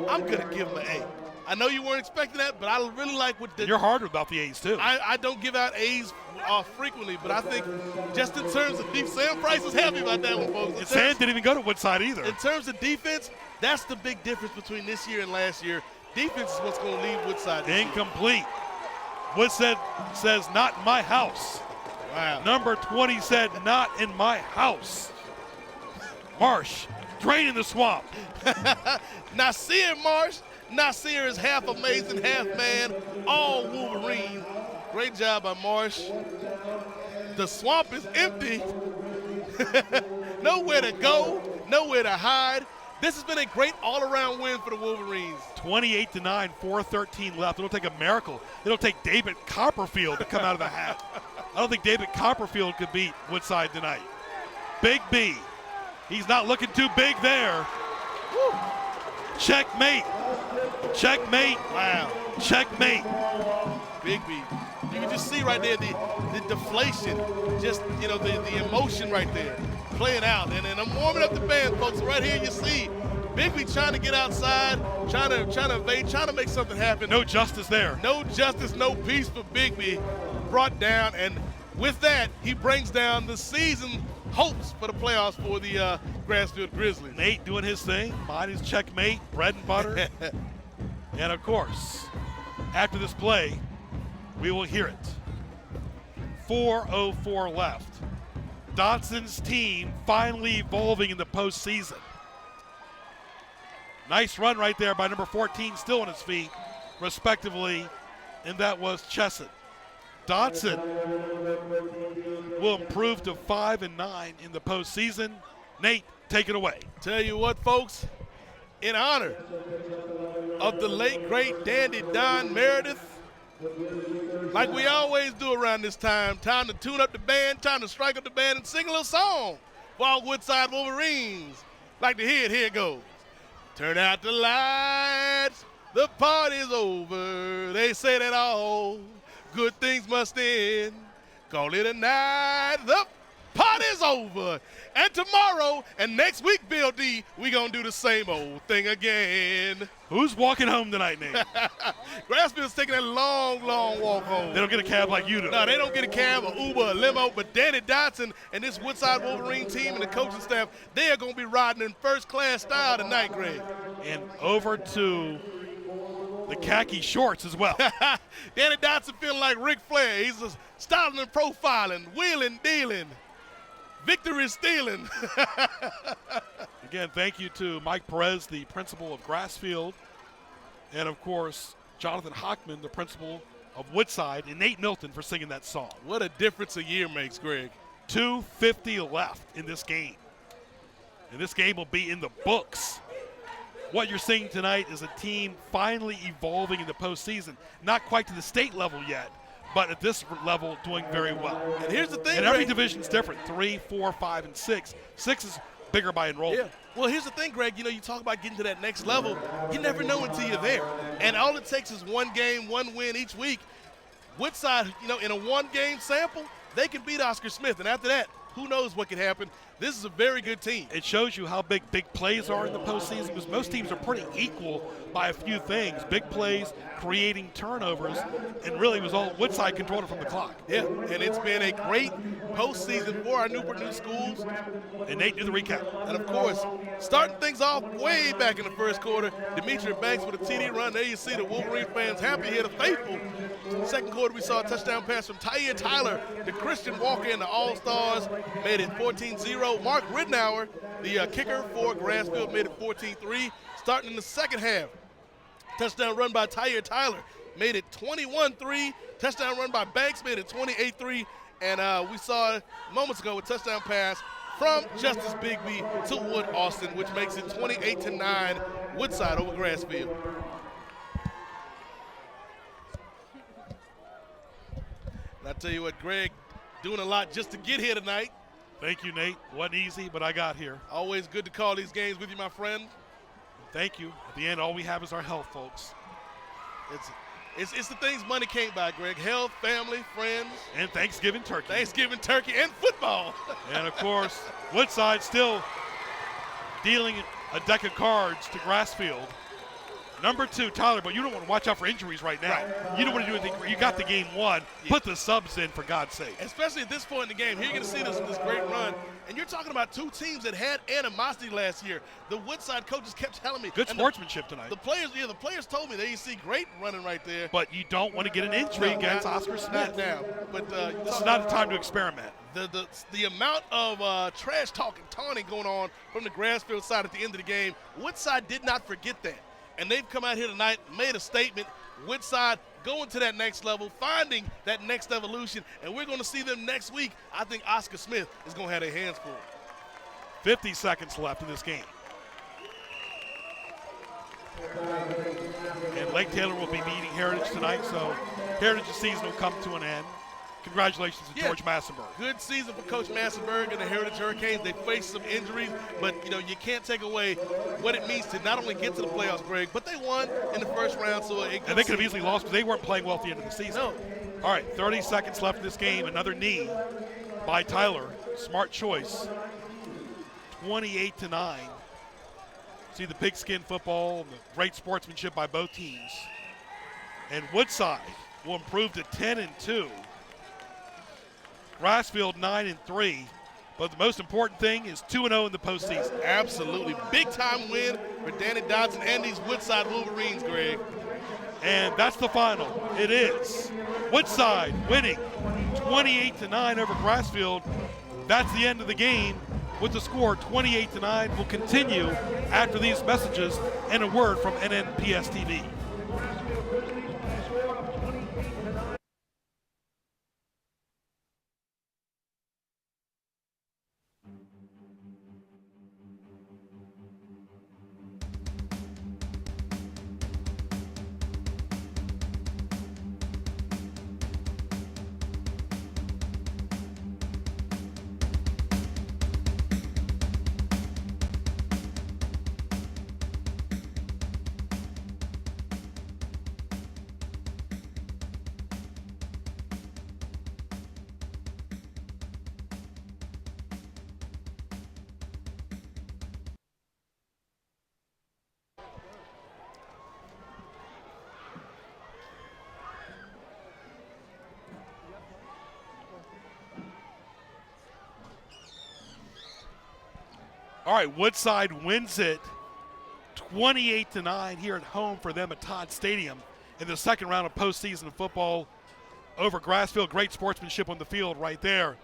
I'm going to give them an A. I know you weren't expecting that, but I really like what You're hard about the A's, too. I don't give out A's frequently, but I think just in terms of defense, Sam Price is happy about that one, folks. And Sam didn't even go to Woodside either. In terms of defense, that's the big difference between this year and last year. Defense is what's going to lead Woodside this Incomplete. Year. Woodside says, not in my house. Wow. Number 20 said, not in my house. Marsh, draining the swamp. Nasir Marsh. Nasir is half amazing, half man, all Wolverine. Great job by Marsh. The swamp is empty. Nowhere to go, nowhere to hide. This has been a great all-around win for the Wolverines. 28-9, 4:13 left. It'll take a miracle. It'll take David Copperfield to come out of the hat. I don't think David Copperfield could beat Woodside tonight. Big B. He's not looking too big there. Woo. Checkmate. Checkmate. Wow. Checkmate. Big B. You can just see right there the deflation, just, the emotion right there playing out. And I'm warming up the band, folks. Right here you see Big B trying to get outside, trying to evade, trying to make something happen. No justice there. No justice, no peace for Big B. Brought down, and with that, he brings down the season hopes for the playoffs for the Grassfield Grizzlies. Nate doing his thing, mine is checkmate, bread and butter. And of course, after this play, we will hear it. 4:04 left. Dotson's team finally evolving in the postseason. Nice run right there by number 14, still on his feet, respectively, and that was Chesson. Dotson will improve to 5-9 in the postseason. Nate, take it away. Tell you what, folks, in honor of the late, great dandy Don Meredith, like we always do around this time to tune up the band, time to strike up the band and sing a little song for our Woodside Wolverines. Like to hear it, here it goes. Turn out the lights, the party's over. They say that all good things must end. Call it a night, the Party's over. And tomorrow and next week, Bill D, we going to do the same old thing again. Who's walking home tonight, Nate? Grassfield's taking that long, long walk home. They don't get a cab like you do. No, they don't get a cab, an Uber, a limo, but Danny Dotson and this Woodside Wolverine team and the coaching staff, they are going to be riding in first-class style tonight, Greg. And over to the khaki shorts as well. Danny Dotson feeling like Ric Flair. He's just styling and profiling, wheeling, dealing. Victory stealing. Again, thank you to Mike Perez, the principal of Grassfield, and, of course, Jonathan Hockman, the principal of Woodside, and Nate Milton for singing that song. What a difference a year makes, Greg. 2:50 left in this game. And this game will be in the books. What you're seeing tonight is a team finally evolving in the postseason. Not quite to the state level yet, but at this level doing very well. And here's the thing, and every Greg. division's different, 3, 4, 5, and 6. 6 is bigger by enrollment. Yeah. Well, here's the thing, Greg. You talk about getting to that next level. You never know until you're there. And all it takes is one game, one win each week. Woodside, in a one-game sample, they can beat Oscar Smith. And after that, who knows what can happen. This is a very good team. It shows you how big plays are in the postseason, because most teams are pretty equal by a few things. Big plays, creating turnovers, and really was all Woodside controlled it from the clock. Yeah, and it's been a great postseason for our Newport News schools. And Nate, do the recap. And, of course, starting things off way back in the first quarter, Demetri Banks with a TD run. There you see the Wolverine fans happy here, the faithful. Second quarter, we saw a touchdown pass from Tyre Tyler to Christian Walker and the All-Stars. Made it 14-0. Mark Ridnour, the kicker for Grassfield, made it 14-3. Starting in the second half, touchdown run by Tyre Tyler, made it 21-3. Touchdown run by Banks, made it 28-3. And we saw moments ago a touchdown pass from Justice Bigby to Wood Austin, which makes it 28-9, Woodside over Grassfield. And I tell you what, Greg, doing a lot just to get here tonight. Thank you, Nate. Wasn't easy, but I got here. Always good to call these games with you, my friend. Thank you. At the end, all we have is our health, folks. It's the things money can't buy, Greg. Health, family, friends. And Thanksgiving turkey. Thanksgiving turkey and football. And, of course, Woodside still dealing a deck of cards to Grassfield. Number 2, Tyler, but you don't want to watch out for injuries right now. Right. You don't want to do anything. You got the game won. Yeah. Put the subs in, for God's sake. Especially at this point in the game. Here you're going to see this great run. And you're talking about two teams that had animosity last year. The Woodside coaches kept telling me. Good sportsmanship tonight. The players told me. There you see great running right there. But you don't want to get an injury against Oscar Smith. Not now. But this is not the time to experiment. The amount of trash talk and taunting going on from the Grassfield side at the end of the game, Woodside did not forget that. And they've come out here tonight, made a statement. Woodside going to that next level, finding that next evolution, and we're going to see them next week. I think Oscar Smith is going to have their hands full. 50 seconds left in this game. And Lake Taylor will be meeting Heritage tonight, so Heritage's season will come to an end. Congratulations to George Massenberg. Good season for Coach Massenberg and the Heritage Hurricanes. They faced some injuries, but you can't take away what it means to not only get to the playoffs, Greg, but they won in the first round. So and they could have easily lost because they weren't playing well at the end of the season. No. All right, 30 seconds left in this game. Another knee by Tyler. Smart choice. 28-9. See the pigskin football and the great sportsmanship by both teams. And Woodside will improve to 10-2. Grassfield 9-3, but the most important thing is 2-0 in the postseason. Absolutely. Big-time win for Danny Dodson and these Woodside Wolverines, Greg. And that's the final. It is Woodside winning 28-9 over Grassfield. That's the end of the game with the score 28-9. We'll continue after these messages and a word from NNPS TV. All right, Woodside wins it 28-9 here at home for them at Todd Stadium in the second round of postseason football over Grassfield. Great sportsmanship on the field right there.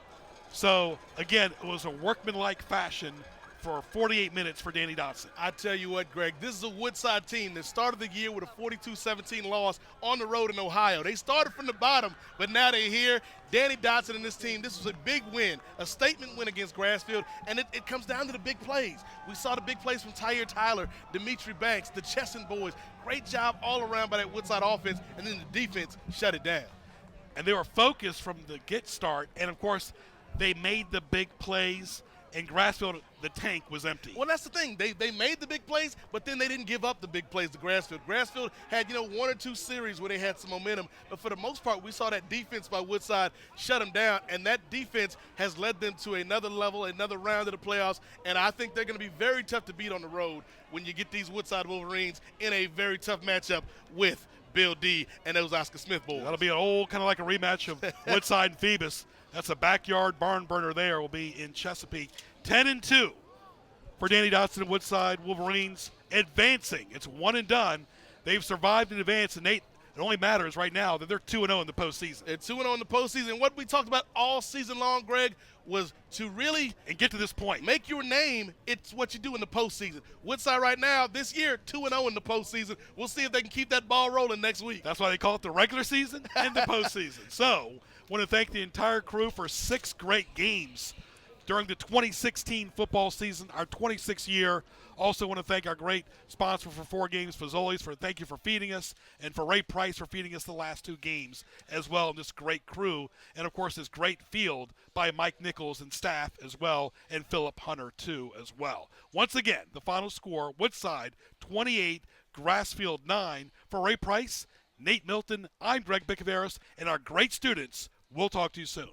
So, again, it was a workmanlike fashion for 48 minutes for Danny Dotson. I tell you what, Greg, this is a Woodside team that started the year with a 42-17 loss on the road in Ohio. They started from the bottom, but now they're here. Danny Dotson and this team, this was a big win, a statement win against Grassfield, and it comes down to the big plays. We saw the big plays from Tyre Tyler, Dimitri Banks, the Chesson boys. Great job all around by that Woodside offense, and then the defense shut it down. And they were focused from the get start, and, of course, they made the big plays. And Grassfield, the tank was empty. Well, that's the thing. They made the big plays, but then they didn't give up the big plays to Grassfield. Grassfield had, one or two series where they had some momentum, but for the most part, we saw that defense by Woodside shut them down, and that defense has led them to another level, another round of the playoffs, and I think they're going to be very tough to beat on the road when you get these Woodside Wolverines in a very tough matchup with Bill D and those Oscar Smith boys. That'll be an old, kind of like a rematch of Woodside and Phoebus. That's a backyard barn burner there. Will be in Chesapeake. 10-2 for Danny Dotson and Woodside Wolverines advancing. It's one and done. They've survived in advance, and Nate, it only matters right now that they're 2-0 in the postseason. They're 2-0 in the postseason. And what we talked about all season long, Greg, was to really and get to this point. Make your name. It's what you do in the postseason. Woodside right now, this year, 2-0 in the postseason. We'll see if they can keep that ball rolling next week. That's why they call it the regular season and the postseason. So, want to thank the entire crew for 6 great games during the 2016 football season, our 26th year. Also want to thank our great sponsor for 4 games, Fazoli's, thank you for feeding us, and for Ray Price for feeding us the last 2 games as well, and this great crew. And, of course, this great field by Mike Nichols and staff as well, and Philip Hunter, too, as well. Once again, the final score, Woodside 28, Grassfield 9. For Ray Price, Nate Milton, I'm Greg Bicaveras, and our great students. We'll talk to you soon.